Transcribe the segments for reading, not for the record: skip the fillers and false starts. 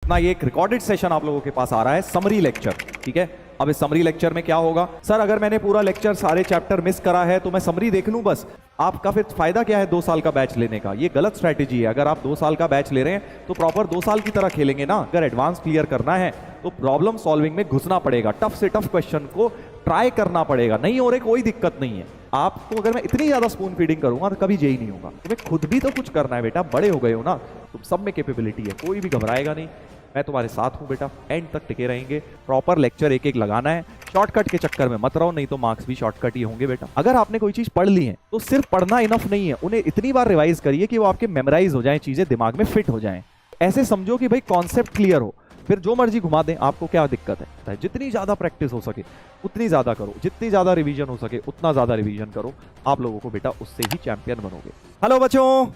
अपना ये एक रिकॉर्डेड सेशन आप लोगों के पास आ रहा है, समरी लेक्चर। ठीक है, अब इस समरी लेक्चर में क्या होगा, सर अगर मैंने पूरा लेक्चर सारे चैप्टर मिस करा है तो मैं समरी देख लूं बस, आपका फिर फायदा क्या है 2 साल का बैच लेने का? ये गलत स्ट्रैटेजी है। अगर आप 2 साल का बैच ले रहे हैं तो प्रॉपर 2 साल की तरह खेलेंगे ना। अगर एडवांस क्लियर करना है तो प्रॉब्लम सॉल्विंग में घुसना पड़ेगा, टफ से टफ क्वेश्चन को ट्राई करना पड़ेगा। नहीं हो रहे कोई दिक्कत नहीं है। आपको अगर मैं इतनी ज्यादा स्पून फीडिंग करूंगा तो कभी जेई नहीं होगा। तुम्हें खुद भी तो कुछ करना है बेटा, बड़े हो गए हो ना, तुम सब में कैपेबिलिटी है, कोई भी घबराएगा नहीं। मैं तुम्हारे साथ हूं बेटा, एंड तक टिके रहेंगे। प्रॉपर लेक्चर एक एक लगाना है, शॉर्टकट के चक्कर में मत रहो, नहीं तो मार्क्स भी शॉर्टकट ही होंगे बेटा। अगर आपने कोई चीज पढ़ ली है तो सिर्फ पढ़ना इनफ नहीं है, उन्हें इतनी बार रिवाइज करिए कि वो आपके मेमोराइज हो जाए, चीजें दिमाग में फिट हो जाएं। ऐसे समझो कि भाई कॉन्सेप्ट क्लियर हो, फिर जो मर्जी घुमा दें, आपको क्या दिक्कत है? जितनी ज्यादा प्रैक्टिस हो सके उतनी ज्यादा करो, जितनी ज्यादा रिवीजन हो सके उतना ज्यादा रिवीजन करो। आप लोगों को बेटा उससे ही चैंपियन बनोगे। हेलो बच्चों,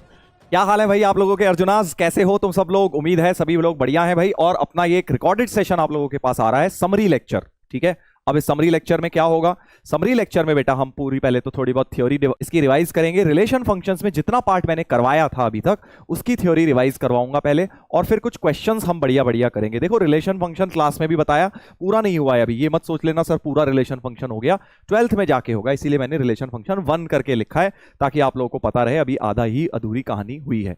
क्या हाल है भाई आप लोगों के? अर्जुनास, कैसे हो तुम सब लोग? उम्मीद है सभी लोग बढ़िया हैं भाई। और अपना ये एक रिकॉर्डेड सेशन आप लोगों के पास आ रहा है, समरी लेक्चर। ठीक है, अब इस समरी लेक्चर में क्या होगा, समरी लेक्चर में बेटा हम पूरी पहले तो थोड़ी बहुत थ्योरी इसकी रिवाइज करेंगे। रिलेशन फंक्शंस में जितना पार्ट मैंने करवाया था अभी तक उसकी थ्योरी रिवाइज करवाऊंगा पहले, और फिर कुछ क्वेश्चंस हम बढ़िया बढ़िया करेंगे। देखो रिलेशन फंक्शन क्लास में भी बताया, पूरा नहीं हुआ है अभी, ये मत सोच लेना सर पूरा रिलेशन फंक्शन हो गया, 12th में जाके होगा, इसीलिए मैंने रिलेशन फंक्शन 1 करके लिखा है ताकि आप लोगों को पता रहे अभी आधा ही अधूरी कहानी हुई है।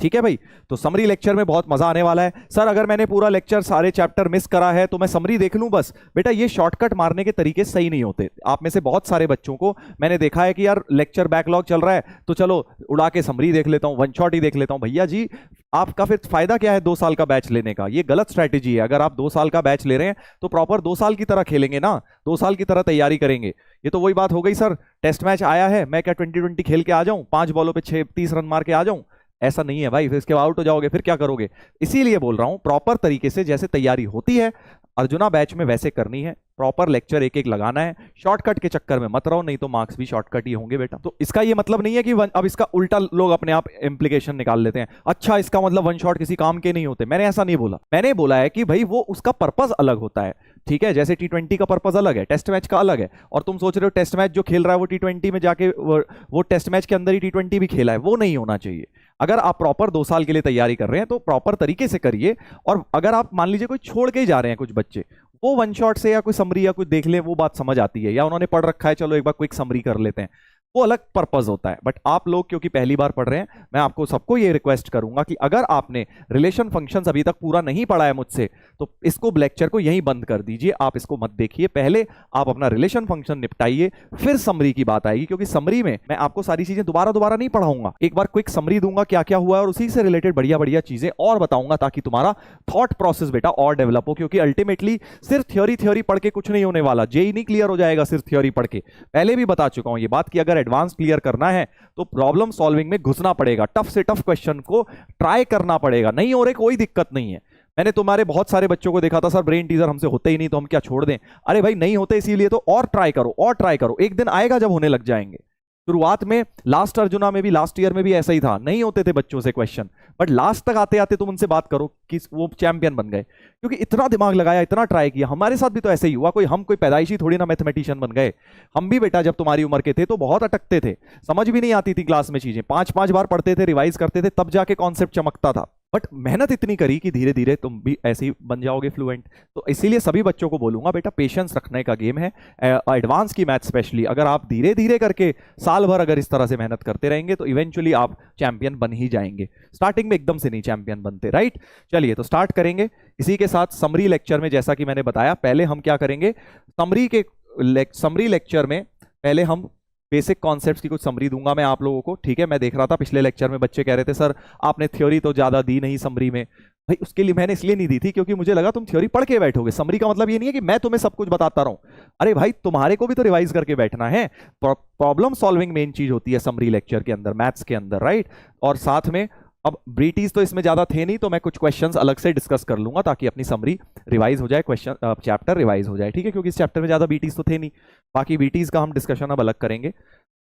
ठीक है भाई, तो समरी लेक्चर में बहुत मजा आने वाला है। सर अगर मैंने पूरा लेक्चर सारे चैप्टर मिस करा है तो मैं समरी देख लूं बस, बेटा ये शॉर्टकट मारने के तरीके सही नहीं होते। आप में से बहुत सारे बच्चों को मैंने देखा है कि यार लेक्चर बैकलॉग चल रहा है तो चलो उड़ा के समरी देख लेता हूं, वन शॉट ही देख लेता हूं। भैया जी आपका फिर फायदा क्या है 2 साल का बैच लेने का? ये गलत स्ट्रैटेजी है। अगर आप 2 साल का बैच ले रहे हैं तो प्रॉपर 2 साल की तरह खेलेंगे ना, 2 साल की तरह तैयारी करेंगे। ये तो वही बात हो गई सर, टेस्ट मैच आया है, मैं क्या 2020 खेल के आ जाऊं, 5 बॉलों पे 30 रन मार के आ जाऊं? ऐसा नहीं है भाई, फिर इसके आउट हो जाओगे, फिर क्या करोगे? इसीलिए बोल रहा हूं प्रॉपर तरीके से जैसे तैयारी होती है अर्जुना बैच में वैसे करनी है। प्रॉपर लेक्चर एक एक लगाना है, शॉर्टकट के चक्कर में मत रहो, नहीं तो मार्क्स भी शॉर्टकट ही होंगे बेटा। तो इसका ये मतलब नहीं है कि अब इसका उल्टा लोग अपने आप इंप्लीकेशन निकाल लेते हैं, अच्छा इसका मतलब वन शॉट किसी काम के नहीं होते। मैंने ऐसा नहीं बोला, मैंने बोला है कि भाई वो उसका पर्पस अलग होता है। ठीक है, जैसे T20 का पर्पस अलग है, टेस्ट मैच का अलग है। और तुम सोच रहे हो टेस्ट मैच जो खेल रहा है वो T20 में जाके वो टेस्ट मैच के अंदर ही T20 भी खेला है, वो नहीं होना चाहिए। अगर आप प्रॉपर 2 साल के लिए तैयारी कर रहे हैं तो प्रॉपर तरीके से करिए। और अगर आप मान लीजिए कोई छोड़ के ही जा रहे हैं, कुछ बच्चे वो वन शॉट से या कोई समरी या कुछ देख ले, वो बात समझ आती है, या उन्होंने पढ़ रखा है चलो एक बार क्विक समरी कर लेते हैं, वो अलग पर्पस होता है। बट आप लोग क्योंकि पहली बार पढ़ रहे हैं, मैं आपको सबको ये रिक्वेस्ट करूंगा कि अगर आपने रिलेशन फंक्शंस अभी तक पूरा नहीं पढ़ा है मुझसे तो इसको लेक्चर को यहीं बंद कर दीजिए, आप इसको मत देखिए। पहले आप अपना रिलेशन फंक्शन निपटाइए, फिर समरी की बात आएगी, क्योंकि समरी में मैं आपको सारी चीजें दोबारा नहीं पढ़ाऊंगा, एक बार क्विक समरी दूंगा क्या क्या हुआ है और उसी से रिलेटेड बढ़िया बढ़िया चीजें और बताऊंगा ताकि तुम्हारा थॉट प्रोसेस बेटा और डेवलप हो। क्योंकि अल्टीमेटली सिर्फ थ्योरी पढ़ के कुछ नहीं होने वाला, जेई नहीं क्लियर हो जाएगा सिर्फ थ्योरी पढ़ के। पहले भी बता चुका हूं ये बात कि अगर एडवांस क्लियर करना है तो प्रॉब्लम सॉल्विंग में घुसना पड़ेगा, टफ से टफ क्वेश्चन को ट्राई करना पड़ेगा। नहीं हो रहे कोई दिक्कत नहीं है। मैंने तुम्हारे बहुत सारे बच्चों को देखा था, सर ब्रेन टीजर हमसे होते ही नहीं तो हम क्या छोड़ दें? अरे भाई नहीं होते, इसीलिए तो और ट्राई करो और ट्राई करो, एक दिन आएगा जब होने लग जाएंगे। शुरुआत में लास्ट अर्जुना में भी, लास्ट ईयर में भी ऐसा ही था, नहीं होते थे बच्चों से क्वेश्चन, बट लास्ट तक आते आते तुम उनसे बात करो कि वो चैंपियन बन गए, क्योंकि इतना दिमाग लगाया, इतना ट्राई किया। हमारे साथ भी तो ऐसे ही हुआ, हम कोई पैदाइशी थोड़ी ना मैथमेटिशियन बन गए। हम भी बेटा जब तुम्हारी उम्र के थे तो बहुत अटकते थे, समझ भी नहीं आती थी क्लास में चीजें, 5-5 बार पढ़ते थे, रिवाइज करते थे, तब जाके कॉन्सेप्ट चमकता था। बट मेहनत इतनी करी कि धीरे धीरे तुम भी ऐसे ही बन जाओगे फ्लुएंट। तो इसीलिए सभी बच्चों को बोलूंगा बेटा पेशेंस रखने का गेम है, एडवांस की मैथ स्पेशली। अगर आप धीरे धीरे करके साल भर अगर इस तरह से मेहनत करते रहेंगे तो इवेंचुअली आप चैंपियन बन ही जाएंगे। स्टार्टिंग में एकदम से नहीं चैंपियन बनते, राइट? चलिए तो स्टार्ट करेंगे इसी के साथ समरी लेक्चर में। जैसा कि मैंने बताया, पहले हम क्या करेंगे, समरी लेक्चर में पहले हम बेसिक कॉन्सेप्ट्स की कुछ समरी दूंगा मैं आप लोगों को। ठीक है, मैं देख रहा था पिछले लेक्चर में बच्चे कह रहे थे सर आपने थ्योरी तो ज्यादा दी नहीं समरी में। भाई उसके लिए मैंने इसलिए नहीं दी थी क्योंकि मुझे लगा तुम थ्योरी पढ़ के बैठोगे। समरी का मतलब ये नहीं है कि मैं तुम्हें सब कुछ बताता रहूं, अरे भाई तुम्हारे को भी तो रिवाइज करके बैठना है। प्रॉब्लम सॉल्विंग मेन चीज होती है समरी लेक्चर के अंदर, मैथ्स के अंदर, राइट? और साथ में अब ब्रीटीज तो इसमें ज्यादा थे नहीं, तो मैं कुछ क्वेश्चंस अलग से डिस्कस कर लूंगा ताकि अपनी समरी रिवाइज हो जाए, क्वेश्चन चैप्टर रिवाइज हो जाए। ठीक है, क्योंकि इस चैप्टर में ज्यादा बीटीज तो थे नहीं, बाकी बीटीज का हम डिस्कशन अब अलग करेंगे।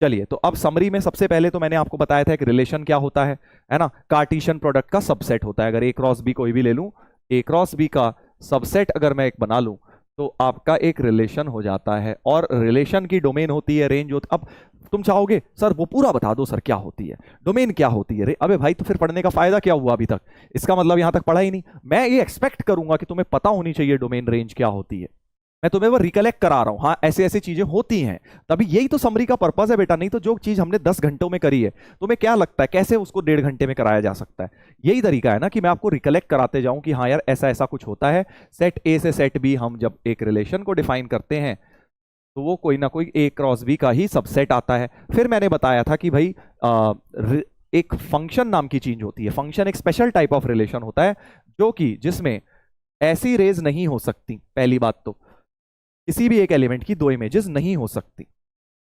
चलिए तो अब समरी में सबसे पहले तो मैंने आपको बताया था एक रिलेशन क्या होता है ना, कार्टेशियन प्रोडक्ट का सबसेट होता है। अगर ए क्रॉस बी कोई भी ले लूं, ए क्रॉस बी का सबसेट अगर मैं एक बना लूं तो आपका एक रिलेशन हो जाता है, और रिलेशन की डोमेन होती है, रेंज होती। अब तुम चाहोगे सर वो पूरा बता दो सर क्या होती है, डोमेन क्या होती है रे, अबे भाई तो फिर पढ़ने का फायदा क्या हुआ अभी तक, इसका मतलब यहां तक पढ़ा ही नहीं। मैं ये एक्सपेक्ट करूंगा कि तुम्हें पता होनी चाहिए डोमेन रेंज क्या होती है, मैं तुम्हें वो रिकलेक्ट करा रहा हूं, हाँ ऐसे ऐसी चीजें होती हैं, तभी यही तो समरी का पर्पस है बेटा। नहीं तो जो चीज हमने 10 घंटों में करी है, तुम्हें क्या लगता है कैसे उसको 1.5 घंटे में कराया जा सकता है? यही तरीका है ना कि मैं आपको रिकलेक्ट कराते जाऊं कि हाँ यार ऐसा ऐसा कुछ होता है। सेट ए से सेट बी, हम जब एक रिलेशन को डिफाइन करते हैं तो वो कोई ना कोई ए क्रॉस बी का ही सबसेट आता है। फिर मैंने बताया था कि भाई एक फंक्शन नाम की चीज होती है, फंक्शन एक स्पेशल टाइप ऑफ रिलेशन होता है जो कि जिसमें ऐसी रेज नहीं हो सकती। पहली बात तो किसी भी एक एलिमेंट की दो इमेजेस नहीं हो सकती,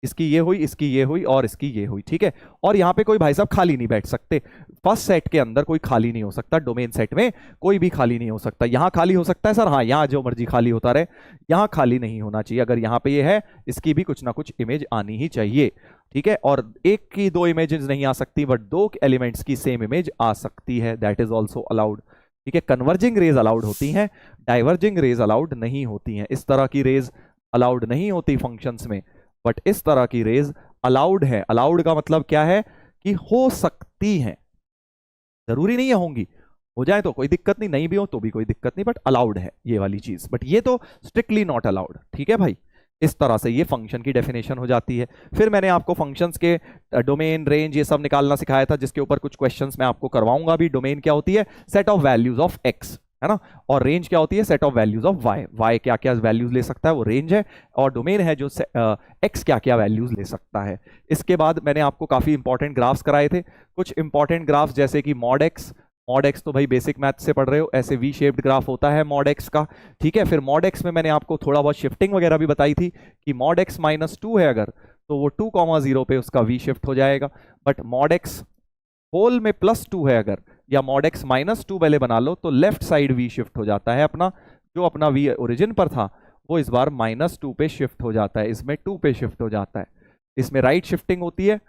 इसकी ये हुई, इसकी ये हुई और इसकी ये हुई, ठीक है। और यहां पे कोई भाई साहब खाली नहीं बैठ सकते, फर्स्ट सेट के अंदर कोई खाली नहीं हो सकता, डोमेन सेट में कोई भी खाली नहीं हो सकता। यहां खाली हो सकता है सर, हाँ यहां जो मर्जी खाली होता रहे, यहां खाली नहीं होना चाहिए। अगर यहां पे ये है, इसकी भी कुछ ना कुछ इमेज आनी ही चाहिए, ठीक है। और एक की दो इमेजेस नहीं आ सकती, बट दो एलिमेंट्स की सेम इमेज आ सकती है, दैट इज ऑल्सो अलाउड, ठीक है। कन्वर्जिंग रेज अलाउड होती हैं, डाइवर्जिंग रेज अलाउड नहीं होती हैं। इस तरह की रेज अलाउड नहीं होती फंक्शंस में, बट इस तरह की रेज अलाउड है। अलाउड का मतलब क्या है कि हो सकती हैं, जरूरी नहीं है होंगी, हो जाए तो कोई दिक्कत नहीं, नहीं भी हो तो भी कोई दिक्कत नहीं, बट अलाउड है ये वाली चीज, बट ये तो स्ट्रिक्टली नॉट अलाउड, ठीक है भाई। इस तरह से ये फंक्शन की डेफिनेशन हो जाती है। फिर मैंने आपको फंक्शंस के डोमेन रेंज ये सब निकालना सिखाया था, जिसके ऊपर कुछ क्वेश्चंस मैं आपको करवाऊंगा भी। डोमेन क्या होती है? Set of values of x, है ना। और रेंज क्या होती है? Set of values of y. Y क्या क्या वैल्यूज ले सकता है वो रेंज है, और डोमेन है जो एक्स क्या क्या वैल्यूज ले सकता है। इसके बाद मैंने आपको काफी इंपॉर्टेंट ग्राफ्स कराए थे, कुछ इंपॉर्टेंट ग्राफ्स जैसे कि मॉड एक्स। मॉड एक्स तो भाई बेसिक मैथ से पढ़ रहे हो, ऐसे वी शेप्ड ग्राफ होता है मॉड एक्स का, ठीक है। फिर मॉड एक्स में मैंने आपको थोड़ा बहुत शिफ्टिंग वगैरह भी बताई थी कि मॉड एक्स -2 है अगर, तो वो 2,0 पे उसका वी शिफ्ट हो जाएगा। बट मॉड एक्स होल में +2 है अगर, या मॉड एक्स -2 पहले बना लो, तो लेफ्ट साइड वी शिफ्ट हो जाता है अपना, जो अपना वी ओरिजिन पर था वो इस बार -2 पे शिफ्ट हो जाता है, इसमें 2 पे शिफ्ट हो जाता है। इसमें राइट शिफ्टिंग होती है,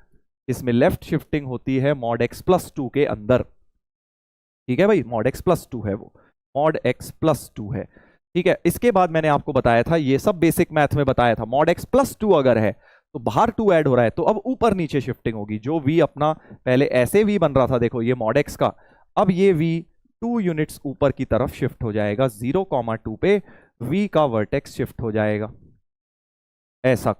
इसमें लेफ्ट शिफ्टिंग होती है मॉड एक्स +2 के अंदर, ठीक है भाई। मॉड एक्स +2 है वो, मॉड एक्स +2 है, ठीक है। इसके बाद मैंने आपको बताया था, ये सब बेसिक मैथ में बताया था, मॉड एक्स +2 अगर है तो बाहर 2 ऐड हो रहा है, तो अब ऊपर नीचे शिफ्टिंग होगी। जो वी अपना पहले ऐसे वी बन रहा था, देखो ये मॉड एक्स का, अब ये वी 2 यूनिट्स ऊपर की तरफ शिफ्ट हो जाएगा, 0,2 पे वी का वर्टेक्स शिफ्ट हो जाएगा, ऐसा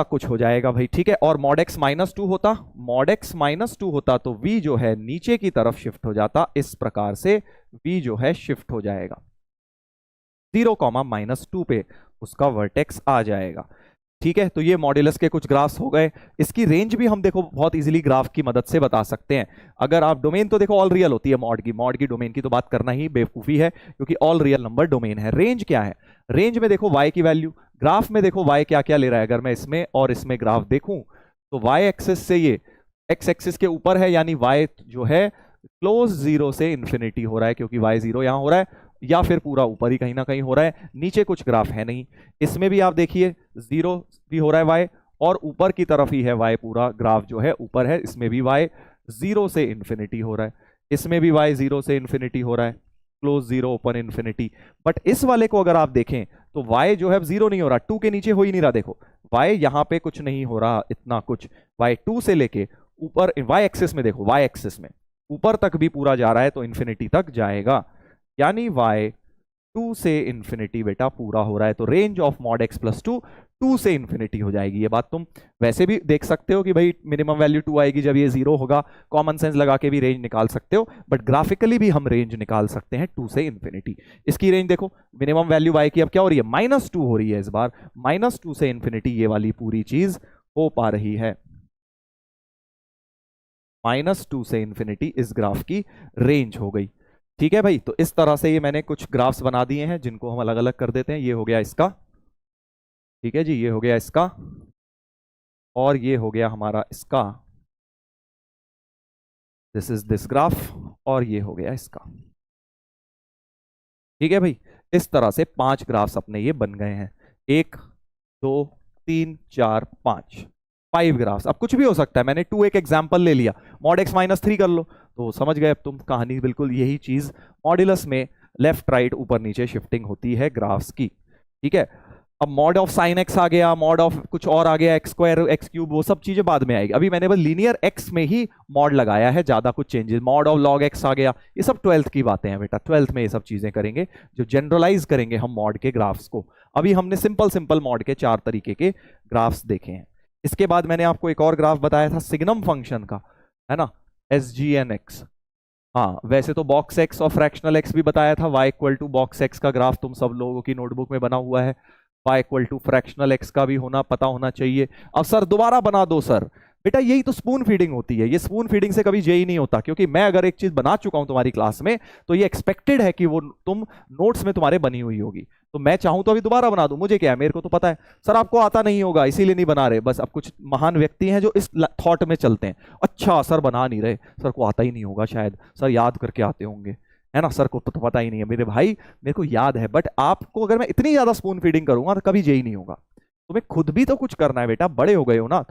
कुछ हो जाएगा भाई, ठीक है। और मॉड एक्स -2 होता, मॉड एक्स -2 होता तो v जो है नीचे की तरफ शिफ्ट हो जाता, इस प्रकार से v जो है शिफ्ट हो जाएगा, 0,-2 पे उसका वर्टेक्स आ जाएगा, ठीक है। तो ये मॉड्यूलस के कुछ ग्राफ्स हो गए। इसकी रेंज भी हम देखो बहुत इजीली ग्राफ की मदद से बता सकते हैं। अगर आप डोमेन तो देखो ऑल रियल होती है मॉड की डोमेन की तो बात करना ही बेवकूफी है, क्योंकि ऑल रियल नंबर डोमेन है। रेंज क्या है? रेंज में देखो y की वैल्यू, ग्राफ में देखो y क्या क्या ले रहा है। अगर मैं इसमें और इसमें ग्राफ देखूं तो y एक्सिस से ये x एक्सिस के ऊपर है, यानी y जो है क्लोज 0 से इंफिनिटी हो रहा है, क्योंकि y 0 यहां हो रहा है, या फिर पूरा ऊपर ही कहीं ना कहीं हो रहा है, नीचे कुछ ग्राफ है नहीं। इसमें भी आप देखिए 0 भी हो रहा है y, और ऊपर की तरफ ही है y, पूरा ग्राफ जो है ऊपर है, इसमें भी y 0 से इंफिनिटी हो रहा है, इसमें भी y 0 से इंफिनिटी हो रहा है, क्लोज 0 ओपन इंफिनिटी। बट इस वाले को अगर आप देखें तो y जो है 0 नहीं हो रहा, 2 के नीचे हो ही नहीं रहा, देखो y यहां पे कुछ नहीं हो रहा, इतना कुछ y 2 से लेके ऊपर y एक्सिस में देखो, y एक्सिस में ऊपर तक भी पूरा जा रहा है, तो इंफिनिटी तक जाएगा, यानी y 2 से इंफिनिटी बेटा पूरा हो रहा है। तो रेंज ऑफ मॉड एक्स +2 2 से इंफिनिटी हो जाएगी। ये बात तुम वैसे भी देख सकते हो कि भाई मिनिमम वैल्यू 2 आएगी जब ये 0 होगा, कॉमन सेंस लगा के भी रेंज निकाल सकते हो, बट ग्राफिकली भी हम रेंज निकाल सकते हैं 2 से इंफिनिटी। इसकी रेंज देखो, मिनिमम वैल्यू y की अब क्या हो रही है? -2 हो रही है, इस बार -2 से इंफिनिटी ये वाली पूरी चीज हो पा रही है, -2 से इंफिनिटी इस ग्राफ की रेंज हो गई, ठीक है भाई। तो इस तरह से ये मैंने कुछ ग्राफ्स बना दिए हैं, जिनको हम अलग अलग कर देते हैं। ये हो गया इसका, ठीक है जी, ये हो गया इसका, और ये हो गया हमारा इसका, दिस इज दिस ग्राफ, और ये हो गया इसका, ठीक है भाई। इस तरह से 5 ग्राफ्स अपने ये बन गए हैं, 1 2 3 4 5 ग्राफ्स। अब कुछ भी हो सकता है, मैंने 2 एक एग्जांपल ले लिया, मॉड एक्स -3 कर लो तो समझ गए अब तुम कहानी। बिल्कुल यही चीज मॉड्यूलस में लेफ्ट राइट ऊपर नीचे शिफ्टिंग होती है ग्राफ्स की, ठीक है। अब मॉड ऑफ साइन एक्स आ गया, मॉड ऑफ कुछ और आ गया, एक्स स्क्वायर एक्स क्यूब, वो सब चीजें बाद में आएगी। अभी मैंने बस लीनियर एक्स में ही मॉड लगाया है, ज्यादा कुछ changes, mod of log x आ गया, ये सब 12th की बातें हैं बेटा, 12th में ये सब चीजें करेंगे जो जनरलाइज करेंगे हम मॉड के ग्राफ्स को। अभी हमने सिंपल सिंपल मॉड के 4 तरीके के ग्राफ्स देखे हैं। इसके बाद मैंने आपको एक और ग्राफ बताया था सिग्नम फंक्शन का, है ना, SGN(x). हाँ, वैसे तो बॉक्स एक्स और फ्रैक्शनल एक्स भी बताया था, y equal to box x का ग्राफ तुम सब लोगों की नोटबुक में बना हुआ है, y equal to fractional x का भी पता होना चाहिए। अब सर दोबारा बना दो सर, बेटा यही तो स्पून फीडिंग होती है, ये स्पून फीडिंग से कभी जेई नहीं होता, क्योंकि मैं अगर एक चीज बना चुका हूं तुम्हारी क्लास में तो ये एक्सपेक्टेड है कि वो तुम नोट्स में तुम्हारे बनी हुई होगी, तो मैं चाहूं तो अभी दोबारा बना दूं, मुझे क्या है, मेरे को तो पता है। सर आपको आता नहीं होगा इसीलिए नहीं बना रहे, बस अब कुछ महान व्यक्ति हैं जो इस थॉट में चलते हैं, अच्छा सर बना नहीं रहे, सर को आता ही नहीं होगा शायद, सर याद करके आते होंगे, है ना, सर को तो पता ही नहीं है। मेरे भाई मेरे को याद है, बट आपको अगर मैं इतनी ज्यादा स्पून फीडिंग करूंगा तो कभी जेई नहीं होगा। तुम्हें खुद भी तो कुछ करना है बेटा, बड़े हो गए हो ना,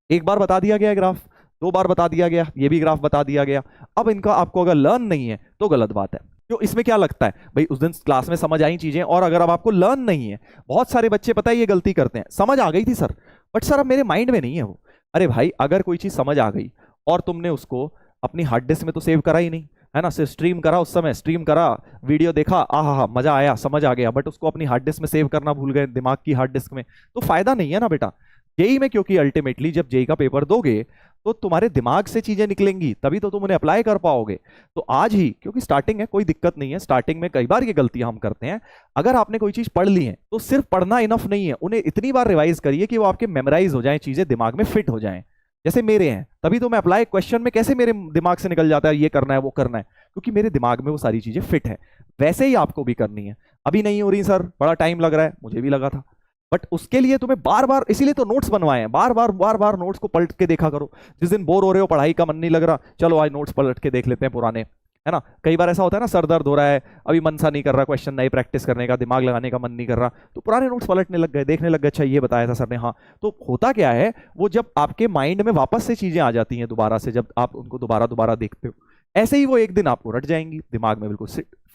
एक बार बता दिया गया ग्राफ, 2 बार बता दिया गया, ये भी ग्राफ बता दिया गया, अब इनका आपको अगर लर्न नहीं है तो गलत बात है। तो इसमें क्या लगता है भाई, उस दिन क्लास में समझ आई चीजें, और अगर अब आपको लर्न नहीं है, बहुत सारे बच्चे पता है ये गलती करते हैं, समझ आ गई थी सर, बट सर अब मेरे माइंड में नहीं है वो। अरे भाई अगर कोई चीज समझ आ गई और तुमने उसको अपनी हार्ड डिस्क में तो सेव करा ही नहीं, है ना, सिर्फ स्ट्रीम करा, उस समय स्ट्रीम करा, वीडियो देखा, आहा मजा आया, समझ आ गया, बट उसको अपनी हार्ड डिस्क में सेव करना भूल गए, दिमाग की हार्ड डिस्क में, तो फायदा नहीं है ना बेटा जेई में, क्योंकि अल्टीमेटली जब जेई का पेपर दोगे तो तुम्हारे दिमाग से चीजें निकलेंगी, तभी तो तुम उन्हें अप्लाई कर पाओगे। तो आज ही, क्योंकि स्टार्टिंग है, कोई दिक्कत नहीं है, स्टार्टिंग में कई बार ये गलतियां हम करते हैं, अगर आपने कोई चीज पढ़ ली है तो सिर्फ पढ़ना इनफ नहीं है, उन्हें इतनी बार रिवाइज करिए कि वो आपके मेमोराइज हो जाए, चीजें दिमाग में फिट हो जाएं, जैसे मेरे हैं, तभी तो मैं अप्लाई क्वेश्चन में कैसे मेरे दिमाग से निकल जाता है ये करना है वो करना है, क्योंकि मेरे दिमाग में वो सारी चीजें फिट है। वैसे ही आपको भी करनी है। अभी नहीं हो रही सर, बड़ा टाइम लग रहा है, मुझे भी लगा था, बट उसके लिए तुम्हें बार बार, इसीलिए तो नोट्स बनवाए हैं, बार बार नोट्स को पलट के देखा करो। जिस दिन बोर हो रहे हो, पढ़ाई का मन नहीं लग रहा, चलो आज नोट्स पलट के देख लेते हैं पुराने, है ना। कई बार ऐसा होता है ना, सर दर्द हो रहा है, अभी मन सा नहीं कर रहा क्वेश्चन नए प्रैक्टिस करने का, दिमाग लगाने का मन नहीं कर रहा, तो पुराने नोट्स पलटने लग गए, देखने लग गए, अच्छा ये बताया था सर ने, हाँ। तो होता क्या है, वो जब आपके माइंड में वापस से चीजें आ जाती हैं दोबारा से, जब आप उनको दोबारा देखते हो, ऐसे ही वो एक दिन आपको रट जाएंगी, दिमाग में बिल्कुल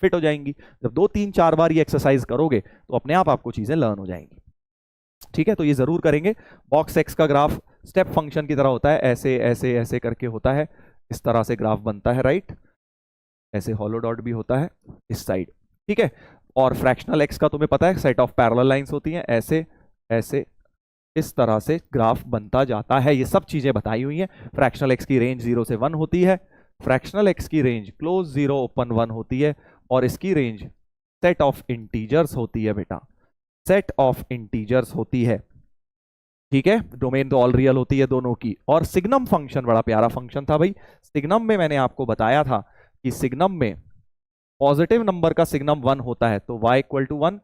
फिट हो जाएंगी। जब 2 3 4 बार ये एक्सरसाइज करोगे तो अपने आप आपको चीजें लर्न हो जाएंगी, ठीक है। तो ये जरूर करेंगे। बॉक्स एक्स का ग्राफ स्टेप फंक्शन की तरह होता है, ऐसे ऐसे ऐसे करके होता है, इस तरह से ग्राफ बनता है, राइट, ऐसे हॉलो डॉट भी होता है इस साइड, ठीक है। और फ्रैक्शनल एक्स का तुम्हें पता है, सेट ऑफ पैरेलल लाइंस होती हैं, ऐसे ऐसे इस तरह से ग्राफ बनता जाता है, ये सब चीजें बताई हुई हैं। फ्रैक्शनल एक्स की रेंज 0 से 1 होती है, फ्रैक्शनल एक्स की रेंज क्लोज 0 ओपन 1 होती है, और इसकी रेंज सेट ऑफ इंटीजर्स होती है बेटा, सेट ऑफ इंटीजर्स होती है, ठीक है। डोमेन तो ऑल रियल होती है दोनों की। और सिग्नम फंक्शन बड़ा प्यारा फंक्शन था भाई, सिग्नम में मैंने आपको बताया था कि सिग्नम में पॉजिटिव नंबर का सिग्नम 1 होता है, तो y equal to 1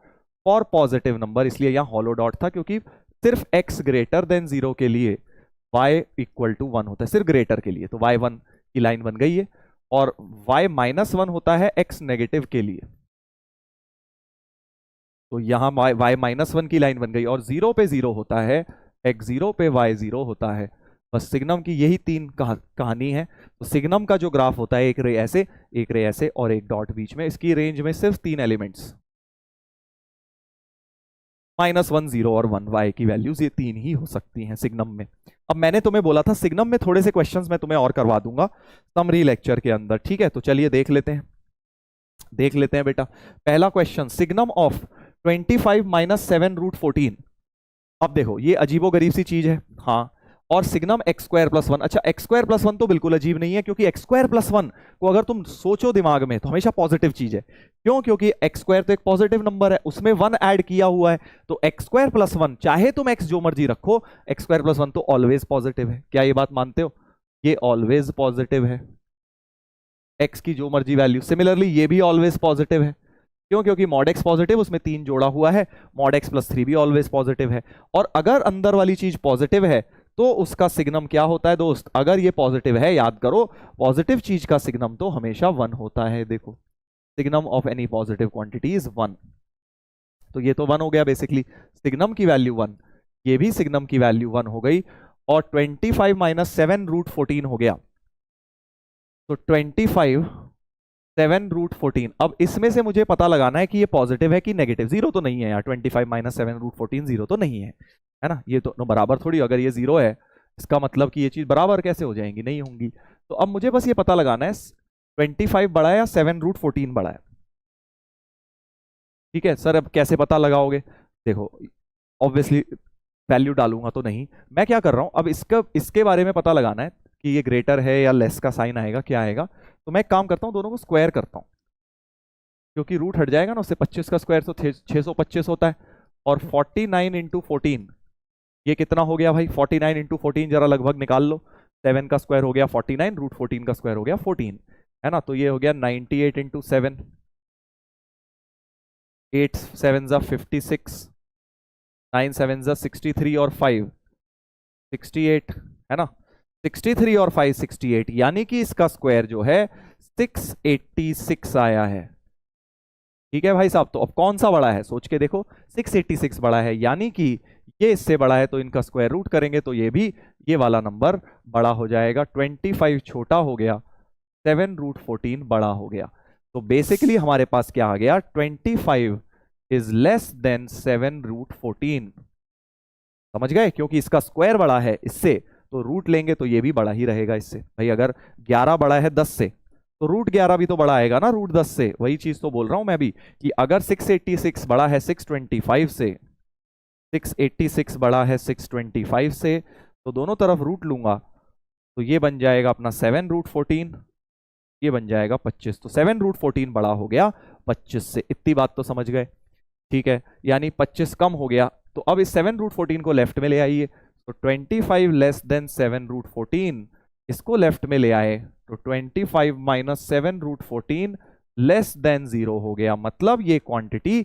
for positive number, इसलिए यहां हॉलो डॉट था, क्योंकि सिर्फ x ग्रेटर देन 0 के लिए y इक्वल टू 1 होता है, सिर्फ ग्रेटर के लिए, तो y1 की लाइन बन गई है। और y माइनस 1 होता है x नेगेटिव के लिए, तो यहां y माइनस 1 की लाइन बन गई। और 0 पे 0 होता है, x 0 पे y 0 होता है। बस सिग्नम की यही 3 कहानी है। तो सिग्नम का जो ग्राफ होता है, एक रे ऐसे, एक रे ऐसे, और एक डॉट बीच में, इसकी रेंज में सिर्फ 3 एलिमेंट्स, -1 0 और 1, y की वैल्यूज ये 3 ही हो सकती हैं सिग्नम में। अब मैंने तुम्हें बोला था सिग्नम में थोड़े से क्वेश्चंस मैं तुम्हें और करवा दूंगा समरी लेक्चर के अंदर, ठीक है। तो चलिए देख लेते हैं बेटा। पहला क्वेश्चन, सिग्नम ऑफ 25 - 7 √14। अब देखो ये अजीबोगरीब सी चीज है, हाँ। और सिग्नम x² + 1, अच्छा x² + 1 तो बिल्कुल अजीब नहीं है, क्योंकि x² + 1 को अगर तुम सोचो दिमाग में तो हमेशा पॉजिटिव चीज है। क्यों? क्योंकि x² तो एक पॉजिटिव नंबर है, उसमें 1 ऐड किया हुआ है, तो x² + 1, चाहे तुम x जो मर्जी रखो, x² + 1 तो ऑलवेज पॉजिटिव है। क्या ये बात मानते हो? ये ऑलवेज पॉजिटिव है, x की जो मर्जी वैल्यू। सिमिलरली ये भी ऑलवेज पॉजिटिव है, क्यों? क्योंकि मॉड x पॉजिटिव, उसमें 3 जोड़ा हुआ है, मॉड x + 3 भी ऑलवेज पॉजिटिव है। और अगर अंदर वाली चीज पॉजिटिव है तो उसका सिग्नम क्या होता है दोस्त? अगर ये पॉजिटिव है, याद करो, पॉजिटिव चीज का सिग्नम तो हमेशा 1 होता है। देखो, signum of any positive quantity is 1, तो ये तो 1 हो गया बेसिकली, सिग्नम की वैल्यू 1, ये भी सिग्नम की वैल्यू 1 हो गई। और 25 - 7 √14 हो गया, तो 25 7√14। अब इसमें से मुझे पता लगाना है कि ये पॉजिटिव है कि नेगेटिव। जीरो तो नहीं है यार, 25 माइनस 7√14 जीरो तो नहीं है ना। ये तो बराबर थोड़ी, अगर ये जीरो है इसका मतलब कि ये चीज बराबर कैसे हो जाएंगी, नहीं होंगी। तो अब मुझे बस ये पता लगाना है 25 बड़ा है या 7√14 बड़ा है। ठीक है सर, अब कैसे पता लगाओगे? देखो ऑब्वियसली वैल्यू डालूंगा तो नहीं, मैं क्या कर रहा हूं अब इसके बारे में पता लगाना है कि ये ग्रेटर है या लेस का साइन आएगा, क्या आएगा। तो मैं एक काम करता हूं, दोनों को स्क्वायर करता हूं, क्योंकि रूट हट जाएगा ना उससे। 25 का स्क्वायर तो 625 होता है, और 49 इंटू 14 ये कितना हो गया भाई? 49 इंटू 14 जरा लगभग निकाल लो। 7 का स्क्वायर हो गया 49, √14 का स्क्वायर हो गया 14, है ना। तो ये हो गया 98 इंटू 7, 8 7 जा 56, 9 7 जा 63 और 5 68, है ना। 63 और 5 68, यानी कि इसका स्क्वायर जो है 686 आया है। ठीक है भाई साहब, तो अब कौन सा बड़ा है सोच के देखो, 686 बड़ा है, यानी कि ये इससे बड़ा है, तो इनका स्क्वायर रूट करेंगे तो ये भी ये वाला नंबर बड़ा हो जाएगा। 25 छोटा हो गया, 7√14 बड़ा हो गया। तो बेसिकली हमारे पास क्या आ गया? 25 इज लेस देन 7√14। समझ गए? क्योंकि इसका स्क्वायर बड़ा है इससे, तो रूट लेंगे तो ये भी बड़ा ही रहेगा इससे। भाई अगर 11 बड़ा है 10 से, तो √11 भी तो बड़ा आएगा ना √10 से। वही चीज तो बोल रहा हूं मैं भी, कि अगर 686 बड़ा है 625 से, 686 बड़ा है 625 से, तो दोनों तरफ रूट लूंगा तो ये बन जाएगा अपना 7√14, ये बन जाएगा 25। तो 7√14 बड़ा हो गया 25 से। इतनी बात तो समझ गए? ठीक है, यानी 25 कम हो गया। तो अब इस 7√14 को लेफ्ट में ले आइए, तो 25 लेस देन 7√14, इसको लेफ्ट में ले आए तो 25 माइनस 7√14 लेस देन 0 हो गया। मतलब ये क्वांटिटी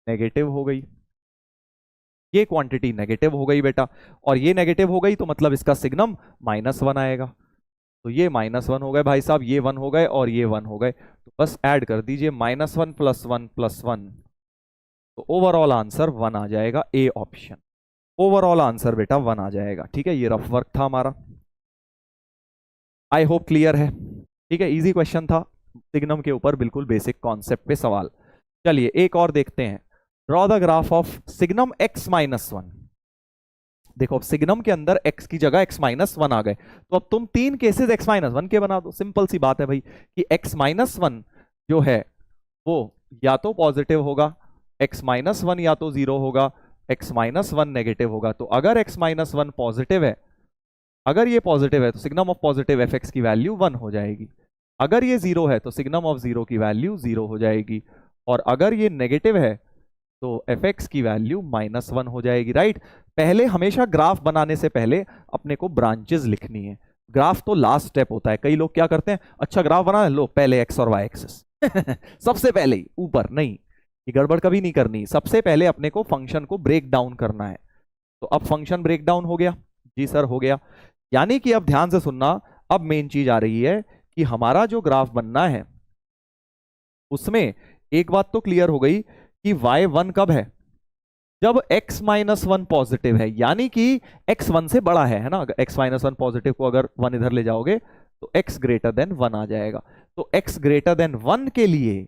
नेगेटिव हो गई, ये क्वांटिटी नेगेटिव हो गई बेटा। और ये नेगेटिव हो गई तो मतलब इसका सिग्नम -1 आएगा। तो ये -1 हो गए भाई साहब, ये 1 हो गए और ये 1 हो गए, तो बस ऐड कर दीजिए -1 + 1 + 1, तो ओवरऑल आंसर 1 आ जाएगा, ए ऑप्शन। ओवरऑल आंसर बेटा 1 आ जाएगा। ठीक है, ये रफ वर्क था हमारा, आई होप क्लियर है। ठीक है, इजी क्वेश्चन था, सिग्नम के ऊपर बिल्कुल बेसिक कॉन्सेप्ट पे सवाल। चलिए एक और देखते हैं, draw the graph of signum x-1। देखो अब सिग्नम के अंदर x की जगह x-1 आ गए, तो अब तुम 3 केसेस x-1 के बना दो। सिंपल सी बात है भाई कि x-1 जो है वो या तो पॉजिटिव होगा, x-1 या तो 0 होगा, x-1 नेगेटिव होगा। तो अगर x-1 पॉजिटिव है, अगर ये पॉजिटिव है तो सिग्नम ऑफ पॉजिटिव f(x) की वैल्यू 1 हो जाएगी। अगर ये 0 है तो सिग्नम ऑफ 0 की वैल्यू 0 हो जाएगी। और अगर ये नेगेटिव है तो f(x) की वैल्यू -1 हो जाएगी। राइट, पहले हमेशा ग्राफ बनाने से पहले अपने को ब्रांचेस लिखनी है। ग्राफ तो लास्ट स्टेप होता है। कई लोग क्या करते हैं, अच्छा ग्राफ बना लो, पहले x और y एक्सिस सबसे पहले ही, ऊपर नहीं, ये गड़बड़ कभी नहीं करनी। सबसे पहले अपने को फंक्शन को ब्रेक डाउन करना है। तो अब फंक्शन ब्रेक डाउन हो गया, जी सर हो गया। यानी कि अब ध्यान से सुनना, अब मेन चीज आ रही है कि हमारा जो ग्राफ बनना है उसमें एक बात तो क्लियर हो गई कि y1 कब है? जब x-1 पॉजिटिव है, यानी कि x 1 से बड़ा है ना। अगर x-1 पॉजिटिव को अगर 1 इधर ले जाओगे तो x ग्रेटर देन 1 आ जाएगा। तो x ग्रेटर देन 1 के लिए,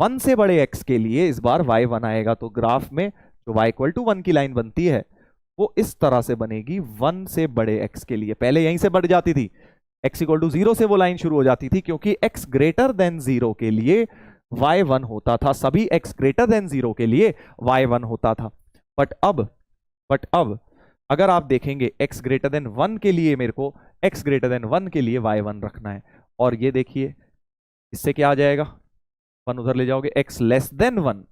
1 से बड़े x के लिए इस बार y1 आएगा। तो ग्राफ में जो y = 1 की लाइन बनती है वो इस तरह से बनेगी 1 से बड़े x के लिए। पहले यहीं से बढ़ जाती थी, x = 0 से वो लाइन शुरू हो जाती थी, क्योंकि x ग्रेटर देन 0 के लिए y1 होता था। सभी x ग्रेटर देन 0 के लिए y1 होता था। बट अब अगर आप देखेंगे x ग्रेटर देन 1 के लिए, मेरे को x ग्रेटर देन 1 के लिए y1 रखना है। और ये देखिए इससे क्या आ जाएगा, 1 उधर ले जाओगे, x लेस देन 1,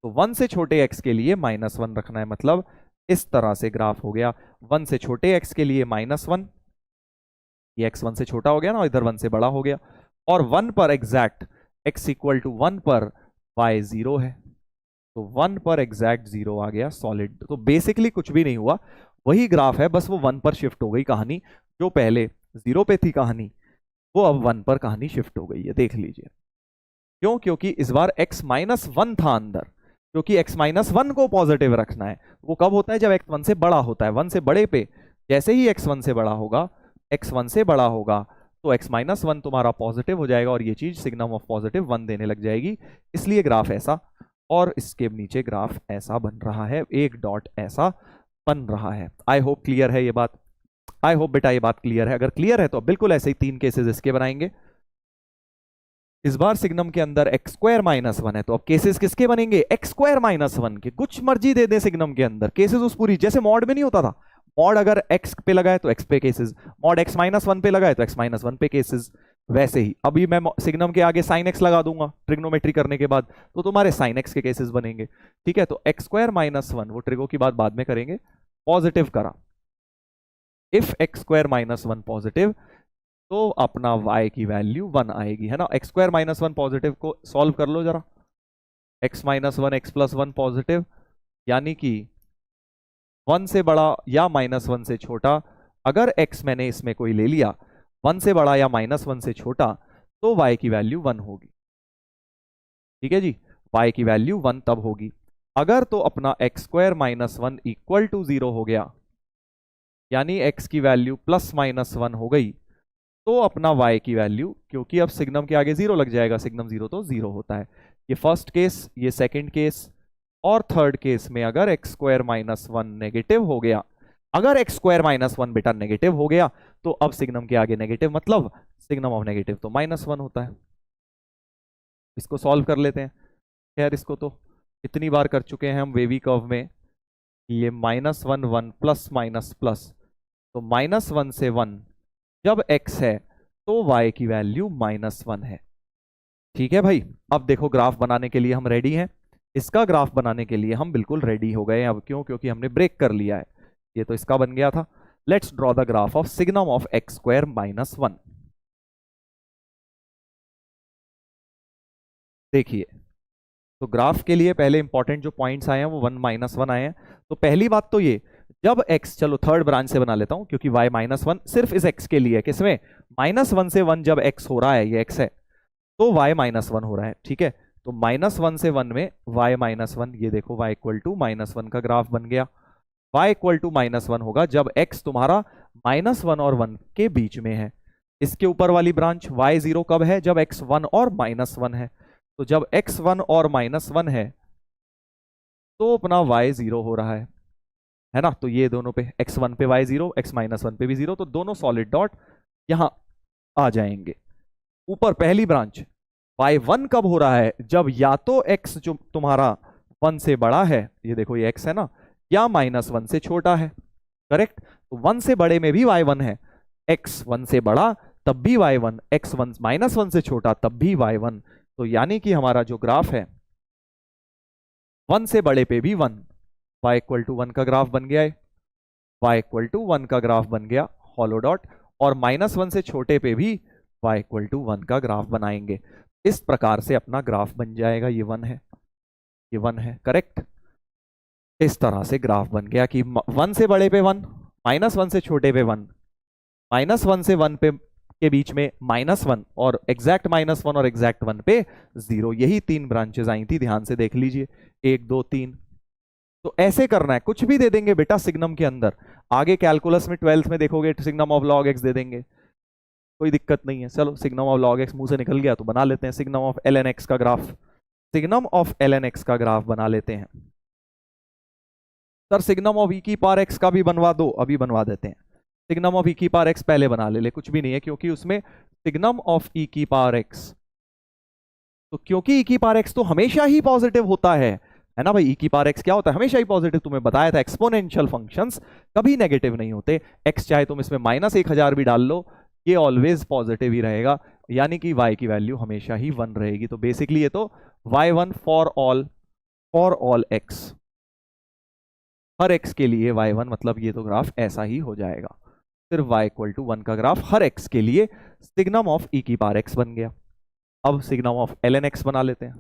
तो 1 से छोटे x के लिए -1 रखना है। मतलब इस तरह से ग्राफ हो गया, 1 से छोटे x के लिए -1, ये x 1 से छोटा हो गया ना, इधर 1 से बड़ा हो गया। और 1 पर एग्जैक्ट x = 1 पर y 0 है, तो 1 पर एग्जैक्ट 0 आ गया सॉलिड। तो बेसिकली कुछ भी नहीं हुआ, वही ग्राफ है, बस वो 1 पर शिफ्ट हो गई कहानी। जो पहले 0 पे थी कहानी, वो अब 1 पर कहानी शिफ्ट हो गई है। देख लीजिए क्यों, क्योंकि इस बार x-1 था अंदर, क्योंकि x-1 को पॉजिटिव रखना है। वो कब होता है? जब x 1 से बड़ा होता है। 1 से बड़े पे जैसे ही x 1 से बड़ा होगा, x 1 से बड़ा होगा, तो x माइनस वन तुम्हारा पॉजिटिव हो जाएगा और ये चीज सिग्नम ऑफ पॉजिटिव 1 देने लग जाएगी, इसलिए ग्राफ ऐसा और इसके नीचे ग्राफ ऐसा बन रहा है, एक डॉट ऐसा बन रहा है। आई होप क्लियर है ये बात, आई होप बेटा ये बात क्लियर है। अगर क्लियर है तो बिल्कुल ऐसे ही 3 केसेस इसके बनाएंगे। इस बार सिग्नम के अंदर एक्स स्क्वायर माइनस वन है, तो अब केसेस किसके बनेंगे? एक्स स्क्वायर माइनस वन के। कुछ मर्जी दे दे सिग्नम के अंदर, केसेस उस पूरी, जैसे मॉड में नहीं होता था, मॉड अगर एक्स पे लगाए तो एक्स पे cases, mod x minus one पे लगाए तो एक्स माइनस वन पे केसेस। वैसे ही अभी मैं सिग्नम के आगे साइन एक्स लगा दूंगा ट्रिग्नोमेट्री करने के बाद, तो तुम्हारे साइन एक्स के केसेस बनेंगे। ठीक है, तो एक्स स्क्वायर माइनस वन, वो ट्रिगो की बात बाद में करेंगे, पॉजिटिव करा, if x square minus one positive तो अपना y की वैल्यू 1 आएगी, है ना। X square minus one positive को सॉल्व कर लो जरा, x minus one x plus one positive, यानी कि 1 से बड़ा या माइनस वन से छोटा, अगर x मैंने इसमें कोई ले लिया 1 से बड़ा या माइनस वन से छोटा तो y की वैल्यू 1 होगी। ठीक है जी, y की वैल्यू 1 तब होगी अगर तो अपना x square minus one equal to 0 हो गया, यानी x की वैल्यू प्लस माइनस 1 हो गई, तो अपना y की वैल्यू, क्योंकि अब सिग्नम के आगे 0 लग जाएगा, सिग्नम 0 तो 0 होता है। ये फर्स्ट केस, ये सेकंड केस, और थर्ड केस में अगर x square minus one negative हो गया, अगर एक्स स्क्वायर माइनस वन बेटा नेगेटिव हो गया तो अब सिग्नम के आगे नेगेटिव, मतलब सिग्नम ऑफ नेगेटिव तो माइनस वन होता है। इसको सॉल्व कर लेते हैं। खैर इसको तो इतनी बार कर चुके हैं हम वेवी कर्व में, ये minus one one plus minus plus, तो माइनस वन से वन जब x है तो y की वैल्यू माइनस वन है। ठीक है भाई, अब देखो ग्राफ बनाने के लिए हम रेडी हैं, इसका ग्राफ बनाने के लिए हम बिल्कुल रेडी हो गए हैं। अब क्यों? क्योंकि हमने ब्रेक कर लिया है, ये तो इसका बन गया था। Let's draw the graph of signum of x square minus one. देखिए, तो ग्राफ के लिए पहले इंपॉर्टेंट जो पॉइंट्स आए हैं वो 1 माइनस वन आए हैं। तो पहली बात तो ये, जब x, चलो थर्ड ब्रांच से बना लेता हूं क्योंकि y माइनस वन सिर्फ इस x के लिए, किसमें? माइनस वन से वन जब x हो रहा है, ये x है, तो y माइनस वन हो रहा है। ठीक है, तो माइनस वन से वन में y माइनस वन, ये देखो y equal to minus one का ग्राफ बन गया। y equal to minus one होगा जब x तुम्हारा माइनस वन और वन के बीच में है। इसके ऊपर वाली ब्रांच y जीरो कब है? जब x वन और माइनस वन है। तो जब x वन और माइनस वन है तो अपना y जीरो हो रहा है ना। तो ये दोनों पे x1 पे y zero, x minus one पे भी जीरो, तो दोनों सॉलिड डॉट यहां आ जाएंगे। ऊपर पहली ब्रांच y1 कब हो रहा है? जब या तो x जो तुम्हारा 1 से बड़ा है, ये देखो ये x है ना, या माइनस वन से छोटा है। करेक्ट, तो 1 से बड़े में भी y1 है, x 1 से बड़ा तब भी y1, x 1 माइनस वन से छोटा तब भी y1। तो यानी कि हमारा जो ग्राफ है 1 से बड़े पे भी 1, y इक्वल टू 1 का ग्राफ बन गया है, y इक्वल टू 1 का ग्राफ बन गया हॉलो डॉट, और माइनस वन से छोटे पे भी y इक्वल टू 1 का ग्राफ बनाएंगे। इस प्रकार से अपना ग्राफ बन जाएगा। ये 1 है, ये 1 है, करेक्ट। इस तरह से ग्राफ बन गया कि 1 से बड़े पे 1, माइनस वन से छोटे पे 1, माइनस वन से 1 पे के बीच में माइनस वन, और एग्जैक्ट माइनस वन और एग्जैक्ट 1 पे 0। यही 3 ब्रांचेस आई थी, ध्यान से देख लीजिए, 1 2 3। तो ऐसे करना है, कुछ भी दे देंगे बेटा सिग्नम के अंदर। आगे कैलकुलस में 12th में देखोगे सिग्नम ऑफ लॉग एक्स दे देंगे, कोई दिक्कत नहीं है। चलो सिग्नम ऑफ लॉग एक्स मुंह से निकल गया तो बना लेते हैं signum of l n x का graph. Signum of l n x का ग्राफ बना लेते हैं। सर सिग्नम ऑफ ई की पावर एक्स का भी बनवा दो, अभी बनवा देते हैं। सिग्नम ऑफ ई की पावर एक्स पहले बना ले कुछ भी नहीं है, क्योंकि उसमें सिग्नम ऑफ ई की पावर एक्स, तो क्योंकि ई की पावर एक्स तो हमेशा ही पॉजिटिव होता है ना भाई। ई की पावर एक्स क्या होता है? हमेशा ही पॉजिटिव। तुम्हें बताया था एक्सपोनेंशियल फंक्शंस कभी नेगेटिव नहीं होते। एक्स चाहे तुम इसमें माइनस 1000 भी डाल लो, ये ऑलवेज पॉजिटिव ही रहेगा, यानी कि y की वैल्यू हमेशा ही 1 रहेगी। तो बेसिकली ये तो y1 for all x, her x के लिए y1, मतलब ये तो ग्राफ ऐसा ही हो जाएगा। सिर्फ y इक्वल टू 1 का ग्राफ हर x के लिए सिग्नम ऑफ e की पावर x बन गया। अब signum of l n x बना लेते हैं।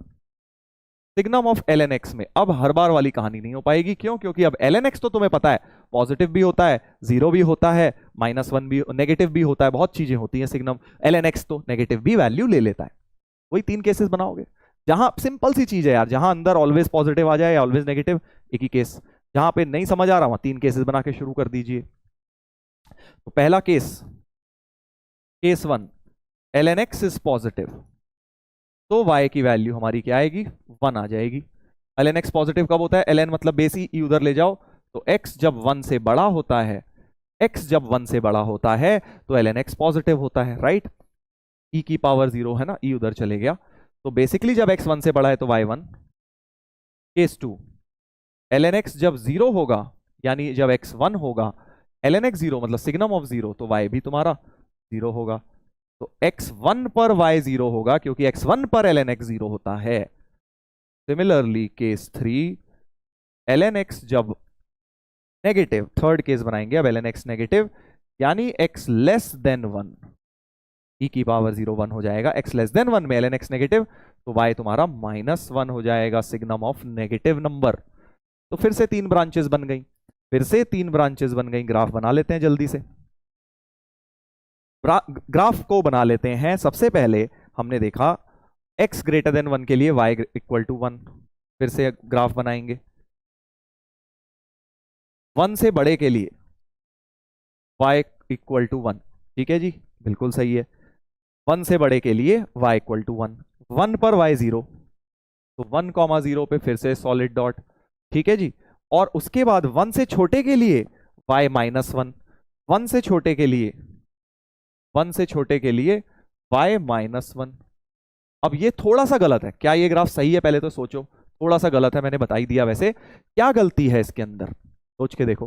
Signum of l n x में अब हर बार वाली कहानी नहीं हो पाएगी। क्यों? क्योंकि अब एल एन एक्स तो तुम्हें पता है पॉजिटिव भी होता है, जीरो भी होता है, माइनस वन भी, नेगेटिव भी होता है, बहुत चीजें होती हैं। सिग्नम एल एन एक्स तो नेगेटिव भी वैल्यू ले लेता है। वही 3 केसेस बनाओगे, जहां सिंपल सी चीज है यार, जहां अंदर ऑलवेज पॉजिटिव आ जाए, ऑलवेज नेगेटिव, एक ही केस। जहां पे नहीं समझ आ रहा वहां 3 केसेस बना के शुरू कर दीजिए। तो पहला case, case 1, ln x is positive, तो y की वैल्यू हमारी क्या आएगी, 1 आ जाएगी। ln x पॉजिटिव कब होता है, ln मतलब बेस ही उधर ले जाओ, तो x जब 1 से बड़ा होता है, x जब 1 से बड़ा होता है तो ln x पॉजिटिव होता है, राइट। e की पावर 0 है ना, e उधर चले गया, तो बेसिकली जब x 1 से बड़ा है तो y 1। केस 2, ln x जब 0 होगा, यानी जब x 1 होगा, ln x 0 मतलब सिग्नम ऑफ 0, तो y भी तुम्हारा 0 होगा। तो x1 पर y 0 होगा क्योंकि x1 पर ln x 0 होता है। सिमिलरली केस 3, ln x जब नेगेटिव, थर्ड केस बनाएंगे अब, ln x नेगेटिव यानी x लेस देन 1, e की पावर 0 1 हो जाएगा, x लेस देन 1 में ln x नेगेटिव, तो y तुम्हारा -1 हो जाएगा, सिग्नम ऑफ नेगेटिव नंबर। तो फिर से 3 ब्रांचेस बन गई, ग्राफ बना लेते हैं जल्दी से। ग्राफ को बना लेते हैं। सबसे पहले हमने देखा x ग्रेटर देन 1 के लिए y इक्वल टू 1, फिर से ग्राफ बनाएंगे। 1 से बड़े के लिए y इक्वल टू 1, ठीक है जी, बिल्कुल सही है। 1 से बड़े के लिए y इक्वल टू 1, 1 पर y 0, तो 1,0 पे फिर से सॉलिड डॉट, ठीक है जी। और उसके बाद 1 से छोटे के लिए y -1, 1 से छोटे के लिए y -1। अब ये थोड़ा सा गलत है, क्या ये ग्राफ सही है, पहले तो सोचो। थोड़ा सा गलत है, मैंने बता ही दिया। वैसे क्या गलती है इसके अंदर, सोच के देखो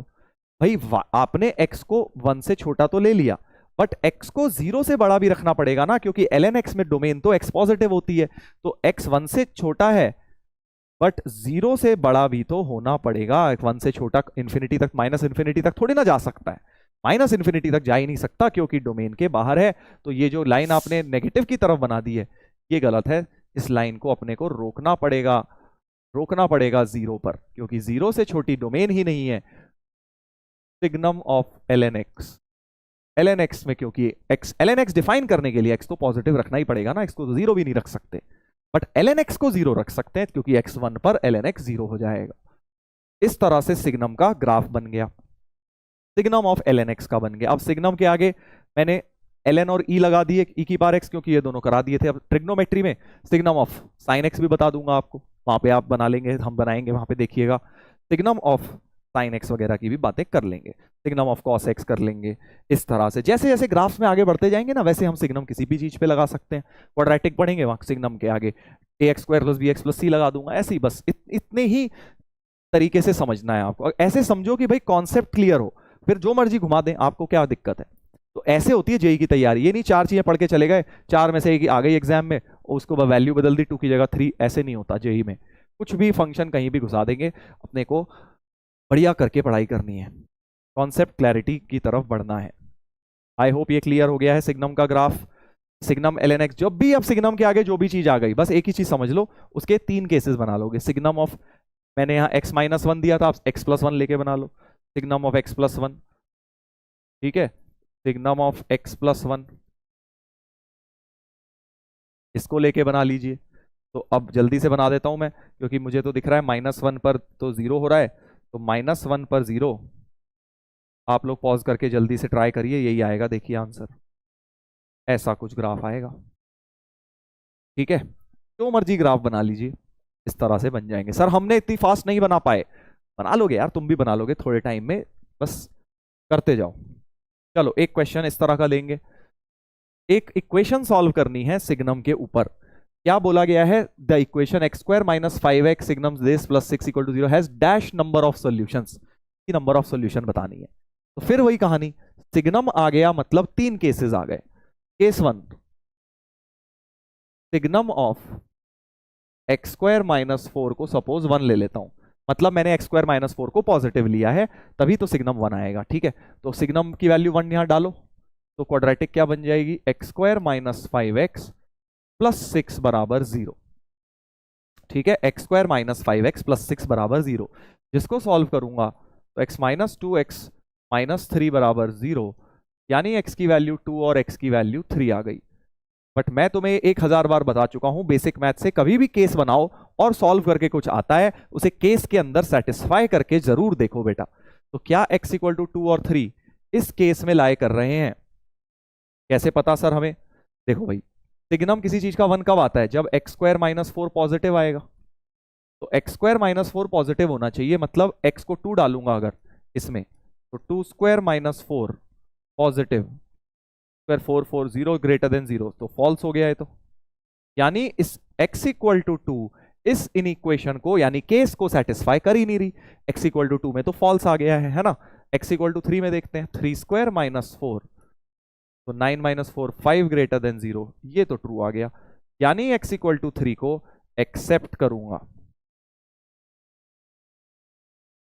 भाई। आपने x को 1 से छोटा तो ले लिया, बट x को 0 से बड़ा भी रखना पड़ेगा ना, क्योंकि ln x में डोमेन तो x पॉजिटिव होती है। तो x 1 से छोटा है, बट 0 से बड़ा भी तो होना पड़ेगा। 1 से छोटा इंफिनिटी तक, -इन्फिनिटी तक थोड़ी ना जा सकता है, -इन्फिनिटी तक जा ही नहीं सकता क्योंकि डोमेन के बाहर है। तो ये जो लाइन आपने नेगेटिव की तरफ बना दी है, ये गलत है। इस लाइन को अपने को रोकना पड़ेगा 0 पर, क्योंकि 0 से छोटी डोमेन ही नहीं है। सिग्नम ऑफ ln x में, क्योंकि ln x डिफाइन करने के लिए x तो पॉजिटिव रखना ही पड़ेगा ना, x को तो 0 भी नहीं रख सकते, बट ln x को 0 रख सकते हैं क्योंकि x1 पर ln x 0 हो जाएगा। इस तरह से सिग्नम का ग्राफ बन गया, सिग्नम ऑफ ln x का बन गया। अब सिग्नम के आगे मैंने ln और e लगा दिए, e की पावर x, क्योंकि ये दोनों करा दिए थे। अब ट्रिग्नोमेट्री में सिग्नम ऑफ साइन x भी बता दूंगा आपको, वहां पे आप बना लेंगे, हम बनाएंगे, वहां पे देखिएगा। सिग्नम ऑफ साइन x वगैरह की भी बातें कर लेंगे, सिग्नम ऑफ कॉस x कर लेंगे। इस तरह से जैसे जैसे ग्राफ्स में आगे बढ़ते जाएंगे ना, वैसे हम सिग्नम किसी भी चीज पे लगा सकते हैं। क्वाड्रेटिक पढ़ेंगे, वहां सिग्नम के आगे ax² + bx + c लगा दूंगा, ऐसे ही। बस इतने ही तरीके से समझना है आपको। ऐसे समझो कि भाई कॉन्सेप्ट क्लियर हो, फिर जो मर्जी घुमा दें, आपको क्या दिक्कत है। तो ऐसे होती है जेई की तैयारी। ये नहीं 4 चीजें पढ़ के चले गए, 4 में से एक आ गई एग्जाम में, उसको वैल्यू बदल दी 2 की जगह 3, ऐसे नहीं होता जेई में। कुछ भी फंक्शन कहीं भी घुसा देंगे, अपने को बढ़िया करके पढ़ाई करनी है, कॉन्सेप्ट क्लैरिटी की तरफ बढ़ना है। आई होप ये क्लियर हो गया है। सिग्नम का ग्राफ, सिग्नम ln x, जब भी अब सिग्नम के आगे जो भी चीज आ गई, बस एक ही चीज समझ लो, उसके 3 केसेस बना लोगे। सिग्नम ऑफ, मैंने यहाँ x -1 दिया था, आप x + 1 लेके बना लो। सिग्नम ऑफ x + 1, ठीक है, सिग्नम ऑफ x + 1, इसको लेके बना लीजिए। तो अब जल्दी से बना देता हूं मैं, क्योंकि मुझे तो दिख रहा है -1 पर तो 0 हो रहा है, तो -1 पर 0। आप लोग पॉज करके जल्दी से ट्राई करिए, यही आएगा, देखिए आंसर, ऐसा कुछ ग्राफ आएगा, ठीक है। जो मर्जी ग्राफ बना लीजिए, इस तरह से बन जाएंगे। सर हमने इतनी फास्ट नहीं बना पाए, बना लोगे यार, तुम भी बना लोगे थोड़े टाइम में, बस करते जाओ। चलो एक क्वेश्चन इस तरह का लेंगे, एक इक्वेशन सॉल्व करनी है सिग्नम के ऊपर। क्या बोला गया है, the equation x² - 5x signum this + 6 = 0 has dash number of solutions, की नंबर ऑफ सॉल्यूशन बतानी है। तो फिर वही कहानी, सिग्नम आ गया मतलब 3 केसेस आ गए। केस 1, सिग्नम ऑफ x² - 4 को सपोज 1 ले लेता हूं, मतलब मैंने x² - 4 को पॉजिटिव लिया है, तभी तो सिग्नम 1 आएगा, ठीक है। तो सिग्नम की वैल्यू 1 यहां डालो, तो क्वाड्रेटिक क्या बन जाएगी, x² - 5x + 6 = 0, ठीक है। x² - 5x + 6 = 0, जिसको सॉल्व करूंगा तो x - 2x - 3 = 0, यानी x की वैल्यू 2 और x की वैल्यू 3 आ गई। बट मैं तुम्हें 1000 बार बता चुका हूं, बेसिक मैथ से कभी भी केस बनाओ और सॉल्व करके कुछ आता है, उसे केस के अंदर सेटिस्फाई करके जरूर देखो बेटा। तो क्या x = 2 और 3 इस केस में लाए कर रहे हैं, कैसे पता सर हमें, देखो भाई, सिग्नम किसी चीज का 1 कब आता है? जब एक्स स्क्वायर माइनस 4 पॉजिटिव आएगा। तो एक्स स्क्वायर माइनस 4 पॉजिटिव होना चाहिए, मतलब एक्स को 2 डालूंगा अगर इसमें, तो 2 square minus 4 positive, square 4 4 0 greater than 0, तो फॉल्स हो गया है। तो यानी इस x इक्वल टू 2 इस इन इक्वेशन को यानी केस को सेटिस्फाई कर ही नहीं रही। x इक्वल टू 2 में तो फॉल्स आ गया है ना। x इक्वल टू 3 में देखते हैं, 3 स्क्वायर माइनस 4, तो 9 माइनस 4 5 ग्रेटर देन 0, ये तो ट्रू आ गया। यानी x इक्वल टू 3 को एक्सेप्ट करूंगा।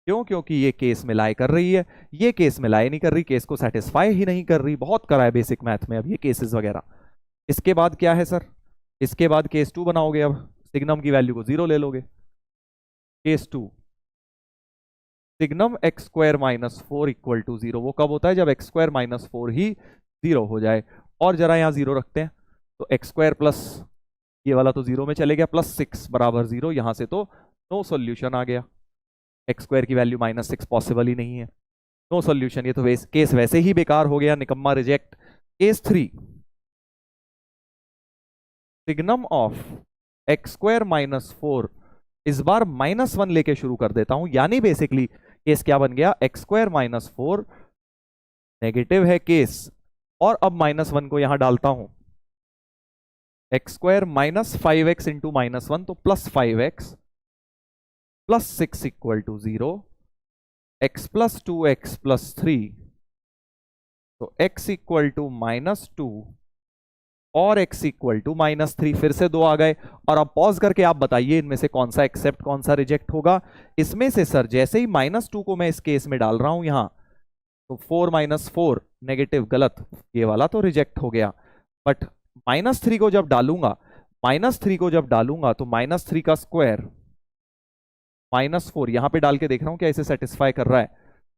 क्यों? क्योंकि ये केस में लाई कर रही है, ये केस में लाई नहीं कर रही, केस को सेटिस्फाई ही नहीं कर रही। बहुत करा है बेसिक मैथ में अब ये केसेस वगैरह। इसके बाद क्या है सर? इसके बाद केस 2 बनाओगे। अब सिग्नम की वैल्यू को 0 ले लोगे। Case 2, signum x square minus 4 equal to 0, वो कब होता है? जब एक्स स्क्वायर माइनस 4 ही 0 हो जाए। और जरा यहां 0 रखते हैं, तो एक्स स्क्वायर प्लस ये वाला तो 0 में चले गया, प्लस 6 बराबर 0, यहां से तो नो सोल्यूशन आ गया। एक्स स्क्वायर की वैल्यू माइनस 6 पॉसिबल ही नहीं है, नो सोल्यूशन। ये तो केस वैसे ही बेकार हो गया, निकम्मा, reject. Case 3, signum of x square minus 4, इस बार -1 लेके शुरू कर देता हूं, यानी बेसिकली केस क्या बन गया? एक्स स्क्वायर माइनस 4 नेगेटिव है केस, और अब -1 को यहां डालता हूं। X square minus 5x into -1, तो plus 5x plus 6 equal to 0, x plus 2x plus 3, तो x इक्वल टू -2 और x इक्वल टू -3, फिर से 2 आ गए। और अब पॉज करके आप बताइए इनमें से कौन सा एक्सेप्ट कौन सा रिजेक्ट होगा? इसमें से सर जैसे ही -2 को मैं इस केस में डाल रहा हूं यहां, तो 4 -4 नेगेटिव, गलत, ये वाला तो रिजेक्ट हो गया। बट -3 को जब डालूंगा, -3 को जब डालूंगा तो -3 का स्क्वायर -4 यहां पे डाल के देख रहा हूं क्या इसे सेटिस्फाई कर रहा है।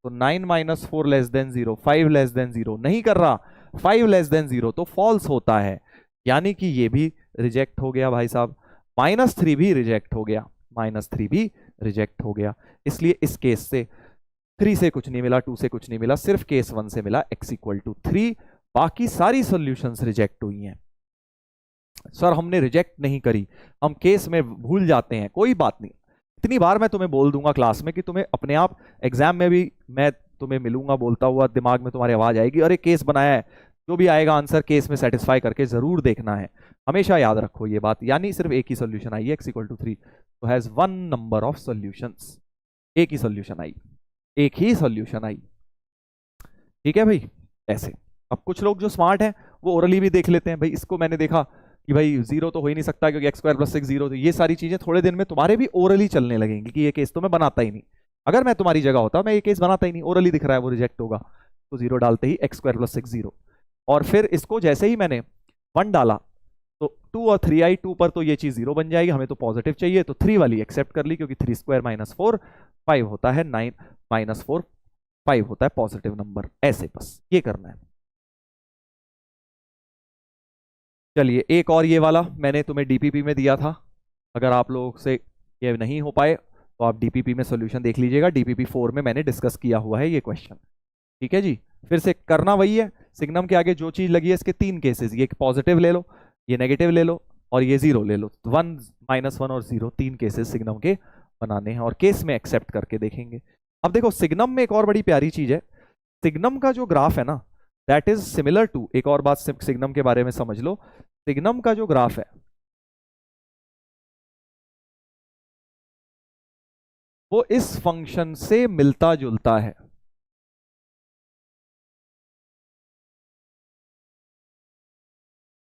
तो 9 - 4 लेस देन 0, 5 लेस देन 0, नहीं कर रहा। 5 लेस देन 0 तो फॉल्स होता है, यानी कि ये भी रिजेक्ट हो गया भाई साहब। -3 भी रिजेक्ट हो गया, -3 भी रिजेक्ट हो गया। इसलिए इस केस से 3 से कुछ नहीं मिला, 2 से कुछ नहीं मिला, सिर्फ केस 1 से मिला x इक्वल टू 3। बाकी सारी सॉल्यूशंस रिजेक्ट हुई हैं। सर हमने रिजेक्ट नहीं करी, हम केस में भूल जाते हैं, कोई बात नहीं। इतनी बार मैं तुम्हें बोल दूंगा क्लास में कि तुम्हें अपने आप एग्जाम में भी मैं तुम्हें मिलूंगा बोलता हुआ, दिमाग में तुम्हारी आवाज आएगी, अरे केस बनाया है, जो भी आएगा आंसर केस में सेटिस्फाई करके जरूर देखना है। हमेशा याद रखो ये बात। यानी सिर्फ एक ही सोल्यूशन आई है, x इक्वल टू 3, तो हैज 1 नंबर ऑफ सॉल्यूशंस। एक ही सोल्यूशन आई, एक ही सोल्यूशन आई। ठीक है भाई, ऐसे। अब कुछ लोग जो स्मार्ट हैं वो ओरली भी देख लेते हैं। भाई इसको मैंने देखा कि भाई 0 तो हो ही नहीं सकता क्योंकि एक्स स्क्वायर प्लस 6 0, तो ये सारी चीजें थोड़े दिन में तुम्हारे भी ओरली चलने लगेंगी कि ये केस तो मैं बनाता ही नहीं। अगर मैं तुम्हारी जगह होता मैं ये केस बनाता ही नहीं, ओरली दिख रहा है वो रिजेक्ट होगा, तो 0 डालते ही एक्स स्क्वायर प्लस 6 0। और फिर इसको जैसे ही मैंने 1 डाला तो 2 और 3 आई, 2 पर तो ये चीज 0 बन जाएगी, हमें तो पॉजिटिव चाहिए, तो 3 वाली एक्सेप्ट कर ली, क्योंकि 3 स्क्वायर -4 5 होता है, 9 -4 5 होता है पॉजिटिव नंबर। ऐसे बस ये करना है। चलिए एक और ये वाला मैंने तुम्हें डीपीपी में दिया था, अगर आप लोग से ये नहीं हो पाए तो आप डीपीपी में सॉल्यूशन देख लीजिएगा। डीपीपी 4 में मैंने डिस्कस किया हुआ है ये क्वेश्चन। ठीक है जी, फिर से करना वही है। सिग्नम के आगे जो चीज लगी है इसके 3 केसेस, ये पॉजिटिव ले लो, ये नेगेटिव ले लो, और ये 0 ले लो। 1 -1 और 0 3 केसेस सिग्नम के बनाने हैं, और केस में एक्सेप्ट करके देखेंगे। अब देखो सिग्नम में एक और बड़ी प्यारी चीज है, सिग्नम का जो ग्राफ है ना, दैट इज सिमिलर टू, एक और बात सिग्नम के बारे में समझ लो, सिग्नम का जो ग्राफ है वो इस फंक्शन से मिलता जुलता है।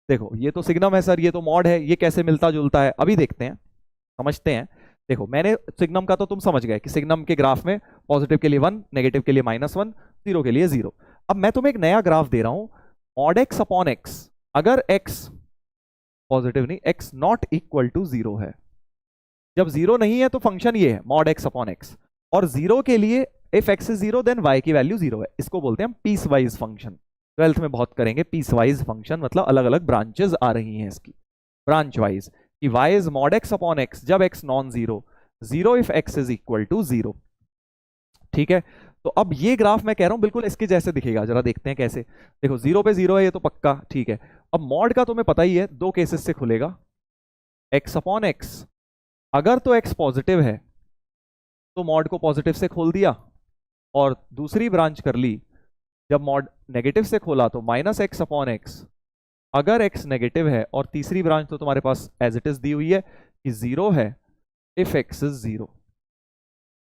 देखो ये तो सिग्नम है सर, ये तो मॉड है, ये कैसे मिलता जुलता है अभी देखते हैं, समझते हैं। देखो मैंने सिग्नम का तो तुम समझ गए कि सिग्नम के ग्राफ में पॉजिटिव के लिए 1, नेगेटिव के लिए -1, 0 के लिए 0। अब मैं तुम्हें एक नया ग्राफ दे रहा हूं, मॉड x अपॉन x, अगर x पॉजिटिव नहीं, x नॉट इक्वल टू 0 है, जब 0 नहीं है तो फंक्शन ये है मॉड x अपॉन x, और 0 के लिए if x is 0 then y की वैल्यू 0 है। इसको बोलते हैं हम पीस वाइज फंक्शन। 12th में बहुत करेंगे पीस वाइज फंक्शन, मतलब अलग अलग ब्रांचेस आ रही हैं इसकी, ब्रांच वाइज, कि y is mod x upon x जब x non 0, 0 if x is equal to 0। ठीक है, तो अब ये ग्राफ मैं कह रहा हूं बिल्कुल इसके जैसे दिखेगा, जरा देखते हैं कैसे। देखो 0 पे 0 है, ये तो पक्का ठीक है। अब मॉड का तुम्हें पता ही है, दो केसेस से खुलेगा, x अपॉन एक्स। अगर तो x पॉजिटिव है तो मॉड को पॉजिटिव से खोल दिया, और दूसरी ब्रांच कर ली, जब मॉड नेगेटिव से खोला तो माइनस एक्स अपॉन एक्स। अगर x नेगेटिव है, और तीसरी ब्रांच तो तुम्हारे पास एज इट इज दी हुई है कि 0 है इफ x इज 0।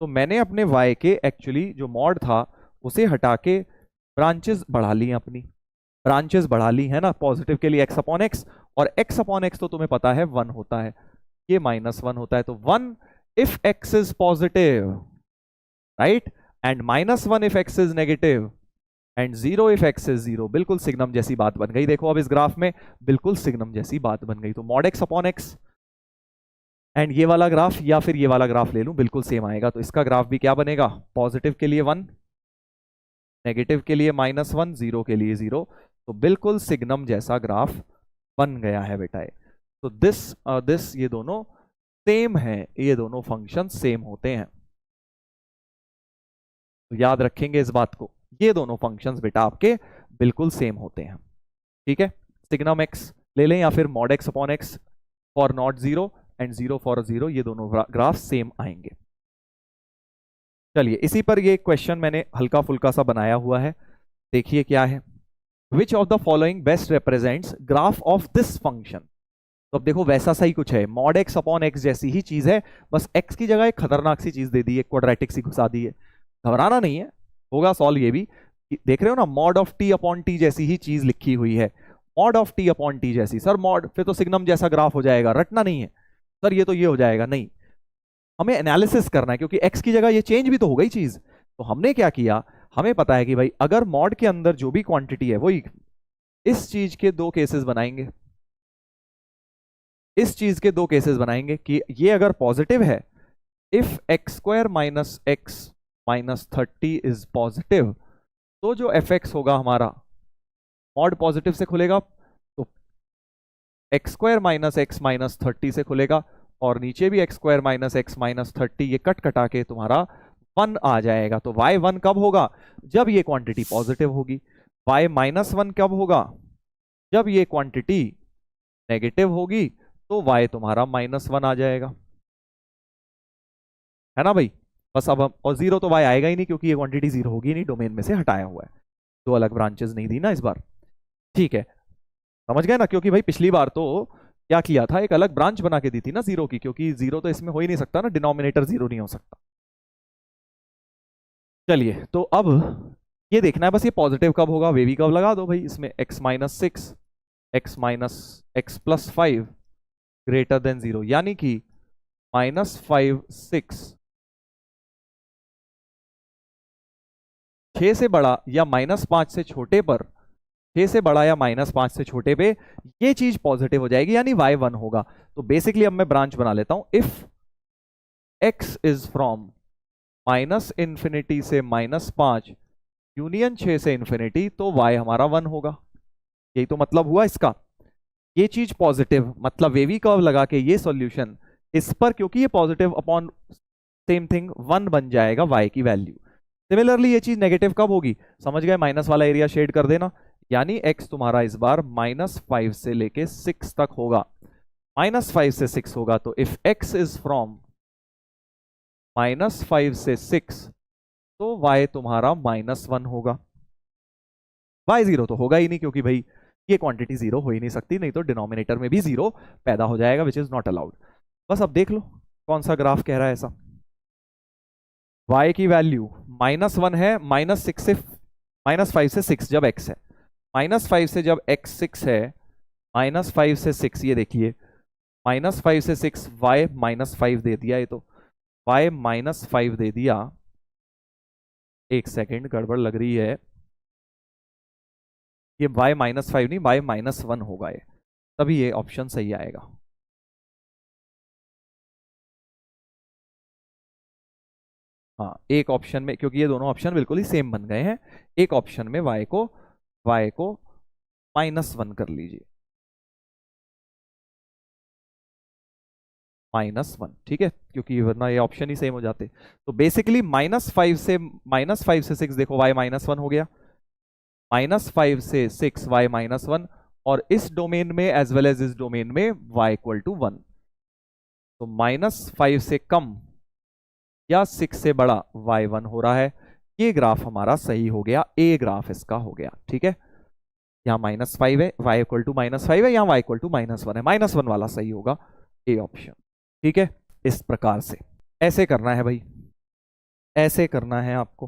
तो मैंने अपने y के एक्चुअली जो मॉड था उसे हटा के ब्रांचेस बढ़ा ली, अपनी ब्रांचेस बढ़ा ली है ना, पॉजिटिव के लिए x अपॉन एक्स, और x अपॉन एक्स तो तुम्हें पता है 1 होता है, ये -1 होता है। तो 1 if x is positive, right, and -1 if x is negative, and 0 if x is 0। बिल्कुल सिग्नम जैसी बात बन गई। देखो अब इस ग्राफ में बिल्कुल सिग्नम जैसी बात बन गई। तो mod x upon x and ये वाला ग्राफ या फिर ये वाला ग्राफ ले लूं, बिल्कुल सेम आएगा। तो इसका ग्राफ भी क्या बनेगा, पॉजिटिव के लिए 1, नेगेटिव के लिए -1, 0 के लिए 0। तो बिल्कुल सिग्नम जैसा ग्राफ बन गया है बेटा। तो दिस ये दोनों सेम है, ये दोनों फंक्शन सेम होते हैं। तो याद रखेंगे इस बात को, ये दोनों फंक्शंस बेटा आपके बिल्कुल सेम होते हैं। ठीक है, सिग्नम एक्स ले लें या फिर mod x upon x for not 0 and 0 for 0, ये दोनों ग्राफ सेम आएंगे। चलिए इसी पर ये क्वेश्चन मैंने हल्का फुल्का सा बनाया हुआ है, देखिए क्या है। विच of the following best represents graph of this function. तो अब देखो वैसा सही कुछ है, मॉड एक्स अपॉन एक्स जैसी ही चीज है, बस एक्स की जगह एक खतरनाक सी चीज दे दी है, क्वाड्रेटिक सी घुसा दी है। घबराना नहीं है, होगा सॉल्व ये भी। देख रहे हो ना, mod of T upon T जैसी ही चीज लिखी हुई है, mod of T upon T जैसी। सर मॉड फिर तो सिग्नम जैसा ग्राफ हो जाएगा, रटना नहीं है सर, ये तो ये हो जाएगा, नहीं, हमें एनालिसिस करना है, क्योंकि एक्स की जगह ये चेंज भी तो हो गई चीज। तो हमने क्या किया, हमें पता है कि भाई अगर मॉड के अंदर जो भी क्वांटिटी है वही, इस चीज के दो केसेस बनाएंगे, इस चीज के दो केसेस बनाएंगे कि ये अगर पॉजिटिव है, if x square minus x minus 30 is positive, तो जो एफ एक्स होगा हमारा मॉड पॉजिटिव से खुलेगा, तो x square minus x minus 30 से खुलेगा, और नीचे भी x square minus x minus 30, ये कट कटा के तुम्हारा 1 आ जाएगा। तो y 1 कब होगा, जब ये क्वांटिटी पॉजिटिव होगी। y माइनस 1 कब होगा, जब ये क्वांटिटी नेगेटिव होगी, तो y तुम्हारा -1 आ जाएगा, है ना भाई। बस अब और 0 तो y आएगा ही नहीं, क्योंकि ये क्वांटिटी 0 होगी नहीं, डोमेन में से हटाया हुआ है, दो अलग ब्रांचेस नहीं दी ना इस बार। ठीक है, समझ गए ना, क्योंकि भाई पिछली बार तो क्या किया था, एक अलग ब्रांच बना के दी थी ना 0 की, क्योंकि 0 तो इसमें हो ही नहीं सकता ना, डिनोमिनेटर 0 नहीं हो सकता। चलिए तो अब ये देखना है बस, ये पॉजिटिव कब होगा, वे भी कब लगा दो भाई इसमें, x minus 6 x minus x plus 5 greater than 0, यानी कि -5 6 6 से बड़ा या -5 से छोटे पर, 6 से बड़ा या -5 से छोटे पे ये चीज पॉजिटिव हो जाएगी, यानी y 1 होगा। तो बेसिकली अब मैं ब्रांच बना लेता हूं, इफ x इज फ्रॉम -∞ से -5 यूनियन 6 से इंफिनिटी, तो y हमारा 1 होगा। यही तो मतलब हुआ इसका, ये चीज पॉजिटिव, मतलब वेवी कर्व लगा के ये सॉल्यूशन इस पर, क्योंकि ये पॉजिटिव अपॉन सेम थिंग 1 बन जाएगा y की वैल्यू। सिमिलरली ये चीज नेगेटिव कब होगी, समझ गए, माइनस वाला एरिया शेड कर देना, यानी x तुम्हारा इस बार -5 से लेके 6 तक होगा, -5 से 6 होगा। तो इफ x इज फ्रॉम -5 से 6, तो y तुम्हारा -1 होगा। y 0 तो होगा ही नहीं, क्योंकि भाई ये क्वांटिटी 0 हो ही नहीं सकती, नहीं तो डिनोमिनेटर में भी 0 पैदा हो जाएगा, विच इज नॉट अलाउड। बस अब देख लो कौन सा ग्राफ कह रहा है ऐसा। y की वैल्यू -1 है, -6 से -5 से 6 जब x है, -5 से जब x 6 है, -5 से 6, ये देखिए -5 से 6 y -5 दे दिया, ये तो y -5 दे दिया। एक सेकेंड, गड़बड़ लग रही है, ये y -5 नहीं, y -1 होगा ये, तभी ये ऑप्शन सही आएगा। हाँ, एक ऑप्शन में, क्योंकि ये दोनों ऑप्शन बिल्कुल ही सेम बन गए हैं, एक ऑप्शन में y को -1 कर लीजिए। -1, ठीक है, क्योंकि वरना ये ऑप्शन ही सेम हो जाते। तो बेसिकली -5 से 6 देखो y -1 हो गया, -5 से 6 y -1, और इस डोमेन में एज वेल एज इस डोमेन में y = 1। तो -5 से कम या 6 से बड़ा y1 हो रहा है। ये ग्राफ हमारा सही हो गया, ए ग्राफ इसका हो गया, ठीक है। यहाँ -5 है, y = -5 है, यहाँ y = -1 है, -1 वाला सही होगा, ए ऑप्शन, ठीक है। इस प्रकार से ऐसे करना है भाई, ऐसे करना है आपको।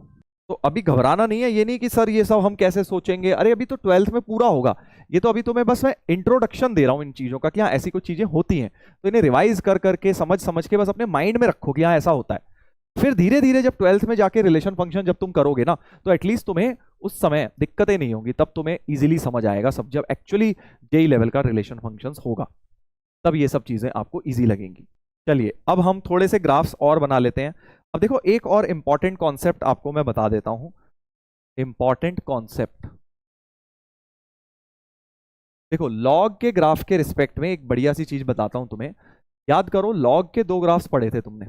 तो अभी घबराना नहीं है, ये नहीं कि सर ये सब हम कैसे सोचेंगे, अरे अभी तो 12th में पूरा होगा। ये तो अभी तुम्हें बस मैं इंट्रोडक्शन दे रहा हूं इन चीजों का कि हाँ ऐसी कुछ चीजें होती हैं, तो इन्हें रिवाइज कर करके समझ समझ के बस अपने माइंड में रखो कि हाँ ऐसा होता है। फिर धीरे धीरे जब 12th में जाके रिलेशन फंक्शन जब तुम करोगे ना, तो एटलीस्ट तुम्हें उस समय दिक्कतें नहीं होंगी, तब तुम्हें इजीली समझ आएगा सब। जब एक्चुअली जेई लेवल का रिलेशन फंक्शंस होगा, तब ये सब चीजें आपको इजी लगेंगी। चलिए अब हम थोड़े से ग्राफ्स और बना लेते हैं। अब देखो एक और इंपॉर्टेंट कॉन्सेप्ट आपको मैं बता देता हूं, इंपॉर्टेंट कॉन्सेप्ट। देखो लॉग के ग्राफ के रिस्पेक्ट में एक बढ़िया सी चीज बताता हूं तुम्हें। याद करो लॉग के 2 ग्राफ्स पढ़े थे तुमने,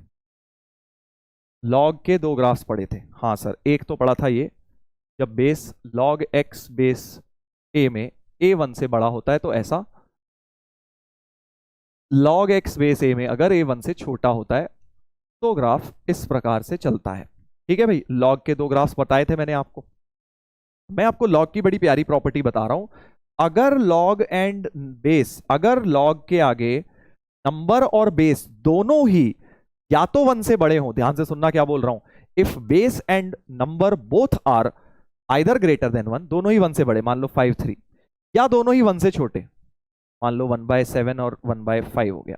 लॉग के 2 ग्राफ्स पढ़े थे। हाँ सर, एक तो पढ़ा था ये, जब base log x base a में a1 से बड़ा होता है तो ऐसा, log x बेस a में अगर a1 से छोटा होता है तो ग्राफ इस प्रकार से चलता है, ठीक है भाई। लॉग के 2 ग्राफ्स बताए थे मैंने आपको। मैं आपको लॉग की बड़ी प्यारी प्रॉपर्टी बता रहा हूं, अगर लॉग एंड बेस, अगर लॉग के आगे नंबर और बेस दोनों ही या तो 1 से बड़े हों, ध्यान से सुनना क्या बोल रहा हूं, if base and number both are either greater than 1, दोनों ही 1 से बड़े, मान लो 5 3, या दोनों ही 1 से छोटे, मान लो 1/7 और 1/5 हो गया,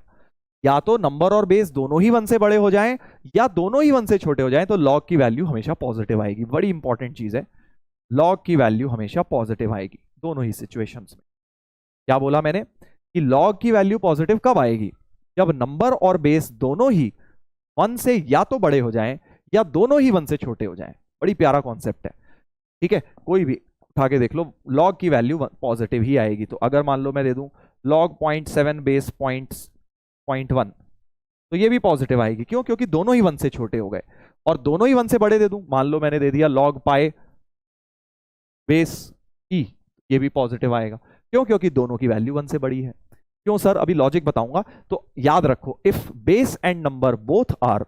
या तो नंबर और बेस दोनों ही 1 से बड़े हो जाएं या दोनों ही 1 से छोटे हो जाएं, तो लॉग की वैल्यू हमेशा पॉजिटिव आएगी। बड़ी इंपॉर्टेंट चीज है, लॉग की वैल्यू हमेशा पॉजिटिव आएगी दोनों ही सिचुएशंस में। क्या बोला मैंने कि लॉग की वैल्यू पॉजिटिव कब आएगी, जब नंबर और बेस दोनों ही 1 से या तो बड़े हो जाएं या दोनों ही 1 से छोटे हो जाएं। बड़ी प्यारा कॉन्सेप्ट है, ठीक है। कोई भी उठा के देख लो, लॉग की वैल्यू पॉजिटिव ही आएगी। तो अगर मान लो मैं दे दूं log 0.7 बेस 0.1, तो ये भी पॉजिटिव आएगी। क्यों? क्योंकि दोनों ही 1 से छोटे हो गए। और दोनों ही 1 से बड़े दे दूं, मान लो मैंने दे दिया log पाई बेस e, ये भी पॉजिटिव आएगा। क्यों? क्योंकि दोनों की वैल्यू 1 से बड़ी है। क्यों सर? अभी लॉजिक बताऊंगा। तो याद रखो, if base and number both are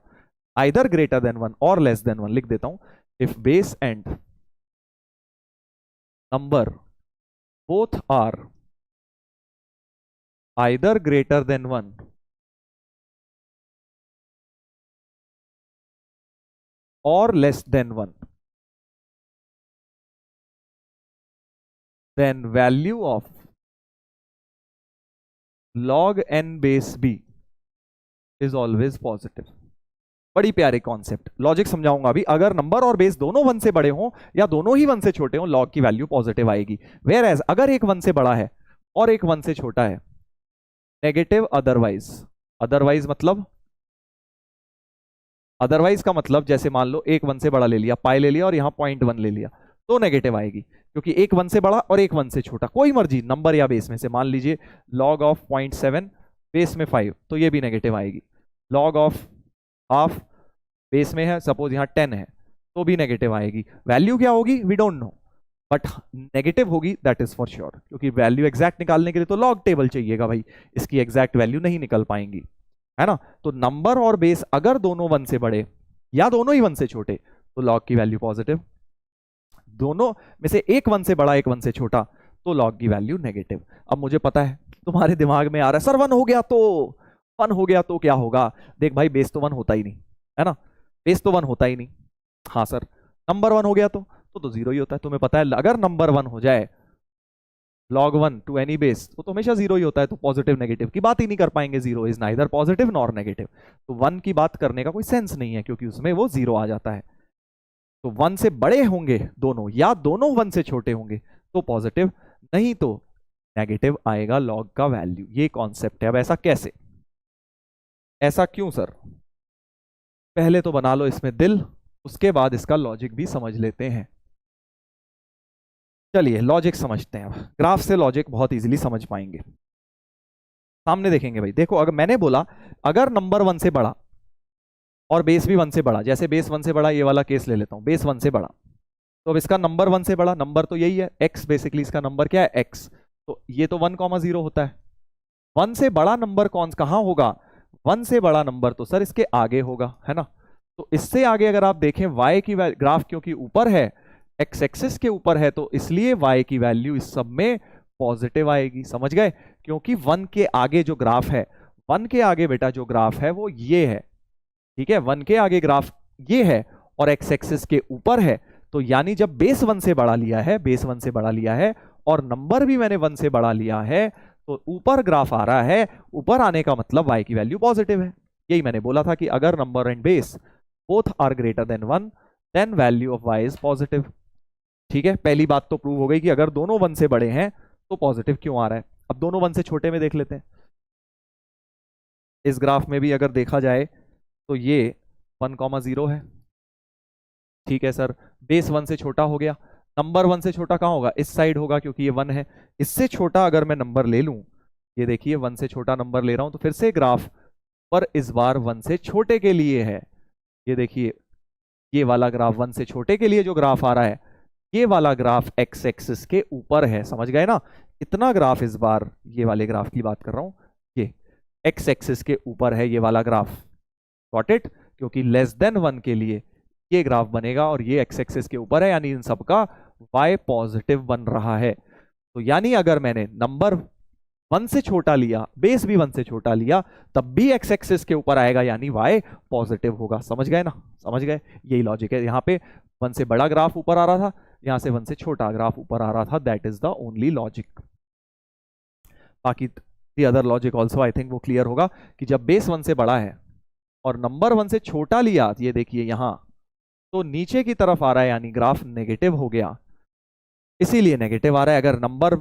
either greater than 1 और लेस देन 1, लिख देता हूं, if base and number both are either greater than 1 or less than 1, then value of log n base b is always positive। बड़ी प्यारे concept, logic समझाऊंगा अभी। अगर number और बेस दोनों 1 से बड़े हों या दोनों ही 1 से छोटे हों, लॉग की वैल्यू पॉजिटिव आएगी। वेयर एज अगर एक 1 से बड़ा है और एक 1 से छोटा है, नेगेटिव अदरवाइज। अदरवाइज मतलब, अदरवाइज का मतलब जैसे मान लो एक 1 से बड़ा ले लिया, पाई ले लिया, और यहां 0.1 ले लिया, तो नेगेटिव आएगी। क्योंकि एक 1 से बड़ा और एक 1 से छोटा, कोई मर्जी नंबर या बेस में से, मान लीजिए log ऑफ 0.7 बेस में 5, तो ये भी नेगेटिव आएगी। log ऑफ हाफ बेस में है, सपोज यहाँ 10 है, तो भी नेगेटिव आएगी। वैल्यू क्या होगी we don't know, but negative होगी दैट इज फॉर श्योर। क्योंकि वैल्यू एग्जैक्ट निकालने के लिए तो लॉग टेबल चाहिएगा भाई, इसकी एग्जैक्ट वैल्यू नहीं निकल पाएंगी, है ना। तो नंबर और बेस अगर दोनों 1 से बड़े या दोनों ही 1 से छोटे, तो लॉग की वैल्यू पॉजिटिव। दोनों में से एक 1 से बड़ा एक 1 से छोटा, तो लॉग की वैल्यू नेगेटिव। अब मुझे पता है तुम्हारे दिमाग में आ रहा है सर 1 हो गया तो, 1 हो गया तो क्या होगा। देख भाई, बेस तो 1 होता ही नहीं, है ना, बेस तो 1 होता ही नहीं। हाँ सर, नंबर 1 हो गया तो 0 ही होता है। तुम्हें पता है अगर नंबर 1 हो जाए log 1 टू एनी बेस, तो हमेशा 0 ही होता है। तो पॉजिटिव नेगेटिव की बात ही नहीं कर पाएंगे, 0 is neither positive nor negative. तो 1 की बात करने का कोई सेंस नहीं है, क्योंकि उसमें वो 0 आ जाता है। तो 1 से बड़े होंगे दोनों या दोनों 1 से छोटे होंगे तो पॉजिटिव, नहीं तो नेगेटिव आएगा लॉग का वैल्यू। ये कॉन्सेप्ट है। अब ऐसा कैसे, ऐसा क्यों सर? पहले तो बना लो इसमें दिल, उसके बाद इसका लॉजिक भी समझ लेते हैं। चलिए लॉजिक समझते हैं। अब ग्राफ से लॉजिक बहुत इजीली समझ पाएंगे। सामने देखेंगे भाई। देखो अगर मैंने बोला अगर नंबर 1 से बड़ा और बेस भी 1 से बड़ा, जैसे बेस 1 से बड़ा, ये वाला केस ले लेता हूं, बेस 1 से बड़ा, तो अब इसका नंबर 1 से बड़ा, नंबर तो यही है x, बेसिकली इसका नंबर क्या है x, तो ये तो 1,0 होता है। 1 से बड़ा नंबर कहां होगा? 1 से बड़ा नंबर तो सर इसके आगे होगा, है ना। तो इससे आगे अगर आप देखें y की ग्राफ क्योंकि ऊपर है, x एक्सिस के ऊपर है, तो इसलिए y की वैल्यू इस सब में पॉजिटिव आएगी। समझ गए? क्योंकि 1 के आगे जो ग्राफ है, 1 के आगे बेटा जो ग्राफ है वो ये है, ठीक है। 1 के आगे ग्राफ ये है और x एक्सिस के ऊपर है, तो यानी जब बेस 1 से बड़ा लिया है, बेस 1 से बड़ा लिया है और नंबर भी मैंने 1 से बड़ा लिया है, तो ऊपर ग्राफ आ रहा है। ऊपर आने का मतलब y की वैल्यू पॉजिटिव है। यही मैंने बोला था कि अगर number and base both are greater than 1 then value of y is positive. ठीक है, पहली बात तो प्रूव हो गई कि अगर दोनों 1 से बड़े हैं तो पॉजिटिव क्यों आ रहा है। अब दोनों 1 से छोटे में देख लेते हैं। इस ग्राफ में भी अगर देखा जाए तो ये 1,0 है, ठीक है सर। बेस 1 से छोटा हो गया, नंबर 1 से छोटा कहां होगा? इस साइड होगा क्योंकि ये 1 है। इससे छोटा अगर मैं नंबर ले लूं, ये देखिए 1 से छोटा नंबर ले रहा हूं, तो फिर से ग्राफ पर इस बार 1 से छोटे के लिए है। ये देखिए ये वाला ग्राफ 1 से छोटे के लिए जो ग्राफ आ रहा है, ये वाला ग्राफ x एक्सिस के ऊपर है। समझ गए ना? इतना ग्राफ इस बार, ये वाले ग्राफ की बात कर रहा हूं, ये x एक्सिस के ऊपर है ये वाला ग्राफ। Got it? क्योंकि लेस देन 1 के लिए ये ग्राफ बनेगा और ये x एक्सिस के ऊपर है, यानी इन सब का y पॉजिटिव बन रहा है। तो यानी अगर मैंने नंबर 1 से छोटा लिया, बेस भी 1 से छोटा लिया, तब भी x एक्सिस के ऊपर आएगा, यानी y पॉजिटिव होगा। समझ गए ना? समझ गए? यही लॉजिक है। यहाँ पे 1 से बड़ा ग्राफ ऊपर आ रहा था, यहां से 1 से छोटा ग्राफ ऊपर आ रहा था। That is the only logic. बाकी the other logic also I think वो क्लियर होगा कि जब बेस 1 से बड़ा है और नंबर 1 से छोटा लिया, ये देखिए यहां, तो नीचे की तरफ आ रहा है, यानी ग्राफ नेगेटिव हो गया, इसीलिए नेगेटिव आ रहा है। अगर नंबर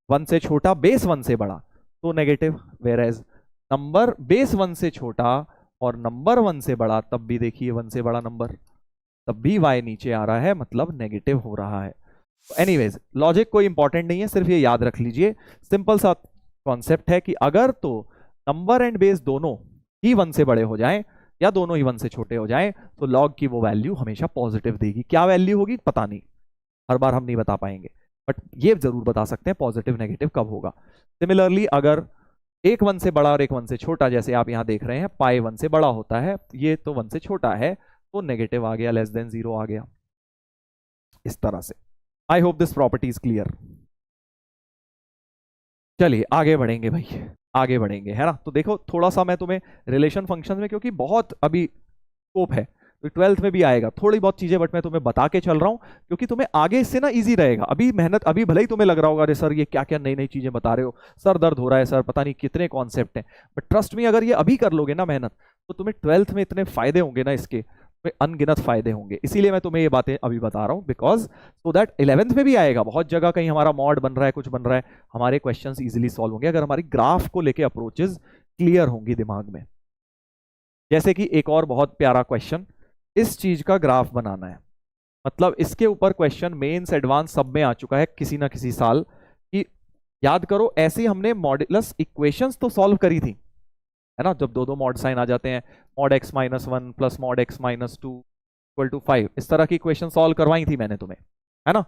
1 से छोटा बेस 1 से बड़ा तो negative, whereas number base 1 से छोटा और नंबर 1 से बड़ा, तब भी देखिए 1 से बड़ा नंबर, तब भी y नीचे आ रहा है, मतलब नेगेटिव हो रहा है। एनीवेज लॉजिक कोई इंपॉर्टेंट नहीं है, सिर्फ ये याद रख लीजिए, सिंपल सा कॉन्सेप्ट है कि अगर तो नंबर एंड बेस दोनों ही 1 से बड़े हो जाएं या दोनों ही 1 से छोटे हो जाएं, तो लॉग की वो वैल्यू हमेशा पॉजिटिव देगी। क्या वैल्यू होगी पता नहीं, हर बार हम नहीं बता पाएंगे, बट ये जरूर बता सकते हैं पॉजिटिव नेगेटिव कब होगा। सिमिलरली अगर एक 1 से बड़ा और एक 1 से छोटा, जैसे आप यहां देख रहे हैं पाई 1 से बड़ा होता है, ये तो 1 से छोटा है, तो नेगेटिव आ गया, लेस देन 0 आ गया, इस तरह से। I hope this property is clear. चलिए आगे बढ़ेंगे भाई, आगे बढ़ेंगे, है ना। तो देखो थोड़ा सा मैं तुम्हें रिलेशन फंक्शंस में, क्योंकि बहुत अभी स्कोप है, तो 12th में भी आएगा थोड़ी बहुत चीजें, बट मैं तुम्हें बता के चल रहा हूं क्योंकि तुम्हें आगे इससे ना इजी रहेगा। अभी मेहनत, अभी भले ही तुम्हें लग रहा होगा अरे सर ये क्या क्या नई नई चीजें बता रहे हो, सर दर्द हो रहा है सर, पता नहीं कितने कॉन्सेप्ट हैं, बट ट्रस्ट मी अगर ये अभी कर लोगे ना मेहनत, तो तुम्हें 12th में इतने फायदे होंगे ना, इसके में अनगिनत फायदे होंगे। इसीलिए मैं तुम्हें ये बातें अभी बता रहा हूं, बिकॉज सो दैट 11th में भी आएगा। बहुत जगह कहीं हमारा मॉड बन रहा है, कुछ बन रहा है, हमारे क्वेश्चंस इजीली सॉल्व होंगे अगर हमारी ग्राफ को लेके अप्रोचेस क्लियर होंगी दिमाग में। जैसे कि एक और बहुत प्यारा क्वेश्चन, इस चीज का ग्राफ बनाना है, मतलब इसके ऊपर क्वेश्चन मेंस एडवांस सब में आ चुका है किसी ना किसी साल कि, याद करो ऐसे हमने मॉड्यूलस इक्वेशंस तो सॉल्व करी थी, है ना, जब दो दो मॉड साइन आ जाते हैं, mod x minus 1 plus mod x minus 2 equal to 5, इस तरह की इक्वेशन सॉल्व करवाई थी मैंने तुम्हें, है ना।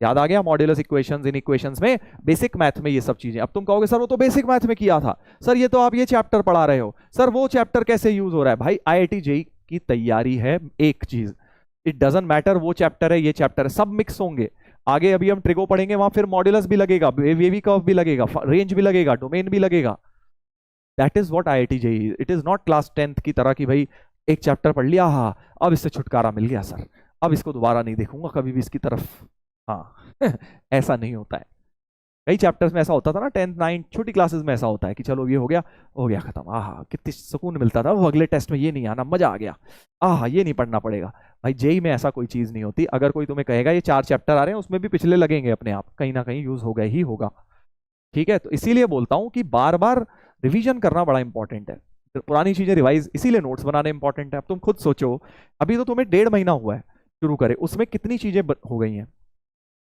याद आ गया? मॉड्यूलस इक्वेशंस, इन इक्वेशंस में, बेसिक मैथ में ये सब चीजें। अब तुम कहोगे सर वो तो बेसिक मैथ में किया था, सर ये तो आप ये चैप्टर पढ़ा रहे हो, सर वो चैप्टर कैसे यूज हो रहा है? भाई IIT JEE की तैयारी है एक चीज, इट डजंट मैटर वो चैप्टर है ये चैप्टर है, सब मिक्स होंगे। आगे अभी हम ट्रिगो पढ़ेंगे, वहां फिर मॉड्यूलस भी लगेगा, वेवी कर्व भी लगेगा, रेंज भी लगेगा, डोमेन भी लगेगा। That is what IIT JEE, it is not class 10th की तरह कि भाई एक चैप्टर पढ़ लिया, हाँ अब इससे छुटकारा मिल गया सर, अब इसको दोबारा नहीं देखूंगा कभी भी इसकी तरफ, हाँ ऐसा नहीं होता है। कई चैप्टर्स में ऐसा होता था ना, 10th 9th छोटी क्लासेस में ऐसा होता है कि चलो ये हो गया खत्म, आहा कितनी सुकून मिलता था, वो अगले टेस्ट में ये नहीं आना, मजा आ गया, आहा ये नहीं पढ़ना पड़ेगा। भाई जेई में ऐसा कोई चीज नहीं होती। अगर कोई तुम्हें कहेगा ये 4 चैप्टर आ रहे हैं, उसमें भी पिछले लगेंगे अपने आप, कहीं ना कहीं यूज हो गए ही होगा, ठीक है। तो इसीलिए बोलता हूं कि बार बार रिवीजन करना बड़ा इंपॉर्टेंट है, पुरानी चीजें रिवाइज, इसीलिए नोट्स बनाने इंपॉर्टेंट है। अब तुम खुद सोचो, अभी तो तुम्हें 1.5 महीना हुआ है शुरू करे, उसमें कितनी चीजें हो गई हैं।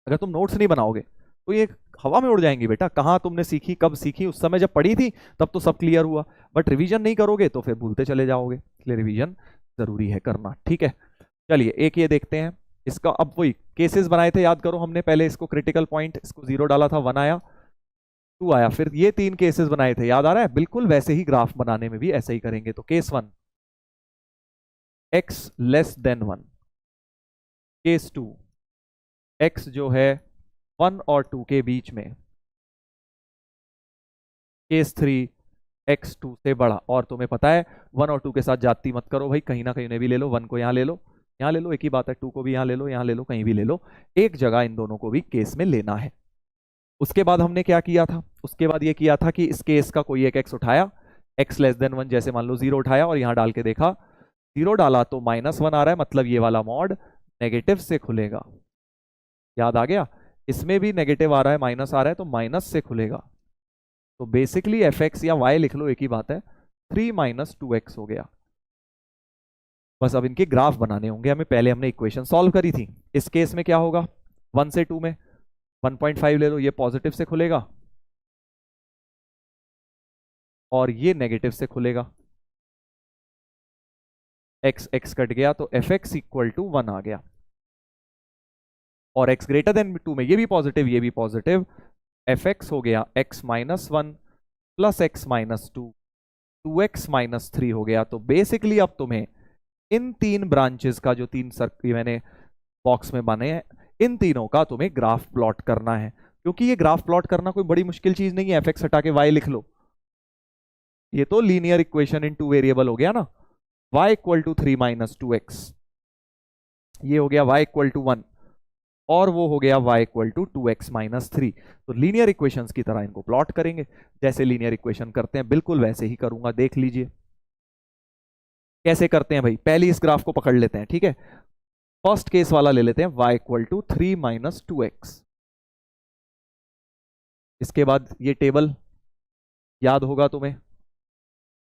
अगर तुम नोट्स नहीं बनाओगे तो ये हवा में उड़ जाएंगी बेटा। कहाँ तुमने सीखी, कब सीखी, उस समय जब पढ़ी थी तब तो सब क्लियर हुआ, बट रिवीजन नहीं करोगे तो फिर भूलते चले जाओगे, इसलिए रिवीजन जरूरी है करना, ठीक है। चलिए एक ये देखते हैं इसका, अब वही केसेस बनाए थे, याद करो हमने पहले इसको क्रिटिकल पॉइंट, इसको 0 डाला था, 1 आया, 2 आया, फिर ये 3 केसेस बनाए थे, याद आ रहा है? बिल्कुल वैसे ही ग्राफ बनाने में भी ऐसे ही करेंगे। तो case 1 x less than 1, case 2 x जो है 1 और 2 के बीच में, केस 3 x 2 से बड़ा। और तुम्हें पता है 1 और 2 के साथ जाती मत करो भाई, कहीं ना कहीं उन्हें भी ले लो, 1 को यहाँ ले लो, यहाँ ले लो, एक ही बात है, 2 को भी यहाँ ले लो, यहाँ ले लो, कहीं भी ले लो, एक जगह इन दोनों को भी केस में लेना है। उसके बाद हमने क्या किया था, उसके बाद ये किया था कि इस केस का कोई एक x उठाया, x लेस देन 1, जैसे मान लो 0 उठाया और यहाँ डाल के देखा, 0 डाला तो -1 आ रहा है, मतलब ये वाला मॉड नेगेटिव से खुलेगा, याद आ गया? इसमें भी नेगेटिव आ रहा है, माइनस आ रहा है, तो माइनस से खुलेगा। तो बेसिकली fx या y लिख लो, एक ही बात है, 3 - 2x हो गया। बस अब इनके ग्राफ बनाने होंगे हमें, पहले हमने इक्वेशन सॉल्व करी थी। इस केस में क्या होगा, 1 से 2 में 1.5 ले लो, ये पॉजिटिव से खुलेगा और ये नेगेटिव से खुलेगा, x x कट गया तो fx इक्वल टू 1 आ गया। और x ग्रेटर देन 2 में ये भी पॉजिटिव, ये भी पॉजिटिव, fx हो गया x -1 प्लस x -2, 2x -3 हो गया। तो बेसिकली अब तुम्हें इन 3 ब्रांचेस का, जो 3 सर्कल मैंने बॉक्स में बने हैं, इन तीनों का तुम्हें ग्राफ प्लॉट करना है। क्योंकि ये ग्राफ प्लॉट करना कोई बड़ी मुश्किल चीज नहीं है, fx हटा के y लिख लो, ये तो लीनियर इक्वेशन इन 2 वेरिएबल हो गया ना। y इक्वल टू 3 - 2x, ये हो गया y इक्वल टू 1, और वो हो गया y इक्वल टू 2x -3। तो लीनियर इक्वेशंस की तरह इनको प्लॉट करेंगे, जैसे लीनियर इक्वेशन करते हैं बिल्कुल वैसे ही करूंगा, देख लीजिए कैसे करते हैं भाई। पहले इस ग्राफ को पकड़ लेते हैं, ठीक है, फर्स्ट केस वाला ले लेते हैं, y इक्वल टू 3 - 2x। इसके बाद ये टेबल याद होगा तुम्हें,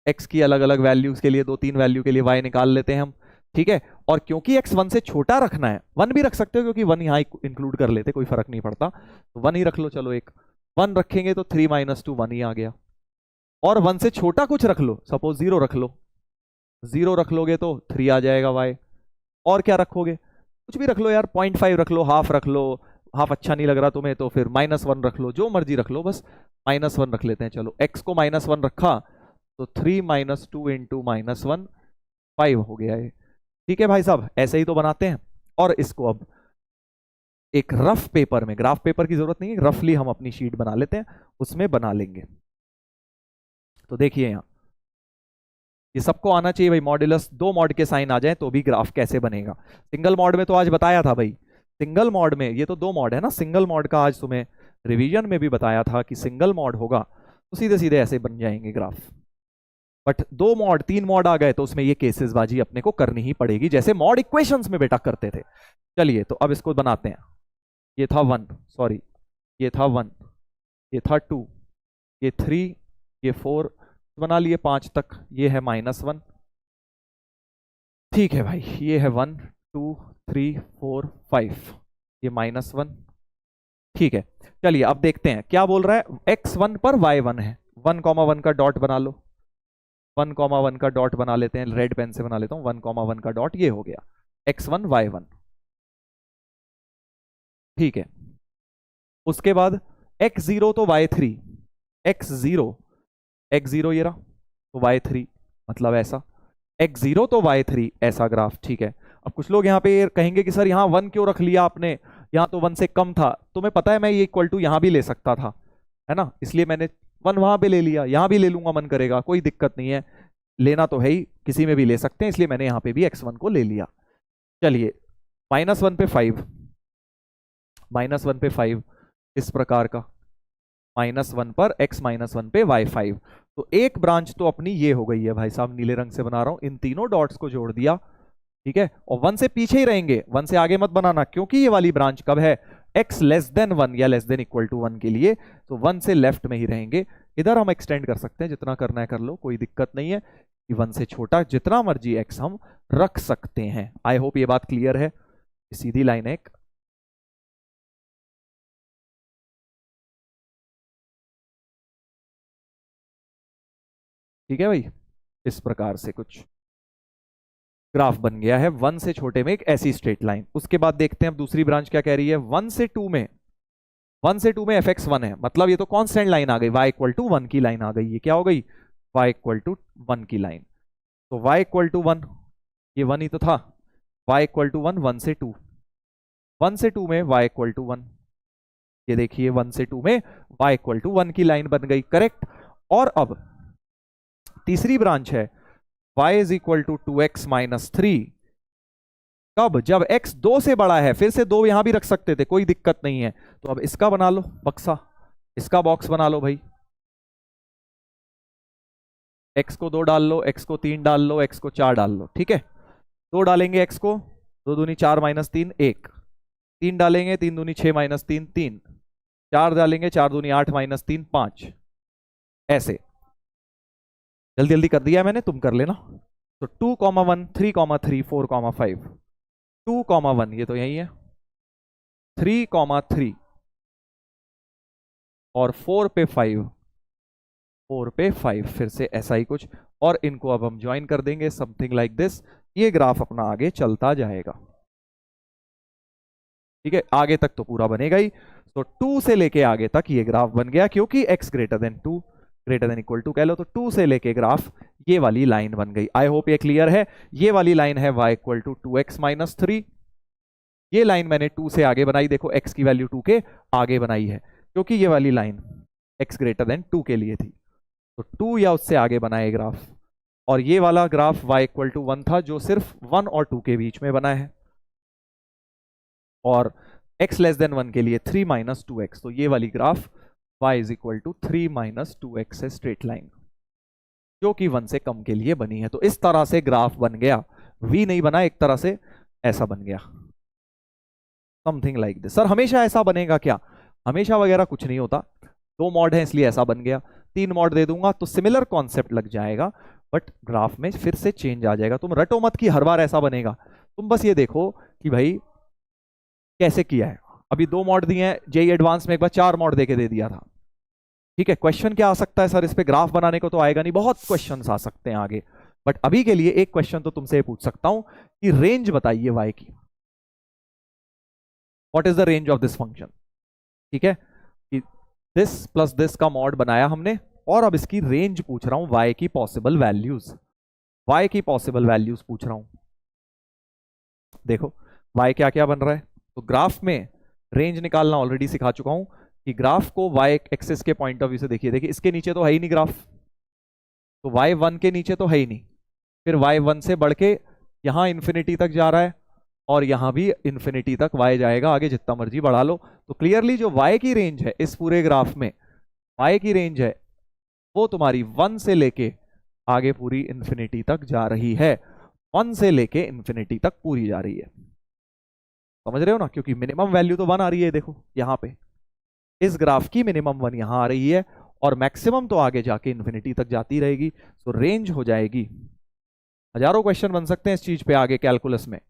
x की अलग अलग वैल्यूज के लिए, 2-3 वैल्यू के लिए y निकाल लेते हैं हम, ठीक है। और क्योंकि x 1 से छोटा रखना है, 1 भी रख सकते हो क्योंकि 1 यहाँ इंक्लूड कर लेते, कोई फर्क नहीं पड़ता, तो 1 ही रख लो, चलो एक 1 रखेंगे तो 3 - 2 1 ही आ गया। और 1 से छोटा कुछ रख लो, सपोज 0 रख लो, 0 रख लोगे तो 3 आ जाएगा y। और क्या रखोगे, कुछ भी रख लो यार, 0.5 रख लो, हाफ रख लो, हाफ अच्छा नहीं लग रहा तुम्हें तो फिर -1 रख लो, जो मर्जी रख लो, बस -1 रख लेते हैं। चलो x को -1 रखा तो 3 - 2 इंटू -1 5 हो गया है, ठीक है भाई साहब, ऐसे ही तो बनाते हैं। और इसको अब एक रफ पेपर में, ग्राफ पेपर की जरूरत नहीं है, रफली हम अपनी शीट बना लेते हैं, उसमें बना लेंगे। तो देखिए यहां ये सबको आना चाहिए भाई, मॉड्यूलस 2 मॉड के साइन आ जाए तो भी ग्राफ कैसे बनेगा। सिंगल मॉड में तो आज बताया था भाई, सिंगल मॉड में, ये तो 2 मॉड है ना, सिंगल मॉड का आज तुम्हें रिवीजन में भी बताया था कि सिंगल मॉड होगा तो सीधे सीधे ऐसे बन जाएंगे ग्राफ। बट 2 मॉड 3 मॉड आ गए तो उसमें ये केसेस बाजी अपने को करनी ही पड़ेगी, जैसे मॉड इक्वेशंस में बेटा करते थे। चलिए तो अब इसको बनाते हैं, ये था 1, सॉरी ये था 1, ये था 2, ये 3, ये 4 बना लिए, 5 तक, ये है -1, ठीक है भाई, ये है 1 2 3 4 5, ये -1, ठीक है। चलिए अब देखते हैं क्या बोल रहा है, x1 पर y1 है, 1,1 का डॉट बना लो, 1,1 का डॉट बना लेते हैं, रेड पेन से बना लेता हूं, 1,1 का डॉट, ये हो गया x1 y1, ठीक है। उसके बाद x0 तो y3, x0 ये रहा, तो y3 मतलब ऐसा, x0 तो y3 ऐसा ग्राफ, ठीक है। अब कुछ लोग यहाँ पे कहेंगे कि सर यहाँ 1 क्यों रख लिया आपने, यहाँ तो 1 से कम था। तुम्हें पता है मैं ये इक्वल टू यहाँ भी ले सकता था, है ना, इसलिए मैंने 1 वहां पे ले लिया, यहाँ भी ले लूंगा, मन करेगा, कोई दिक्कत नहीं है, लेना तो है ही, किसी में भी ले सकते हैं, इसलिए मैंने यहाँ पे भी x1 को ले लिया। चलिए -1 पे 5, -1 पे 5 इस प्रकार का, -1 पर x -1 पे y5, तो एक ब्रांच तो अपनी ये हो गई है भाई साहब, नीले रंग से बना रहा हूं, इन तीनों डॉट्स को जोड़ दिया, ठीक है। और 1 से पीछे ही रहेंगे, 1 से आगे मत बनाना, क्योंकि ये वाली ब्रांच कब है, x लेस देन 1 या लेस देन इक्वल टू 1 के लिए, तो 1 से लेफ्ट में ही रहेंगे। इधर हम एक्सटेंड कर सकते हैं, जितना करना है कर लो, कोई दिक्कत नहीं है, कि 1 से छोटा जितना मर्जी x हम रख सकते हैं। आई होप ये बात क्लियर है, सीधी लाइन है, ठीक है भाई, इस प्रकार से कुछ ग्राफ बन गया है 1 से छोटे में एक ऐसी स्ट्रेट लाइन। उसके बाद देखते हैं अब दूसरी ब्रांच क्या कह रही है। 1 से 2 में, 1 से 2 में एफ एक्स 1 है, मतलब ये तो कांस्टेंट लाइन आ गई, y इक्वल टू 1 की लाइन आ गई। ये क्या हो गई, y इक्वल टू 1 की लाइन। तो y इक्वल टू 1, ये 1 ही तो था, y इक्वल टू 1, 1 से 2, 1 से 2 में y इक्वल टू 1। ये देखिए 1 से 2 में y इक्वल टू 1 की लाइन बन गई, करेक्ट। और अब तीसरी ब्रांच है y is equal to 2x minus 3। कब, जब x 2 से बड़ा है। फिर से 2 यहां भी रख सकते थे, कोई दिक्कत नहीं है। तो अब इसका बना लो बक्सा, इसका बॉक्स बना लो भाई। x को 2 डाल लो, x को 3 डाल लो, x को 4 डाल लो, ठीक है। 2 डालेंगे x को, 2 दूनी 4 माइनस 3 1, 3 डालेंगे 3 दूनी 6 माइनस 3 3, 4 डालेंगे 4 दूनी 8 माइनस 3 5। ऐसे जल्दी जल्दी कर दिया है मैंने, तुम कर लेना। तो 2,1 3,3 4,5, 2,1 ये तो यही है, 3,3 और 4 पे 5, 4 पे 5, फिर से ऐसा ही कुछ। और इनको अब हम ज्वाइन कर देंगे समथिंग लाइक दिस। ये ग्राफ अपना आगे चलता जाएगा, ठीक है। आगे तक तो पूरा बनेगा ही। तो 2 से लेके आगे तक ये ग्राफ बन गया, क्योंकि x greater than 2 greater than equal to कह लो, तो 2 से लेके ग्राफ ये वाली लाइन बन गई। आई होप ये क्लियर है। ये वाली लाइन है y equal to 2x minus 3। ये लाइन मैंने 2 से आगे बनाई, देखो x की वैल्यू 2 के आगे बनाई है, क्योंकि ये वाली लाइन x ग्रेटर देन 2 के लिए थी। तो 2 या उससे आगे बनाए ग्राफ। और ये वाला ग्राफ y इक्वल टू 1 था, जो सिर्फ 1 और 2 के बीच में बना है। और x लेस देन 1 के लिए 3 माइनस 2x। तो ये वाली graph y is equal to 3 minus 2x है, स्ट्रेट लाइन, जो कि 1 से कम के लिए बनी है। तो इस तरह से ग्राफ बन गया, v नहीं बना, एक तरह से ऐसा बन गया, समथिंग लाइक दिस। सर हमेशा ऐसा बनेगा क्या? हमेशा वगैरह कुछ नहीं होता। 2 मॉड है इसलिए ऐसा बन गया, 3 मॉड दे दूंगा तो सिमिलर कॉन्सेप्ट लग जाएगा, बट ग्राफ में फिर से चेंज आ जाएगा। तुम रटो मत कि हर बार ऐसा बनेगा, तुम बस ये देखो कि भाई कैसे किया है। अभी 2 मॉड दिए हैं, जेई एडवांस में एक बार 4 मॉड देके दे दिया था, ठीक है। क्वेश्चन क्या आ सकता है सर इस पे? ग्राफ बनाने को तो आएगा नहीं, बहुत क्वेश्चंस आ सकते हैं आगे, बट अभी के लिए एक क्वेश्चन तो तुमसे पूछ सकता हूं कि रेंज बताइए y की, what is the range of this function, ठीक है। कि दिस प्लस दिस का मॉड बनाया हमने, और अब इसकी रेंज पूछ रहा हूं, y की पॉसिबल वैल्यूज, y की पॉसिबल वैल्यूज पूछ रहा हूं। देखो y क्या क्या बन रहा है, तो ग्राफ में रेंज निकालना ऑलरेडी सिखा चुका हूं कि ग्राफ को y एक्सिस के पॉइंट ऑफ व्यू से देखिए। देखिए इसके नीचे तो है ही नहीं ग्राफ, तो y1 के नीचे तो है ही नहीं, फिर y1 से बढ़ के यहां इंफिनिटी तक जा रहा है, और यहां भी इंफिनिटी तक y जाएगा, आगे जितना मर्जी बढ़ा लो। तो क्लियरली जो y की रेंज है इस पूरे ग्राफ में, y की रेंज है वो तुम्हारी 1 से लेके आगे पूरी इंफिनिटी तक जा रही है, 1 से लेके इंफिनिटी तक पूरी जा रही है, समझ रहे हो ना? क्योंकि मिनिमम वैल्यू तो 1 आ रही है, देखो यहां पे इस ग्राफ की मिनिमम 1 यहां आ रही है, और मैक्सिमम तो आगे जाके इंफिनिटी तक जाती रहेगी। तो रेंज हो जाएगी, हजारों क्वेश्चन बन सकते हैं इस चीज पे आगे कैलकुलस में,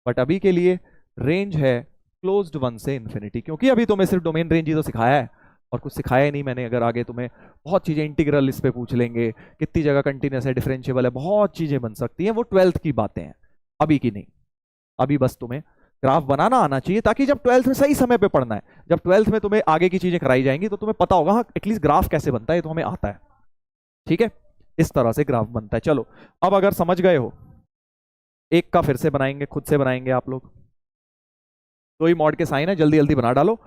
बट अभी के लिए रेंज है क्लोज्ड 1 से इंफिनिटी, क्योंकि अभी तुम्हें सिर्फ डोमेन रेंज ही तो सिखाया है और कुछ सिखाया ही नहीं मैंने। अगर आगे तुम्हें बहुत चीजें, इंटीग्रल इस पे पूछ लेंगे, कितनी जगह कंटिन्यूस है, डिफरेंशिएबल है, बहुत चीजें बन सकती हैं, वो 12th की बातें हैं, अभी की नहीं। अभी बस तुम्हें ग्राफ बनाना आना चाहिए, ताकि जब 12th में सही समय पे पढ़ना है, जब 12th में तुम्हें आगे की चीजें कराई जाएंगी तो तुम्हें पता होगा हाँ एटलीस्ट ग्राफ कैसे बनता है, तो हमें आता है, ठीक है। इस तरह से ग्राफ बनता है। चलो अब अगर समझ गए हो, एक का फिर से बनाएंगे, खुद से बनाएंगे आप लोग। 2 ही मॉड के साइन है, जल्दी जल्दी बना डालो,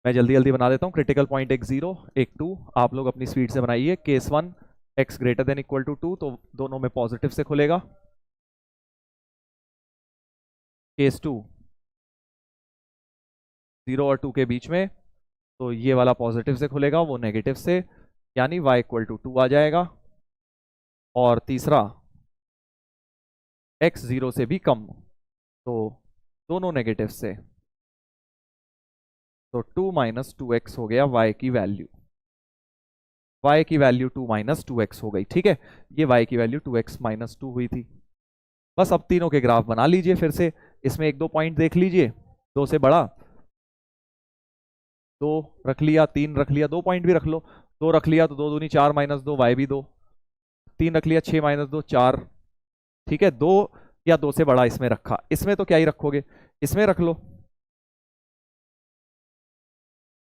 मैं जल्दी जल्दी बना देता हूं। क्रिटिकल पॉइंट एक 0 एक 2, आप लोग अपनी स्पीड से बनाइए। Case 1 x greater than equal to 2, तो दोनों में पॉजिटिव से खुलेगा। केस 2 0 और 2 के बीच में, तो ये वाला पॉजिटिव से खुलेगा, वो नेगेटिव से, यानी y इक्वल टू 2 आ जाएगा। और तीसरा x 0 से भी कम, तो दोनों नेगेटिव से, तो 2 माइनस 2x हो गया y की वैल्यू, y की वैल्यू 2 माइनस 2x हो गई, ठीक है। ये y की वैल्यू 2x माइनस 2 हुई थी। बस अब तीनों के ग्राफ बना लीजिए फिर से, इसमें 1-2 पॉइंट देख लीजिए, 2 से बड़ा 2 रख लिया, 3 रख लिया, 2 पॉइंट भी रख लो, 2 रख लिया तो 2 दूनी 4 माइनस 2 y भी 2, 3 रख लिया, 6 माइनस 2 4, ठीक है। 2 या 2 से बड़ा इसमें रखा, इसमें तो क्या ही रखोगे, इसमें रख लो।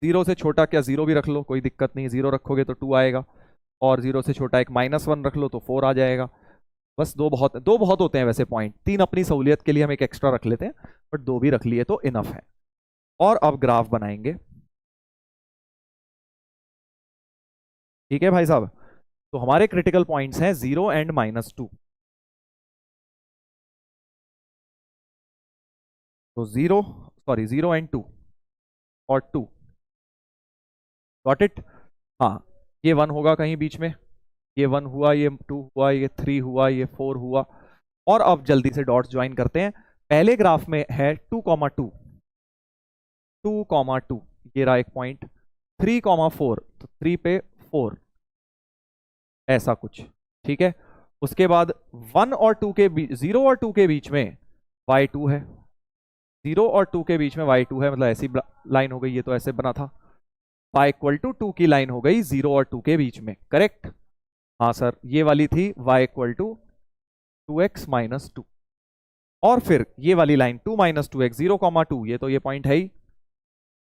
0 से छोटा क्या 0 भी रख लो, कोई दिक्कत नहीं, 0 रखोगे तो 2 आएगा, और 0 से छोटा एक -1 रख लो तो 4 आ जाएगा। बस दो बहुत होते हैं वैसे पॉइंट, 3 अपनी सहूलियत के लिए हम एक एक्स्ट्रा रख लेते हैं, बट 2 भी रख लिए तो इनफ है। और अब ग्राफ बनाएंगे, ठीक है भाई साहब। तो हमारे क्रिटिकल पॉइंट्स हैं 0 एंड -2। तो 0 एंड 2 और 2, गॉट इट। हाँ, ये 1 होगा कहीं बीच में, ये 1 हुआ, ये 2 हुआ, ये 3 हुआ, ये 4 हुआ। और अब जल्दी से डॉट्स ज्वाइन करते हैं। पहले ग्राफ में है 2,2, 2,2, ये रहा एक पॉइंट। 3,4, तो 3 पे 4, ऐसा कुछ, ठीक है। उसके बाद 1 और 2 के बीच, 0 और 2 के बीच में y2 है, 0 और 2 के बीच में y2 है, मतलब ऐसी लाइन हो गई, ये तो ऐसे बना था। y = 2 की लाइन हो गई 0 और 2 के बीच में, करेक्ट। हाँ सर, ये वाली थी y = 2x - 2, और फिर ये वाली लाइन 2 - 2x, 0,2, ये तो ये पॉइंट है ही।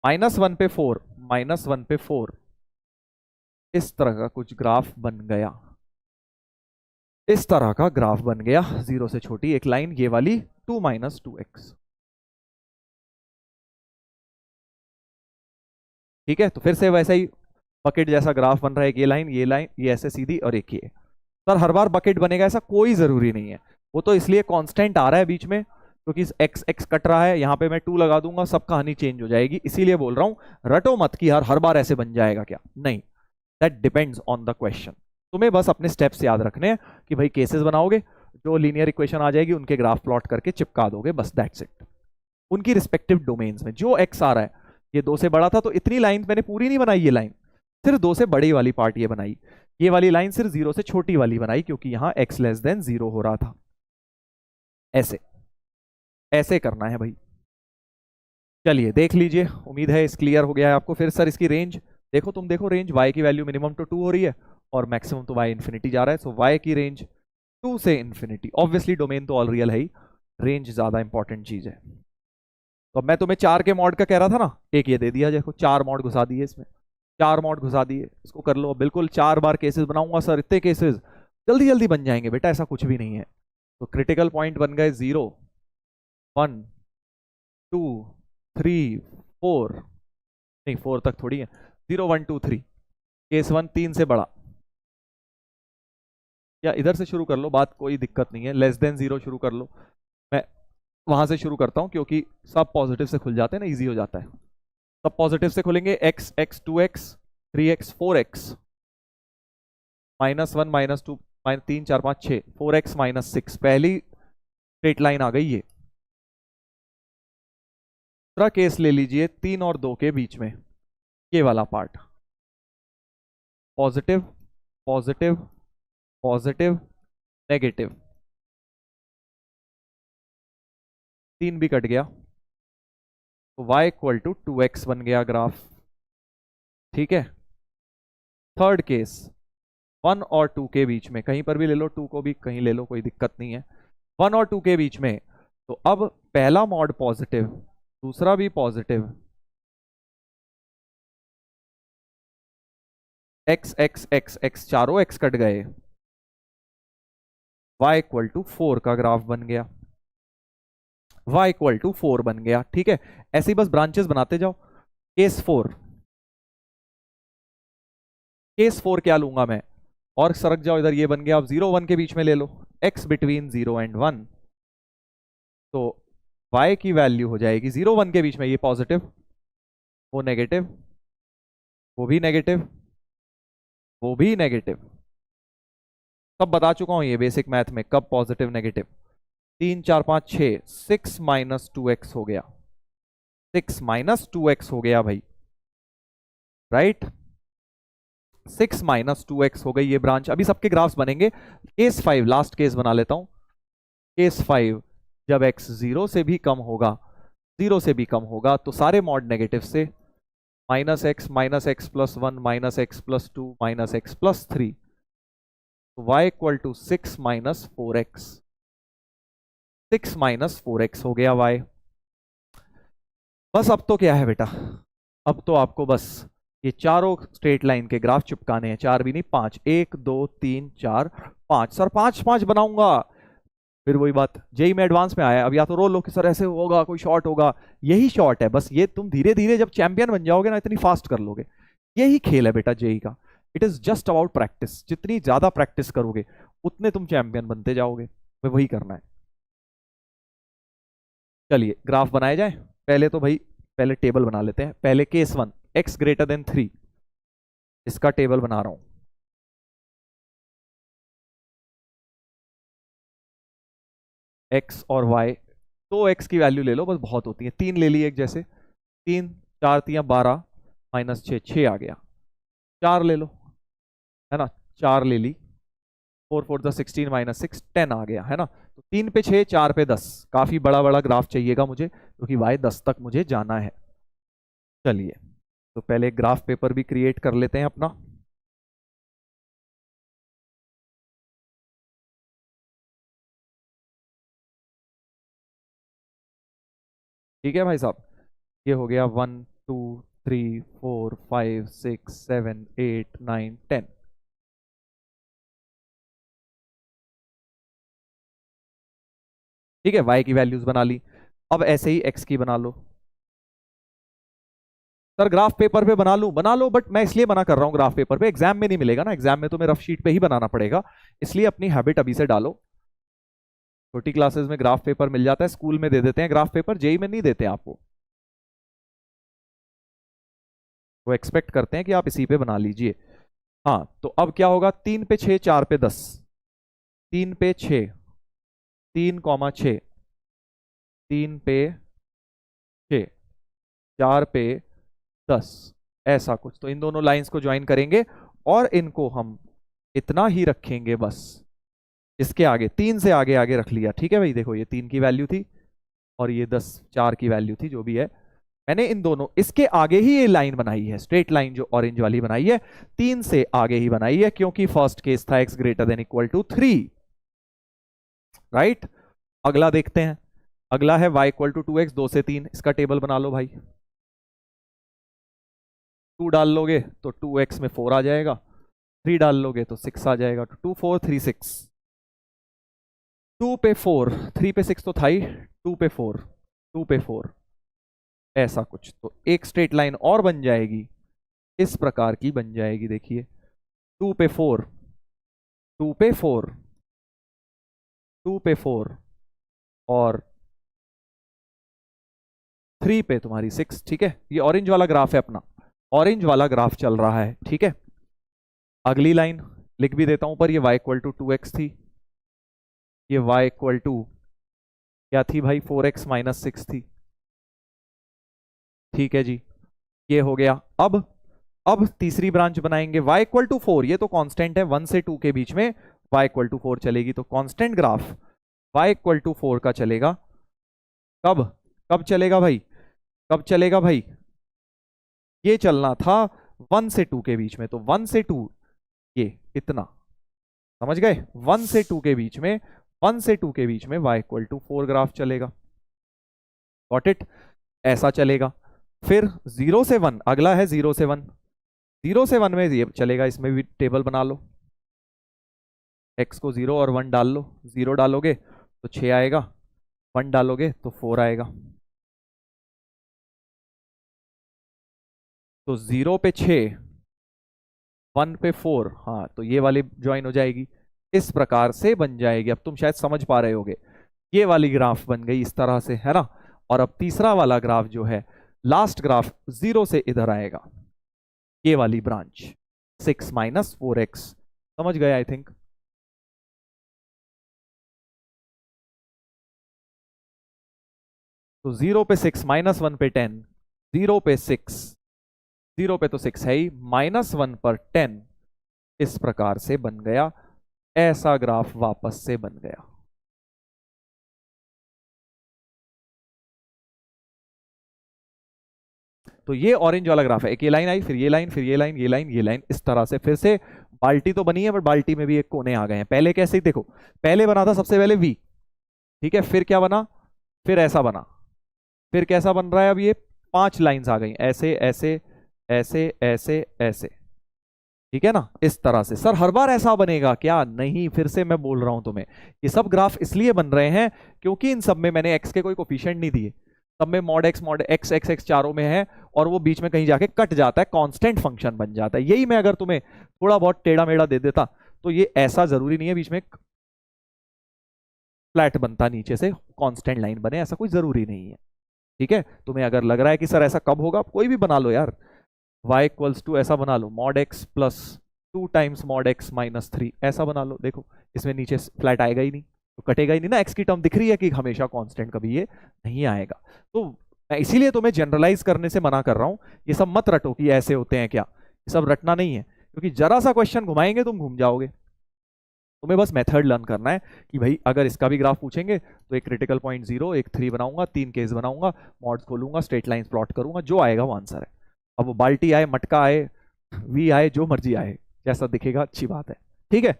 -1 पे 4, -1 पे 4, इस तरह का कुछ ग्राफ बन गया, इस तरह का ग्राफ बन गया। 0 से छोटी एक लाइन, ये वाली 2 - 2x, ठीक है। तो फिर से वैसा ही बकेट जैसा ग्राफ बन रहा है, ये लाइन, ये लाइन, ये ऐसे सीधी, और एक ये। सर हर बार बकेट बनेगा ऐसा कोई जरूरी नहीं है, वो तो इसलिए कांस्टेंट आ रहा है बीच में क्योंकि एक्स एक्स कट रहा है, यहां पे मैं 2 लगा दूंगा, सब कहानी चेंज हो जाएगी, इसीलिए बोल रहा हूं रटो मत कि हर बार ऐसे बन जाएगा क्या, नहीं। That depends on the question. तुम्हें बस अपने स्टेप्स याद रखने हैं कि भाई केसेस बनाओगे, जो लीनियर इक्वेशन आ जाएगी उनके ग्राफ प्लॉट करके चिपका दोगे, बस दैट्स इट। उनकी रिस्पेक्टिव डोमेन्स में जो एक्स आ रहा है, ये 2 से बड़ा था तो इतनी लाइन मैंने पूरी नहीं बनाई, ये लाइन सिर्फ 2 से बड़ी वाली पार्ट ये बनाई, ये वाली लाइन सिर्फ 0 से छोटी वाली बनाई क्योंकि यहां x < 0 हो रहा था। ऐसे ऐसे करना है भाई। चलिए देख लीजिए, उम्मीद है इस क्लियर हो गया है आपको। फिर सर इसकी रेंज देखो, तुम देखो रेंज y की वैल्यू मिनिमम तो 2 हो रही है और मैक्सिमम तो y इन्फिनिटी जा रहा है, सो y की रेंज 2 से इन्फिनिटी। ऑब्वियसली डोमेन तो ऑल रियल है ही, रेंज ज्यादा इंपॉर्टेंट चीज है। तो मैं तुम्हें 4 के मॉड का कह रहा था ना, एक ये दे दिया, देखो 4 मॉड घुसा दिए इसमें, 4 मॉड घुसा दिए, इसको कर लो। बिल्कुल 4 बार केसेस बनाऊंगा सर, इतने केसेस जल्दी जल्दी बन जाएंगे बेटा, ऐसा कुछ भी नहीं है। तो क्रिटिकल पॉइंट बन गए 0 1 2 3 4, नहीं 4 तक थोड़ी है, 0 1 2 3, केस 1 3 से बड़ा, या इधर से शुरू कर लो, बात कोई दिक्कत नहीं है, <0 शुरू कर लो। मैं वहां से शुरू करता हूं क्योंकि सब पॉजिटिव से खुल जाते हैं ना, इजी हो जाता है। सब पॉजिटिव से खुलेंगे, x x 2x 3x 4x -1 -2 -3 4 5 6 4x -6, पहली स्ट्रेट लाइन आ गई ये। दूसरा केस ले लीजिए 3 और 2 के बीच में, ये वाला part, positive positive positive negative, 3 भी कट गया, तो y = 2x बन गया ग्राफ, ठीक है। थर्ड केस 1 और 2 के बीच में, कहीं पर भी ले लो, 2 को भी कहीं ले लो, कोई दिक्कत नहीं है। 1 और 2 के बीच में, तो अब पहला मॉड पॉजिटिव, दूसरा भी positive, x x x x चारों x कट गए, y = 4 का ग्राफ बन गया, y = 4 बन गया, ठीक है। ऐसे ही बस ब्रांचेस बनाते जाओ। केस 4, केस 4 क्या लूंगा मैं, और सरक जाओ इधर, ये बन गया। अब 0 1 के बीच में ले लो, x बिटवीन 0 एंड 1, तो y की वैल्यू हो जाएगी 0 1 के बीच में, ये पॉजिटिव, वो नेगेटिव, वो भी नेगेटिव, वो भी नेगेटिव, सब बता चुका हूं ये बेसिक मैथ में, कब पॉजिटिव नेगेटिव। 3 4 5 6 6 - 2x हो गया, 6 - 2x हो गया भाई, राइट। 6 - 2x हो गई ये ब्रांच। अभी सबके ग्राफ्स बनेंगे। केस 5 लास्ट केस बना लेता हूं। केस 5, जब x 0 से भी कम होगा, 0 से भी कम होगा, तो सारे मॉड नेगेटिव से, -x -x +1 -x +2 -x +3, तो y equal to 6 minus 4x, 6 minus 4x हो गया y। बस अब तो क्या है बेटा, अब तो आपको बस ये चारों स्ट्रेट लाइन के ग्राफ चिपकाने हैं, चार भी नहीं पांच, 1 2 3 4 5। सर पांच पांच बनाऊंगा, फिर वही बात, जेई में एडवांस में आया, अब या तो रोल लो कि सर ऐसे होगा, कोई शॉर्ट होगा, यही शॉर्ट है बस। ये तुम धीरे धीरे जब चैंपियन बन जाओगे ना, इतनी फास्ट कर लोगे। यही खेल है बेटा जेई का, it is just about practice. जितनी ज्यादा प्रैक्टिस करोगे उतने तुम चैंपियन बनते जाओगे, मैं वही करना है। चलिए ग्राफ बनाया जाए। पहले तो भाई पहले टेबल बना लेते हैं। पहले केस 1 x ग्रेटर देन 3, इसका टेबल बना रहा हूं। x और y, तो x की वैल्यू ले लो बस, बहुत होती है, 3 ले ली एक जैसे, 3 4 3 12 माइनस 6, 6 आ गया। 4 ले लो, है ना, 4 ले ली, 4 4 16 माइनस 6, 10 आ गया, है ना। तो 3 पे 6, 4 पे 10, काफी बड़ा बड़ा ग्राफ चाहिएगा मुझे, क्योंकि y 10 तक मुझे जाना है। चलिए तो पहले ग्राफ पेपर भी क्रिएट कर लेते हैं अपना। ठीक है भाई साहब, ये हो गया 1 2 3 4 5 6 7 8 9 10। ठीक है, y की वैल्यूज बना ली। अब ऐसे ही x की बना लो। सर ग्राफ पेपर पे बना लो, बट मैं इसलिए मना कर रहा हूँ ग्राफ पेपर पे, एग्जाम में नहीं मिलेगा ना, एग्जाम में तो मैं रफ शीट पे ही बनाना पड़ेगा, इसलिए अपनी हैबिट अभी से डालो। छोटी क्लासेस में ग्राफ पेपर मिल जाता है, स्कूल में दे देते हैं ग्राफ पेपर, जेई में नहीं देते आपको। वो एक्सपेक्ट करते हैं कि आप इसी पे बना लीजिए। हाँ तो अब क्या होगा, 3 पे 6 4 पे 10, 3 पे 6, 3,6, 3 पे 6, 4 पे 10, ऐसा कुछ। तो इन दोनों लाइंस को ज्वाइन करेंगे और इनको हम इतना ही रखेंगे बस, इसके आगे 3 से आगे आगे रख लिया। ठीक है भाई, देखो ये 3 की वैल्यू थी और ये 10 4 की वैल्यू थी, जो भी है, मैंने इन दोनों इसके आगे ही ये लाइन बनाई है, स्ट्रेट लाइन जो ऑरेंज वाली बनाई है, 3 से आगे ही बनाई है, क्योंकि फर्स्ट केस था x greater than equal to 3, right. अगला देखते हैं, अगला है y इक्वल टू 2x, 2 से 3, इसका टेबल बना लो भाई। 2 डाल लोगे तो 2x में 4 आ जाएगा, 3 डाल लोगे तो 6 आ जाएगा, तो 2 4 3 6, 2 पे 4, 3 पे 6 तो था ही, 2 पे 4, 2 पे 4, ऐसा कुछ। तो एक स्ट्रेट लाइन और बन जाएगी, इस प्रकार की बन जाएगी, देखिए 2 पे 4, 2 पे 4, 2 पे 4 और 3 पे तुम्हारी 6। ठीक है, ये ऑरेंज वाला ग्राफ है अपना, ऑरेंज वाला ग्राफ चल रहा है। ठीक है, अगली लाइन लिख भी देता हूं पर, ये y इक्वल टू 2x थी, ये y इक्वल टू क्या थी भाई, 4x माइनस 6 थी। ठीक है जी, ये हो गया। अब तीसरी ब्रांच बनाएंगे, y इक्वल टू 4, ये तो कांस्टेंट है, 1 से 2 के बीच में y इक्वल टू 4 चलेगी, तो constant graph y equal to 4 का चलेगा। कब कब चलेगा भाई, कब चलेगा भाई, ये चलना था 1 से 2 के बीच में, तो 1 से 2 ये इतना, समझ गए, 1 से 2 के बीच में, 1 से 2 के बीच में y इक्वल टू 4 ग्राफ चलेगा। गॉट इट, ऐसा चलेगा। फिर 0 से 1, अगला है 0 से 1, 0 से 1 में ये चलेगा, इसमें भी टेबल बना लो। x को 0 और 1 डाल लो, 0 डालोगे तो 6 आएगा, 1 डालोगे तो 4 आएगा। तो 0 पे 6, 1 पे 4, हाँ तो ये वाली ज्वाइन हो जाएगी, इस प्रकार से बन जाएगी। अब तुम शायद समझ पा रहे होगे, ये वाली ग्राफ बन गई इस तरह से, है ना। और अब तीसरा वाला ग्राफ जो है, लास्ट ग्राफ 0 से इधर आएगा, ये वाली ब्रांच 6 माइनस 4x, समझ गए आई थिंक। तो 0 पे 6 माइनस 1 पे 10, 0 पे 6, 0 पे तो 6 है ही, माइनस 1 पर 10, इस प्रकार से बन गया, ऐसा ग्राफ वापस से बन गया। तो ये ऑरेंज वाला ग्राफ है, एक ये लाइन आई, फिर ये लाइन, फिर ये लाइन, ये लाइन, ये लाइन, इस तरह से फिर से बाल्टी तो बनी है बट बाल्टी में भी एक कोने आ गए हैं। पहले कैसे ही देखो, पहले बना था सबसे पहले वी, ठीक है, फिर क्या बना, फिर ऐसा बना, फिर कैसा बन रहा है अब ये 5 लाइंस आ गई, ऐसे ऐसे ऐसे ऐसे ऐसे, ठीक है ना, इस तरह से। सर हर बार ऐसा बनेगा क्या? नहीं, फिर से मैं बोल रहा हूं तुम्हें, ये सब ग्राफ इसलिए बन रहे हैं क्योंकि इन सब में मैंने एक्स के कोई कोफिशिएंट नहीं दिए, सब में मॉड एक्स एक्स एक्स चारों में है, और वो बीच में कहीं जाके कट जाता है, कांस्टेंट फंक्शन बन जाता है। यही मैं अगर तुम्हें थोड़ा बहुत टेढ़ा मेढ़ा दे देता तो ये ऐसा जरूरी नहीं है बीच में फ्लैट बनता, नीचे से कांस्टेंट लाइन बने, ऐसा कोई जरूरी नहीं है, ठीक है। तुम्हें अगर लग रहा है कि सर ऐसा कब होगा, कोई भी बना लो यार, y इक्वल्स टू ऐसा बना लो, mod x plus 2 times mod x minus 3, ऐसा बना लो। देखो इसमें नीचे फ्लैट आएगा ही नहीं, तो कटेगा ही नहीं ना, x की टर्म दिख रही है कि हमेशा कांस्टेंट, कभी ये नहीं आएगा। तो मैं इसीलिए तुम्हें जनरलाइज करने से मना कर रहा हूं, ये सब मत रटो कि ऐसे होते हैं क्या, ये सब रटना नहीं है, क्योंकि जरा सा क्वेश्चन घुमाएंगे तुम घूम जाओगे। तुम्हें बस मेथड लर्न करना है कि भाई अगर इसका भी ग्राफ पूछेंगे तो एक क्रिटिकल पॉइंट 0, एक 3 बनाऊंगा, 3 केस बनाऊंगा, मॉड्स खोलूंगा, स्ट्रेट लाइंस प्लॉट करूंगा, जो आएगा वो आंसर है। अब वो बाल्टी आए, मटका आए, वी आए, जो मर्जी आए, जैसा दिखेगा अच्छी बात है, ठीक है।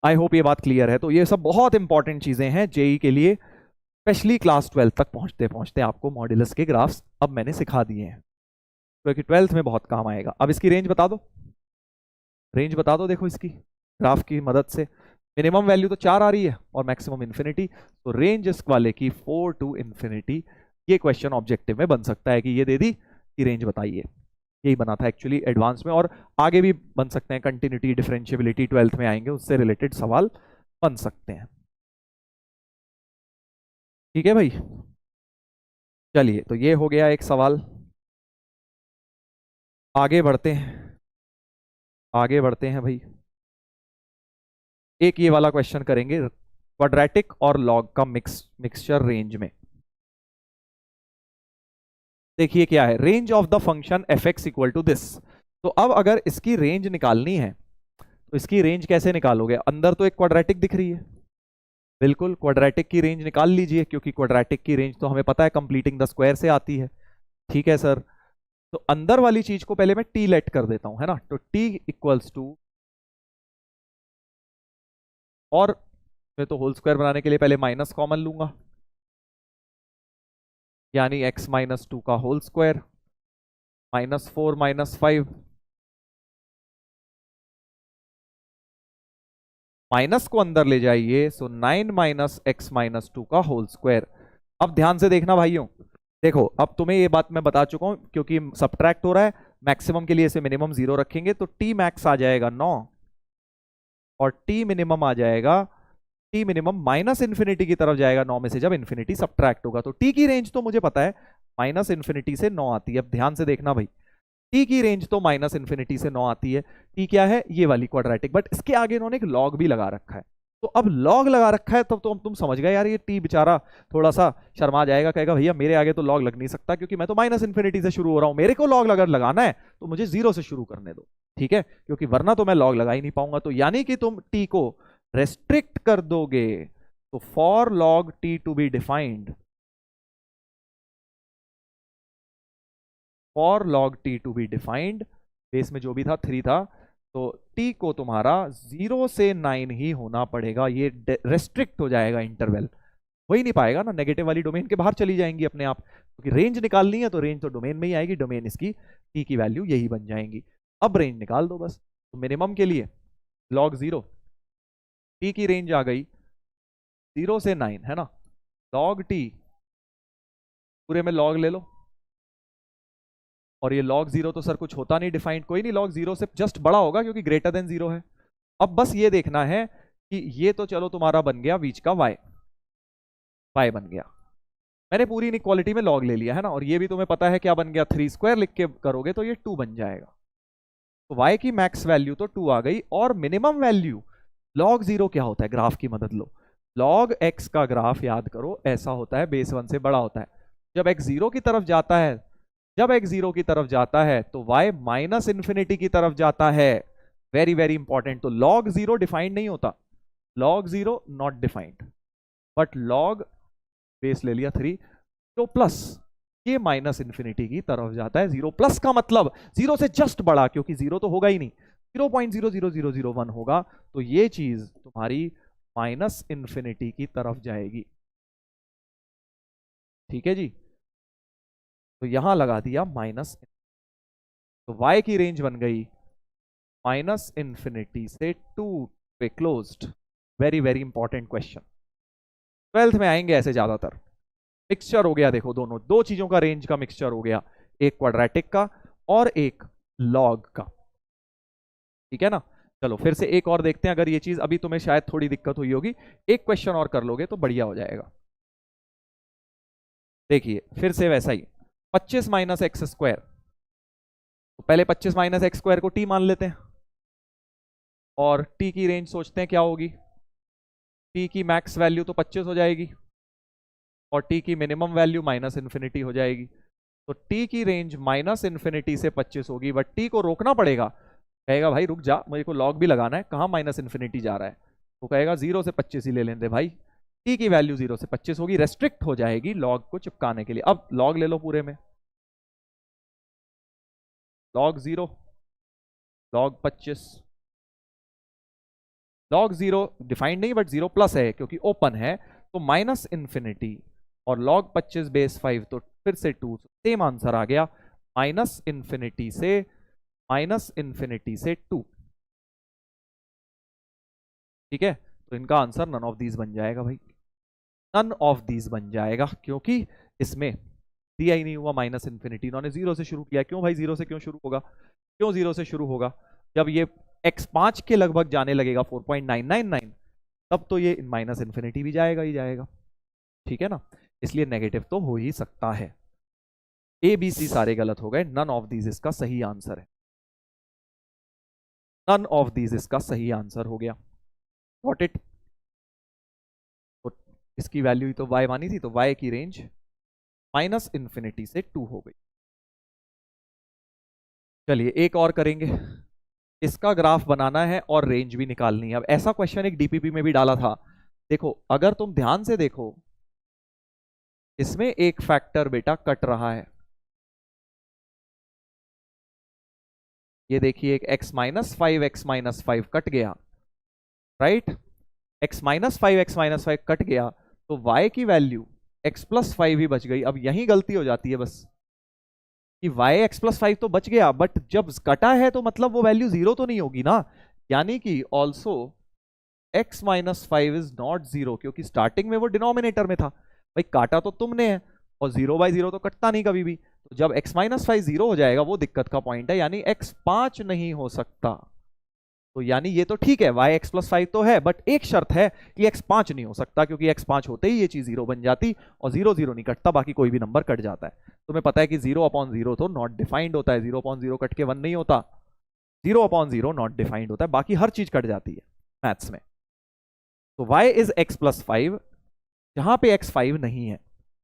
आई होप ये बात क्लियर है। तो ये सब बहुत इंपॉर्टेंट चीजें हैं जेई के लिए, स्पेशली क्लास 12 तक पहुंचते पहुंचते आपको मॉड्यूलस के ग्राफ्स अब मैंने सिखा दिए हैं, क्योंकि 12th में बहुत काम आएगा। अब इसकी रेंज बता दो, रेंज बता दो, देखो इसकी ग्राफ की मदद से। मिनिमम वैल्यू तो 4 आ रही है और मैक्सिमम इन्फिनिटी, तो रेंज इस वाले की 4 टू इन्फिनिटी। ये क्वेश्चन ऑब्जेक्टिव में बन सकता है कि ये दे दी कि रेंज बताइए, यही बना था एक्चुअली एडवांस में, और आगे भी बन सकते हैं, कंटिन्यूटी, डिफरेंशिएबिलिटी 12th में आएंगे, उससे रिलेटेड सवाल बन सकते हैं, ठीक है भाई। चलिए, तो ये हो गया एक सवाल। आगे बढ़ते हैं, आगे बढ़ते हैं भाई। एक ये वाला क्वेश्चन करेंगे, क्वाड्रेटिक और लॉग का मिक्सचर रेंज में। देखिए क्या है, range of the function f x equal to this. तो अब अगर इसकी रेंज निकालनी है तो इसकी रेंज कैसे निकालोगे? अंदर तो एक क्वाड्रेटिक दिख रही है, बिल्कुल क्वाड्रेटिक की रेंज निकाल लीजिए, क्योंकि क्वाड्रेटिक की रेंज तो हमें पता है कंप्लीटिंग द स्क्वायर से आती है, ठीक है सर। तो अंदर वाली चीज को पहले मैं टी लेट कर देता हूं, है ना, तो टी इक्वल्स टू, और मैं तो होल स्क्वायर बनाने के लिए पहले माइनस कॉमन लूंगा, यानी x माइनस 2 का होल स्क्वायर, -4 -5, माइनस को अंदर ले जाइए, सो 9 माइनस x माइनस 2 का होल स्क्वायर। अब ध्यान से देखना भाइयों, देखो अब तुम्हें ये बात मैं बता चुका हूं, क्योंकि सबट्रैक्ट हो रहा है, मैक्सिमम के लिए इसे मिनिमम 0 रखेंगे, तो t मैक्स आ जाएगा 9 और t मिनिमम आ जाएगा, t मिनिमम माइनस इन्फिनिटी की तरफ जाएगा 9 में से, जब इन्फिनिटी सबट्रैक्ट होगा। तो t की रेंज तो मुझे पता है माइनस इन्फिनिटी से 9 आती है। अब ध्यान से देखना भाई, t की रेंज तो माइनस इन्फिनिटी से 9 आती है, t क्या है, ये वाली क्वाड्रेटिक, बट इसके आगे इन्होंने एक लॉग भी लगा रखा है। तो अब लॉग लगा रखा है तब तो तुम समझ गए यार, ये t बेचारा थोड़ा सा शर्मा जाएगा, कहेगा भैया मेरे आगे तो लॉग लग नहीं सकता, क्योंकि मैं तो माइनस इन्फिनिटी से शुरू हो रहा हूं, मेरे को लॉग अगर लगाना है तो मुझे 0 से शुरू करने दो, ठीक है, क्योंकि वरना तो मैं लॉग लगा ही नहीं पाऊंगा। तो यानी कि तुम t को रेस्ट्रिक्ट कर दोगे, तो for log t to be defined, for log t to be defined, base में जो भी था 3 था, तो t को तुम्हारा 0 से 9 ही होना पड़ेगा, ये रेस्ट्रिक्ट हो जाएगा इंटरवल, हो ही नहीं पाएगा ना, नेगेटिव वाली डोमेन के बाहर चली जाएंगी अपने आप, क्योंकि रेंज निकालनी है तो रेंज तो डोमेन में ही आएगी, डोमेन इसकी t की वैल्यू यही बन जाएंगी। अब रेंज निकाल दो बस, तो मिनिमम के लिए log 0, t की रेंज आ गई 0 से 9, है ना, log t पूरे में log ले लो, और ये log 0 तो सर कुछ होता नहीं डिफाइंड, कोई नहीं, log 0 से जस्ट बड़ा होगा क्योंकि ग्रेटर देन 0 है। अब बस ये देखना है कि ये तो चलो तुम्हारा बन गया बीच का y, y बन गया, मैंने पूरी इनइक्वालिटी में log ले लिया, है ना, और ये भी तुम्हें पता है क्या बन गया, 3 स्क्वायर लिख के करोगे तो ये 2 बन जाएगा। तो y की मैक्स वैल्यू तो 2 आ गई, और मिनिमम वैल्यू log 0 क्या होता है, ग्राफ की मदद लो, log x का ग्राफ याद करो ऐसा होता है, बेस 1 से बड़ा होता है, जब x 0 की तरफ जाता है, जब x 0 की तरफ जाता है तो y माइनस इन्फिनिटी की तरफ जाता है, वेरी वेरी इंपॉर्टेंट। तो log 0 डिफाइंड नहीं होता, log 0 not defined, but log base ले लिया 3 तो प्लस ये माइनस इन्फिनिटी की तरफ जाता है, 0 प्लस का मतलब 0 से जस्ट बड़ा, क्योंकि 0 तो होगा ही नहीं, 0.00001 होगा तो ये चीज तुम्हारी माइनस इन्फिनिटी की तरफ जाएगी। ठीक है जी, तो यहां लगा दिया माइनस, तो y की रेंज बन गई माइनस इन्फिनिटी से 2 पे closed. Very very important question, 12th में आएंगे ऐसे ज्यादातर। मिक्सचर हो गया, देखो दोनों दो चीजों का रेंज का मिक्सचर हो गया, एक क्वाड्रेटिक का और एक लॉग का। ठीक है ना, चलो फिर से एक और देखते हैं, अगर ये चीज अभी तुम्हें शायद थोड़ी दिक्कत हुई होगी, एक क्वेश्चन और कर लोगे तो बढ़िया हो जाएगा। देखिए फिर से वैसा ही 25 माइनस एक्स स्क्वायर, तो पहले 25 माइनस एक्स स्क्वायर को t मान लेते हैं और t की रेंज सोचते हैं क्या होगी। t की मैक्स वैल्यू तो 25 हो जाएगी और t की मिनिमम वैल्यू माइनस इन्फिनिटी हो जाएगी। तो t की रेंज माइनस इन्फिनिटी से 25 होगी, बट t को रोकना पड़ेगा। कहेगा भाई रुक जा, मुझे को लॉग भी लगाना है, कहाँ माइनस इन्फिनिटी जा रहा है। तो कहेगा 0 से 25 ही ले लेंगे भाई, t की वैल्यू 0 से 25 होगी, रेस्ट्रिक्ट हो जाएगी लॉग को चिपकाने के लिए। अब लॉग ले लो पूरे में, लॉग 0, लॉग 25, लॉग 0 डिफाइंड नहीं बट 0 प्लस है क्योंकि ओपन है, तो माइनस इन्फिनिटी और लॉग 25 बेस 5 तो फिर से 2, सेम आंसर आ गया माइनस इन्फिनिटी से 2। ठीक है, तो इनका आंसर नन ऑफ दीज बन जाएगा भाई, नन ऑफ दीज बन जाएगा, क्योंकि इसमें दिया ही नहीं हुआ माइनस इन्फिनिटी, इन्होंने 0 से शुरू किया। क्यों भाई 0 से क्यों शुरू होगा, क्यों 0 से शुरू होगा, जब ये x5 के लगभग जाने लगेगा 4.999, तब तो ये माइनस इन्फिनिटी भी जाएगा ही जाएगा। ठीक है ना, इसलिए नेगेटिव तो हो ही सकता है। ए बी सी सारे गलत हो गए, नन ऑफ दीज इसका सही आंसर है, नन ऑफ दीज इसका सही आंसर हो गया। Got it. तो इसकी वैल्यू तो y मानी थी, तो y की रेंज माइनस इन्फिनिटी से 2 हो गई। चलिए एक और करेंगे, इसका ग्राफ बनाना है और रेंज भी निकालनी है। अब ऐसा क्वेश्चन एक डीपीपी में भी डाला था, देखो अगर तुम ध्यान से देखो, इसमें एक फैक्टर बेटा कट रहा है, ये देखिए एक x माइनस 5 कट गया, राइट, x माइनस 5 कट गया, तो y की वैल्यू x प्लस 5 ही बच गई। अब यही गलती हो जाती है बस कि y x प्लस 5 तो बच गया, बट जब कटा है तो मतलब वो वैल्यू 0 तो नहीं होगी ना, यानी कि also x minus 5 is not 0, क्योंकि स्टार्टिंग में वो डिनोमिनेटर में था। भाई काटा तो तुमने है और 0/0 तो कटता नहीं कभी भी, तो जब x माइनस 5 0 हो जाएगा, वो दिक्कत का पॉइंट है, यानी x 5 नहीं हो सकता। तो यानी ये तो ठीक है, y x प्लस 5 तो है, बट एक शर्त है कि x 5 नहीं हो सकता, क्योंकि x 5 होते ही ये चीज 0 बन जाती, और 0 0 नहीं कटता, बाकी कोई भी नंबर कट जाता है। तुम्हें पता है कि 0/0 तो नॉट डिफाइंड होता है, 0/0 कट के 1 नहीं होता, 0/0 नॉट डिफाइंड होता है, बाकी हर चीज कट जाती है मैथ्स में। तो y इज x प्लस 5, जहां पे x 5 नहीं है।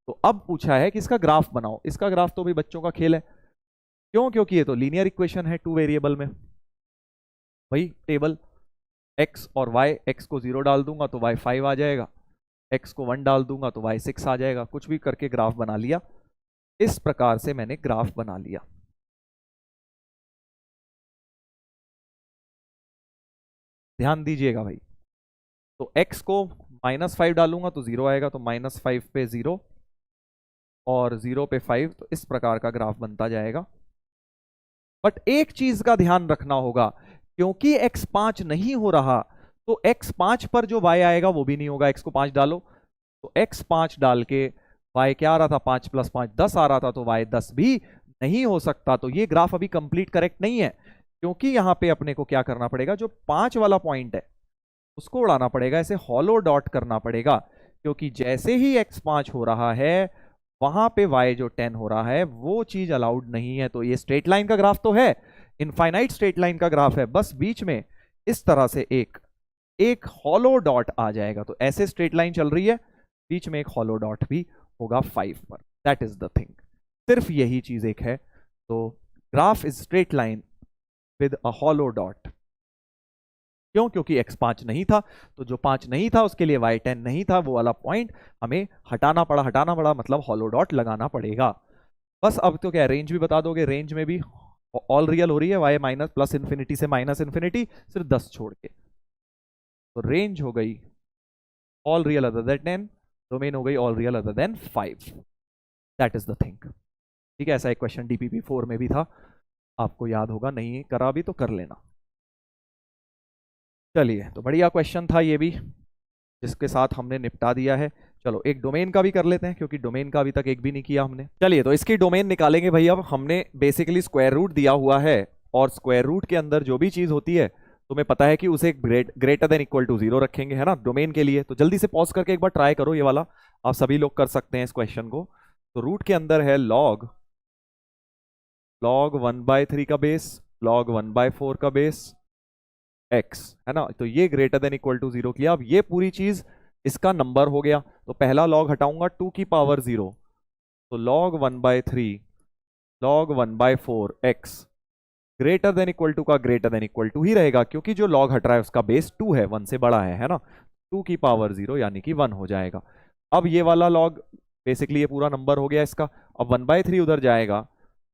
तो अब पूछा है कि इसका ग्राफ बनाओ, इसका ग्राफ तो भी बच्चों का खेल है, क्यों, क्योंकि ये तो लीनियर इक्वेशन है 2 वेरिएबल में। भाई टेबल x और y, x को 0 डाल दूंगा तो y 5 आ जाएगा, x को 1 डाल दूंगा तो y 6 आ जाएगा, कुछ भी करके ग्राफ बना लिया। इस प्रकार से मैंने ग्राफ बना लिया। ध्यान दीजिएगा भाई, तो x को -5 डालूंगा तो 0 आएगा, तो -5 पे 0 और 0 पे 5, तो इस प्रकार का ग्राफ बनता जाएगा। बट एक चीज का ध्यान रखना होगा, क्योंकि x 5 नहीं हो रहा, तो x 5 पर जो y आएगा वो भी नहीं होगा। x को 5 डालो, तो x 5 डाल के y क्या आ रहा था, 5 + 5 10 आ रहा था, तो y 10 भी नहीं हो सकता। तो ये ग्राफ अभी कंप्लीट करेक्ट नहीं है, क्योंकि यहां पे अपने को क्या करना पड़ेगा, जो 5 वाला पॉइंट है उसको उड़ाना पड़ेगा, ऐसे हॉलो डॉट करना पड़ेगा, क्योंकि जैसे ही x 5 हो रहा है वहां पे y जो 10 हो रहा है वो चीज अलाउड नहीं है। तो ये स्ट्रेट लाइन का ग्राफ तो है, इनफाइनाइट स्ट्रेट लाइन का ग्राफ है, बस बीच में इस तरह से एक हॉलो डॉट आ जाएगा। तो ऐसे स्ट्रेट लाइन चल रही है, बीच में एक हॉलो डॉट भी होगा 5 पर, दैट इज द थिंग, सिर्फ यही चीज एक है। तो graph is straight line with a hollow dot, क्यों, क्योंकि x 5 नहीं था, तो जो 5 नहीं था उसके लिए y 10 नहीं था, वो वाला पॉइंट हमें हटाना पड़ा, मतलब हॉलो डॉट लगाना पड़ेगा। बस अब तो क्या रेंज भी बता दोगे, रेंज में भी ऑल रियल हो रही है, y माइनस प्लस इन्फिनिटी से माइनस इन्फिनिटी, सिर्फ 10 छोड़ के। तो रेंज हो गई all real other than 10, domain हो गई all real other than 5। That is the thing. ठीक है, ऐसा एक क्वेश्चन DPP 4 में भी था, आपको याद होगा, नहीं करा भी तो कर लेना। चलिए, तो बढ़िया क्वेश्चन था ये भी, जिसके साथ हमने निपटा दिया है। चलो एक डोमेन का भी कर लेते हैं, क्योंकि डोमेन का अभी तक एक भी नहीं किया हमने। चलिए, तो इसकी डोमेन निकालेंगे भाई। अब हमने बेसिकली स्क्वायर रूट दिया हुआ है, और स्क्वायर रूट के अंदर जो भी चीज होती है तुम्हें पता है कि उसे ग्रेटर देन इक्वल टू 0 रखेंगे, है ना, डोमेन के लिए। तो जल्दी से पॉज करके एक बार ट्राई करो, ये वाला आप सभी लोग कर सकते हैं इस क्वेश्चन को। तो रूट के अंदर है log 1/3 का बेस, log 1/4 का बेस x, है ना। तो ये ग्रेटर देन इक्वल टू 0 किया। अब ये पूरी चीज इसका नंबर हो गया, तो पहला log हटाऊंगा 2 की पावर 0, तो log 1/3 log 1/4 x greater than equal to का ग्रेटर देन इक्वल टू ही रहेगा, क्योंकि जो log हट रहा है उसका बेस 2 है, 1 से बड़ा है ना। 2 की पावर 0 यानी कि 1 हो जाएगा। अब ये वाला log बेसिकली ये पूरा नंबर हो गया इसका। अब 1/3 उधर जाएगा,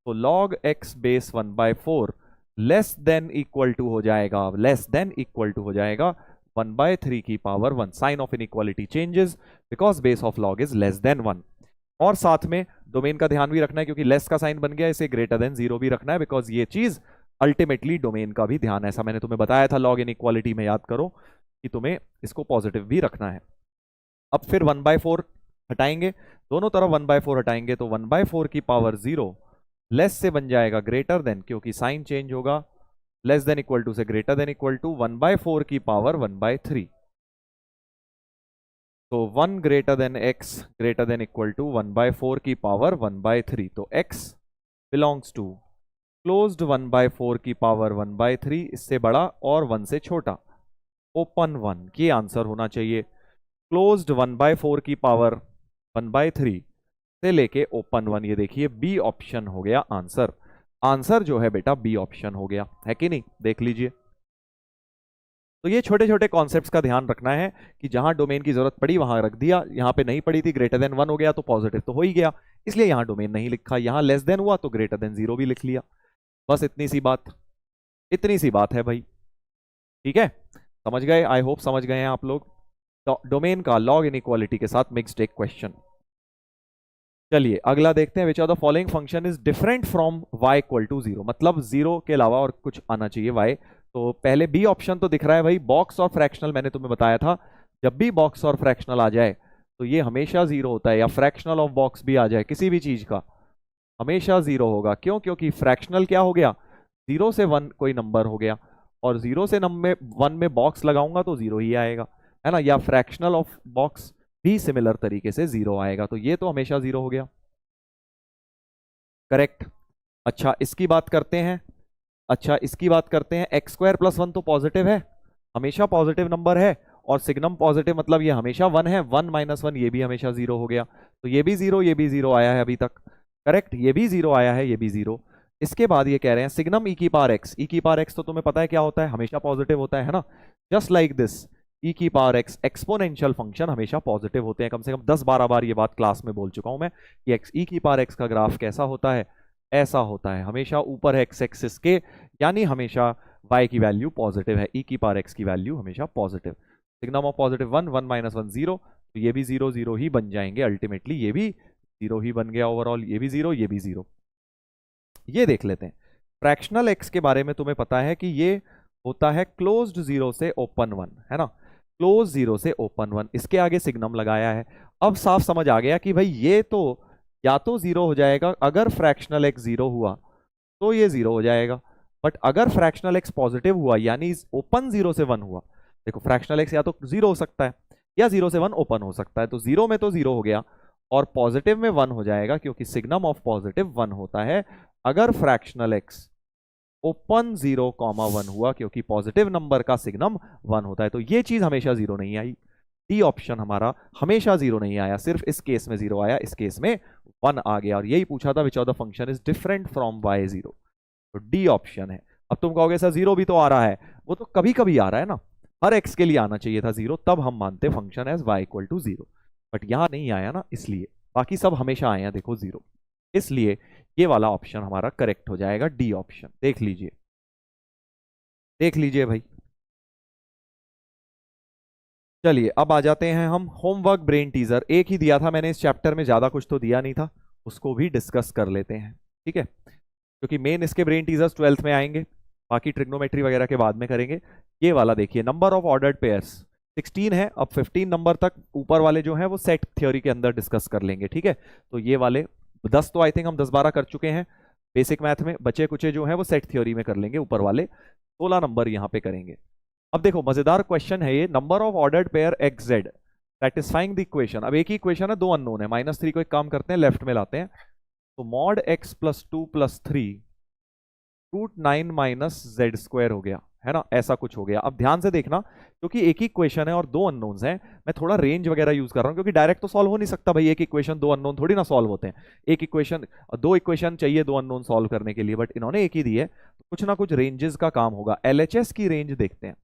तो log x base 1/4 less than equal to हो जाएगा, लेस देन इक्वल टू हो जाएगा 1/3 की power 1। Sign of inequality changes because base of log is less than 1। और साथ में डोमेन का ध्यान भी रखना है, क्योंकि लेस का साइन बन गया, इसे ग्रेटर देन 0 भी रखना है, बिकॉज ये चीज अल्टीमेटली डोमेन का भी ध्यान, ऐसा मैंने तुम्हें बताया था लॉग इनइक्वालिटी में, याद करो कि तुम्हें इसको पॉजिटिव भी रखना है। अब फिर 1/4 हटाएंगे, दोनों तरफ 1/4 हटाएंगे, तो 1/4 की पावर 0 लेस से बन जाएगा ग्रेटर देन, क्योंकि साइन चेंज होगा, लेस देन इक्वल टू से ग्रेटर देन इक्वल टू 1/4 की पावर 1/3। तो 1 greater than x greater than equal to 1/4 की पावर 1/3। तो x बिलोंग्स टू क्लोज्ड 1/4 की पावर 1/3, इससे बड़ा और 1 से छोटा, ओपन 1। ये आंसर होना चाहिए। क्लोज्ड 1/4 की पावर 1/3 से लेके ओपन 1, ये देखिए बी ऑप्शन हो गया आंसर। आंसर जो है बेटा बी ऑप्शन हो गया, है कि नहीं, देख लीजिए। तो ये छोटे छोटे कॉन्सेप्ट्स का ध्यान रखना है कि जहां डोमेन की जरूरत पड़ी वहां रख दिया, यहां पे नहीं पड़ी थी, ग्रेटर देन 1 हो गया तो पॉजिटिव तो हो ही गया, इसलिए यहां डोमेन नहीं लिखा। यहां लेस देन हुआ तो ग्रेटर देन 0 भी लिख लिया। बस इतनी सी बात, इतनी सी बात है भाई। ठीक है, समझ गए, आई होप समझ गए हैं आप लोग। तो डोमेन का लॉग इनइक्वालिटी के साथ मिक्स्ड एक क्वेश्चन। चलिए अगला देखते हैं। Which of the following function is different from y equal to 0, मतलब 0 के अलावा और कुछ आना चाहिए y। तो पहले बी ऑप्शन तो दिख रहा है भाई, बॉक्स और फ्रैक्शनल। मैंने तुम्हें बताया था जब भी बॉक्स और फ्रैक्शनल आ जाए तो ये हमेशा 0 होता है, या फ्रैक्शनल ऑफ बॉक्स भी आ जाए किसी भी चीज का, हमेशा 0 होगा। क्यों? क्योंकि फ्रैक्शनल क्या हो गया, 0 से 1 कोई नंबर हो गया, और 0 से 1 में बॉक्स लगाऊंगा तो 0 ही आएगा, है ना। या फ्रैक्शनल ऑफ बॉक्स भी सिमिलर तरीके से 0 आएगा, तो ये तो हमेशा 0 हो गया, करेक्ट। अच्छा इसकी बात करते हैं, x² + 1 तो पॉजिटिव है, हमेशा पॉजिटिव नंबर है, और सिग्नम पॉजिटिव मतलब ये हमेशा 1 है। 1 - 1 ये भी हमेशा 0 हो गया, तो ये भी 0, ये भी 0 आया है अभी तक, करेक्ट। ये भी 0 आया है, ये भी 0। इसके बाद ये कह रहे हैं सिग्नम e⁻x तो तुम्हें पता है क्या होता है, हमेशा पॉजिटिव होता है ना। Just like this e⁻x exponential function हमेशा पॉजिटिव होते हैं। कम से कम 10-12 बार ये बात क्लास में बोल चुका हूं मैं कि e⁻x का ग्राफ कैसा होता है, ऐसा होता है, हमेशा ऊपर है x एक्सिस के, यानी हमेशा y की वैल्यू पॉजिटिव है, e⁻x की वैल्यू हमेशा पॉजिटिव। सिग्नम ऑफ पॉजिटिव 1, 1 - 1 0, तो ये भी 0 0 ही बन जाएंगे अल्टीमेटली, ये भी 0 ही बन गया ओवरऑल, ये भी 0, ये भी 0। ये देख लेते हैं फ्रैक्शनल x के बारे में। तुम्हें पता है कि ये होता है क्लोज्ड 0 से ओपन 1, है ना, क्लोज 0 से ओपन 1, इसके आगे सिग्नम लगाया है। अब साफ समझ आ गया कि भाई ये तो या तो 0 हो जाएगा, अगर फ्रैक्शनल x 0 हुआ तो ये 0 हो जाएगा, बट अगर फ्रैक्शनल x पॉजिटिव हुआ यानी ओपन 0 से 1 हुआ, देखो फ्रैक्शनल x या तो 0 हो सकता है या 0 से 1 ओपन हो सकता है, तो 0 में तो 0 हो गया, और पॉजिटिव में 1 हो जाएगा, क्योंकि सिग्नम ऑफ पॉजिटिव 1 होता है अगर फ्रैक्शनल x ओपन 0,1 हुआ, क्योंकि पॉजिटिव नंबर का सिग्नम 1 होता है। तो ये चीज हमेशा 0 नहीं आई, डी ऑप्शन हमारा हमेशा 0 नहीं आया, सिर्फ इस केस में 0 आया, इस केस में 1 आ गया। और यही पूछा था विच of the function is different from y0, तो डी ऑप्शन है। अब तुम कहोगे सर 0 भी तो आ रहा है, वो तो कभी कभी आ रहा है ना, हर x के लिए आना चाहिए था 0, तब हम मानते फंक्शन एज y = 0, बट यहां नहीं आया ना, इसलिए बाकी सब हमेशा आए हैं देखो 0। इसलिए ये वाला ऑप्शन हमारा करेक्ट हो जाएगा, डी ऑप्शन। देख लीजिए, देख लीजिए भाई। चलिए अब आ जाते हैं हम होमवर्क ब्रेन टीजर। एक ही दिया था मैंने इस चैप्टर में, ज्यादा कुछ तो दिया नहीं था, उसको भी डिस्कस कर लेते हैं, ठीक है, क्योंकि मेन इसके ब्रेन टीजर्स 12th में आएंगे, बाकी ट्रिग्नोमेट्री वगैरह के बाद में करेंगे। ये वाला देखिए, नंबर ऑफ ऑर्डर्ड पेयर्स 16 है, अब 15 नंबर तक ऊपर वाले जो हैं वो सेट थ्योरी के अंदर डिस्कस कर लेंगे, ठीक है। तो ये वाले 10 तो आई थिंक हम 10-12 कर चुके हैं बेसिक मैथ में, बचे कुचे जो हैं वो सेट थ्योरी में कर लेंगे, ऊपर वाले 16 नंबर यहाँ पे करेंगे। अब देखो मजेदार क्वेश्चन है ये, number of ordered pair x Z satisfying the equation. अब एक ही इक्वेशन है, दो अननोन है, -3 को एक काम करते हैं लेफ्ट में लाते हैं, तो मॉड x + 2 + 3 √9 - z² हो गया, है ना, ऐसा कुछ हो गया। अब ध्यान से देखना, क्योंकि एक ही इक्वेशन है और दो अननोन्स हैं, मैं थोड़ा रेंज वगैरह यूज कर रहा हूं, क्योंकि डायरेक्ट तो सॉल्व हो नहीं सकता भाई, एक इक्वेशन दो अननोन थोड़ी ना सॉल्व होते हैं। एक इक्वेशन, दो इक्वेशन चाहिए दो अननोन सॉल्व करने के लिए, बट इन्होंने एक ही दी है, तो कुछ ना कुछ रेंजेस का काम होगा। LHS की रेंज देखते हैं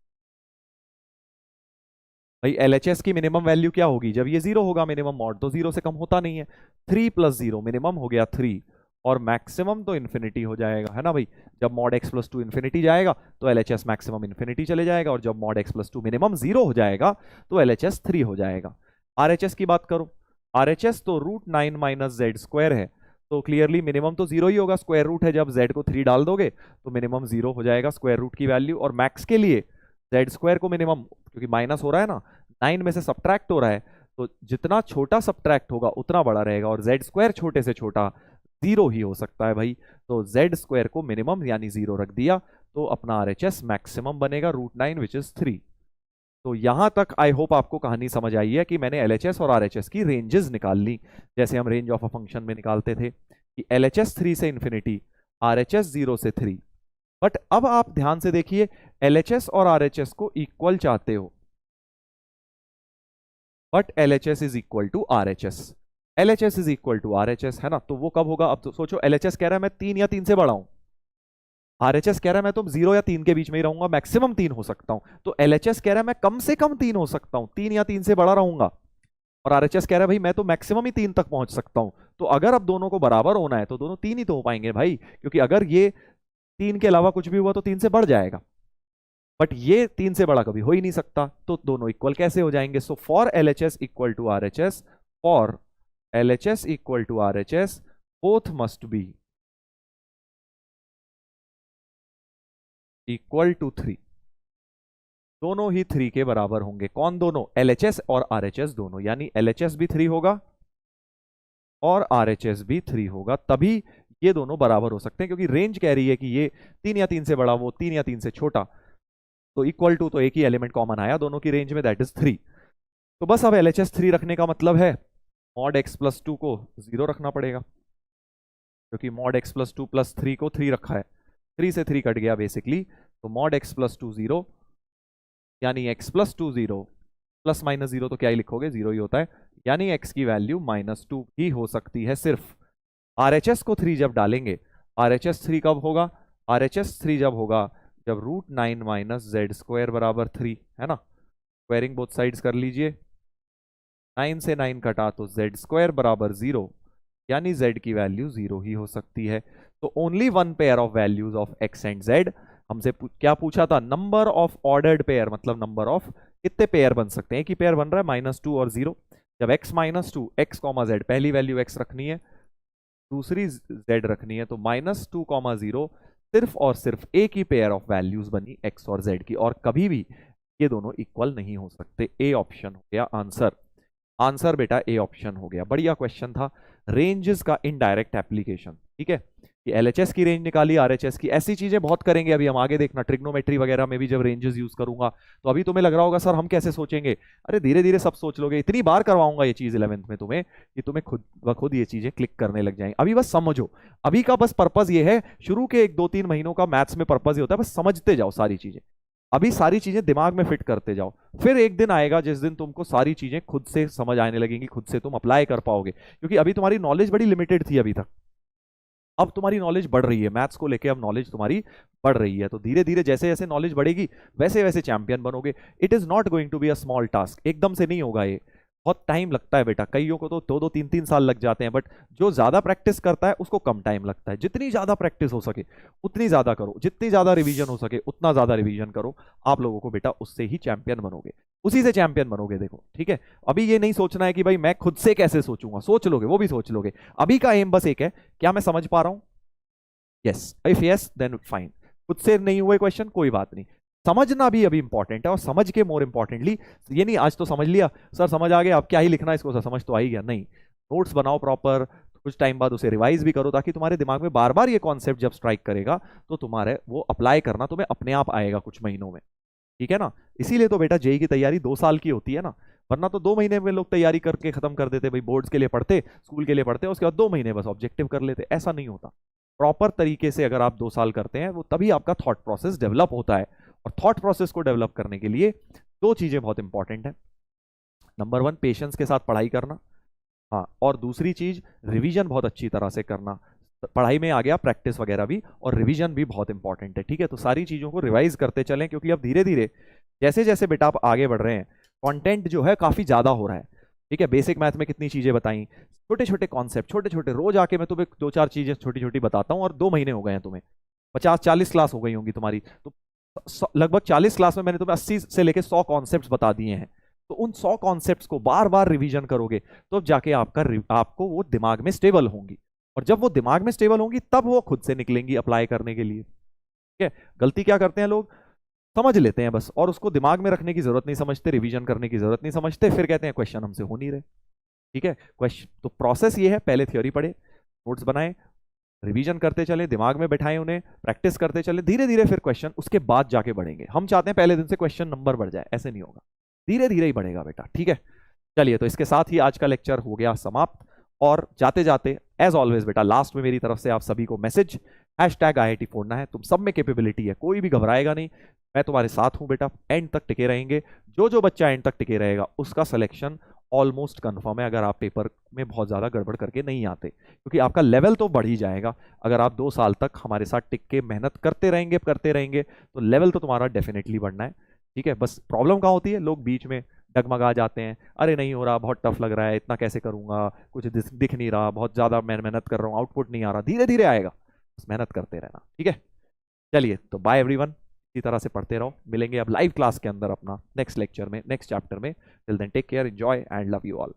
भाई, LHS की मिनिमम वैल्यू क्या होगी, जब ये 0 होगा मिनिमम मॉड, तो 0 से कम होता नहीं है। 3 + 0 मिनिमम हो गया 3, और मैक्सिमम तो इन्फिनिटी हो जाएगा, है ना भाई। जब मॉड x + 2 इन्फिनिटी जाएगा तो LHS मैक्सिमम इन्फिनिटी चले जाएगा, और जब मॉड x + 2 मिनिमम 0 हो जाएगा तो LHS 3 हो जाएगा। RHS की बात करो, RHS तो √9 - z² है, तो क्लियरली मिनिमम तो 0 ही होगा, स्क्वायर रूट है, जब z को 3 डाल दोगे तो मिनिमम 0 हो जाएगा स्क्वायर रूट की वैल्यू। और मैक्स के लिए z² को मिनिमम, क्योंकि माइनस हो रहा है ना, 9 में से सब्ट्रैक्ट हो रहा है, तो जितना छोटा सब्ट्रैक्ट होगा उतना बड़ा रहेगा, और z² छोटे से छोटा 0 ही हो सकता है भाई, तो z² को मिनिमम यानी 0 रख दिया, तो अपना RHS मैक्सिमम बनेगा √9 विच इज 3। तो यहां तक आई होप आपको कहानी समझ आई है कि मैंने LHS और RHS की रेंजेस निकाल ली, जैसे हम रेंज ऑफ अ फंक्शन में निकालते थे कि LHS 3 से इन्फिनिटी, RHS 0 से 3। बट अब आप ध्यान से देखिए, LHS और RHS को इक्वल चाहते हो, but LHS is equal to RHS, LHS is equal to RHS, है ना। तो वो कब होगा, अब तो सोचो, LHS कह रहा है मैं 3 या 3 से बड़ा हूं, RHS कह रहा है मैं तो 0 या 3 के बीच में ही रहूंगा, मैक्सिमम 3 हो सकता हूं, तो LHS कह रहा है मैं कम से कम 3 हो सकता हूं, 3 या 3 से बड़ा रहूंगा, और RHS कह रहा है भाई मैं तो मैक्सिमम ही 3 तक पहुंच सकता हूं। तो अगर अब दोनों को बराबर होना है तो दोनों 3 ही तो हो पाएंगे भाई, क्योंकि अगर ये 3 के अलावा कुछ भी हुआ तो 3 से बढ़ जाएगा, बट ये 3 से बड़ा कभी हो ही नहीं सकता, तो दोनों इक्वल कैसे हो जाएंगे। So for LHS equal to RHS, for LHS equal to RHS, both must be equal to 3, दोनों ही 3 के बराबर होंगे। कौन दोनों, LHS और RHS दोनों, यानी LHS भी 3 होगा और RHS भी 3 होगा, तभी ये दोनों बराबर हो सकते हैं, क्योंकि रेंज कह रही है कि ये 3 या 3 से बड़ा, वो 3 या 3 से छोटा, तो इक्वल टू तो एक ही एलिमेंट कॉमन आया दोनों की रेंज में, दैट इज 3। तो बस अब LHS 3 रखने का मतलब है मॉड x + 2 को 0 रखना पड़ेगा, क्योंकि मॉड x + 2 + 3 को 3 रखा है, 3 से 3 कट गया बेसिकली, तो मॉड x + 2 0, यानी x + 2 0, प्लस माइनस 0 तो क्या ही लिखोगे, 0 ही होता है, यानी x की वैल्यू -2 ही हो सकती है सिर्फ। RHS को 3 जब डालेंगे, RHS 3 कब होगा, RHS 3 जब होगा जब √9 - z² बराबर 3, है ना, स्क्वायरिंग बोथ साइड्स कर लीजिए, 9 से 9 कटा तो z² बराबर 0, यानी z की वैल्यू 0 ही हो सकती है। तो only one pair of values of x and z। हमसे क्या पूछा था, नंबर ऑफ ऑर्डर्ड पेयर, मतलब नंबर ऑफ कितने पेयर बन सकते हैं, एक ही पेयर बन रहा है -2 और 0, जब x -2 x, z, पहली वैल्यू x रखनी है, दूसरी z रखनी है, तो -2, 0 सिर्फ और सिर्फ एक ही पेयर ऑफ वैल्यूज बनी x और z की, और कभी भी ये दोनों इक्वल नहीं हो सकते। ए ऑप्शन हो गया आंसर, आंसर बेटा ए ऑप्शन हो गया। बढ़िया क्वेश्चन था, रेंजेस का इनडायरेक्ट एप्लीकेशन, ठीक है, कि LHS की रेंज निकाली, RHS की, ऐसी चीजें बहुत करेंगे अभी हम आगे, देखना ट्रिग्नोमेट्री वगैरह में भी जब रेंजेस यूज करूंगा, तो अभी तुम्हें लग रहा होगा सर हम कैसे सोचेंगे, अरे धीरे धीरे सब सोच लोगे, इतनी बार करवाऊंगा ये चीज 11th में तुम्हें कि तुम्हें खुद ब खुद ये चीजें क्लिक करने लग जाएंगी। अभी बस समझो, अभी का बस पर्पज ये है, शुरू के 1-2-3 महीनों का मैथ्स में पर्पज ये होता है बस समझते जाओ सारी चीजें, अभी सारी चीजें दिमाग में फिट करते जाओ, फिर एक दिन आएगा जिस दिन तुमको सारी चीजें खुद से समझ आने लगेंगी, खुद से तुम अप्लाई कर पाओगे, क्योंकि अभी तुम्हारी नॉलेज बड़ी लिमिटेड थी अभी तक, अब तुम्हारी नॉलेज बढ़ रही है, मैथ्स को लेके अब नॉलेज तुम्हारी बढ़ रही है, तो धीरे धीरे जैसे जैसे नॉलेज बढ़ेगी वैसे वैसे चैंपियन बनोगे। It is not going to be a small task, एकदम से नहीं होगा ये, बहुत टाइम लगता है बेटा, कईयों को तो 2-2 3-3 साल लग जाते हैं, बट जो ज्यादा प्रैक्टिस करता है उसको कम टाइम लगता है। जितनी ज्यादा प्रैक्टिस हो सके उतनी ज्यादा करो, जितनी ज्यादा रिवीजन हो सके उतना ज्यादा रिवीजन करो। आप लोगों को बेटा उससे ही चैंपियन बनोगे, उसी से चैंपियन बनोगे। देखो ठीक है, अभी ये नहीं सोचना है कि भाई मैं खुद से कैसे सोचूंगा, सोच लोगे, वो भी सोच लोगे। अभी का एम बस एक है, क्या मैं समझ पा रहा हूं? Yes, if yes then fine. खुद से नहीं हुए क्वेश्चन कोई बात नहीं, समझना भी अभी इंपॉर्टेंट है। और समझ के मोर इंपॉर्टेंटली, ये नहीं आज तो समझ लिया सर, समझ आ गया, अब क्या ही लिखना है इसको सर, समझ तो आ ही गया, नहीं, नोट्स बनाओ प्रॉपर, कुछ टाइम बाद उसे रिवाइज भी करो, ताकि तुम्हारे दिमाग में बार बार ये कॉन्सेप्ट जब स्ट्राइक करेगा तो तुम्हारे वो अप्लाई करना तुम्हें अपने आप आएगा कुछ महीनों में, ठीक है ना। इसीलिए तो बेटा जेई की तैयारी 2 साल की होती है ना, वरना तो 2 महीने में लोग तैयारी करके खत्म कर देते, भाई बोर्ड्स के लिए पढ़ते, स्कूल के लिए पढ़ते, उसके बाद 2 महीने बस ऑब्जेक्टिव कर लेते। ऐसा नहीं होता, प्रॉपर तरीके से अगर आप 2 साल करते हैं वो तभी आपका थॉट प्रोसेस डेवलप होता है। और थॉट प्रोसेस को डेवलप करने के लिए 2 चीजें बहुत इंपॉर्टेंट है। नंबर 1 पेशेंस के साथ पढ़ाई करना, हाँ, और दूसरी चीज रिवीजन बहुत अच्छी तरह से करना। पढ़ाई में आ गया प्रैक्टिस वगैरह भी, और रिवीजन भी बहुत इंपॉर्टेंट है, ठीक है। तो सारी चीजों को रिवाइज करते चलें, क्योंकि अब धीरे धीरे जैसे जैसे बेटा आप आगे बढ़ रहे हैं, कंटेंट जो है काफी ज्यादा हो रहा है, ठीक है। बेसिक मैथ में कितनी चीजें बताई, छोटे छोटे कॉन्सेप्ट, छोटे छोटे, रोज आके मैं तुम्हें 2-4 चीजें छोटी छोटी बताता हूँ, और 2 महीने हो गए हैं तुम्हें, 50-40 क्लास हो गई होंगी तुम्हारी, तो लगभग 40 क्लास में मैंने तुम्हें 80 से लेके 100 कॉन्सेप्ट्स बता दिए हैं। तो उन 100 कॉन्सेप्ट्स को बार बार रिवीजन करोगे तो जाके आपको वो दिमाग में स्टेबल होंगी, और जब वो दिमाग में स्टेबल होंगी तब वो खुद से निकलेंगी अप्लाई करने के लिए, ठीक है। गलती क्या करते हैं लोग, समझ लेते हैं बस, और उसको दिमाग में रखने की जरूरत नहीं समझते, रिवीजन करने की जरूरत नहीं समझते, फिर कहते हैं क्वेश्चन हमसे हो नहीं रहे, ठीक है। क्वेश्चन तो प्रोसेस ये है, पहले थ्योरी पढ़े, नोट्स बनाए, रिवीजन करते चले, दिमाग में बैठाएं उन्हें, प्रैक्टिस करते चले, धीरे धीरे फिर क्वेश्चन उसके बाद जाके बढ़ेंगे। हम चाहते हैं पहले दिन से क्वेश्चन नंबर बढ़ जाए, ऐसे नहीं होगा, धीरे धीरे ही बढ़ेगा बेटा, ठीक है। चलिए, तो इसके साथ ही आज का लेक्चर हो गया समाप्त। और जाते जाते एज ऑलवेज बेटा, लास्ट में मेरी तरफ से आप सभी को मैसेज, #IIT फोड़ना है। तुम सब में कैपेबिलिटी है, कोई भी घबराएगा नहीं, मैं तुम्हारे साथ हूं बेटा, एंड तक टिके रहेंगे। जो जो बच्चा एंड तक टिके रहेगा उसका सिलेक्शन ऑलमोस्ट कंफर्म है, अगर आप पेपर में बहुत ज्यादा गड़बड़ करके नहीं आते, क्योंकि आपका लेवल तो बढ़ ही जाएगा। अगर आप 2 साल तक हमारे साथ टिक के मेहनत करते रहेंगे तो लेवल तो तुम्हारा डेफिनेटली बढ़ना है, ठीक है। बस प्रॉब्लम कहाँ होती है, लोग बीच में डगमगा जाते हैं, अरे नहीं हो रहा, बहुत टफ लग रहा है, इतना कैसे करूंगा, कुछ दिख नहीं रहा, बहुत ज्यादा मैं मेहनत कर रहा हूँ, आउटपुट नहीं आ रहा। धीरे धीरे आएगा, बस मेहनत करते रहना, ठीक है। चलिए, तो बाय एवरीवन, इसी तरह से पढ़ते रहो, मिलेंगे अब लाइव क्लास के अंदर अपना नेक्स्ट लेक्चर में, नेक्स्ट चैप्टर में। Till then take care, enjoy and love you all.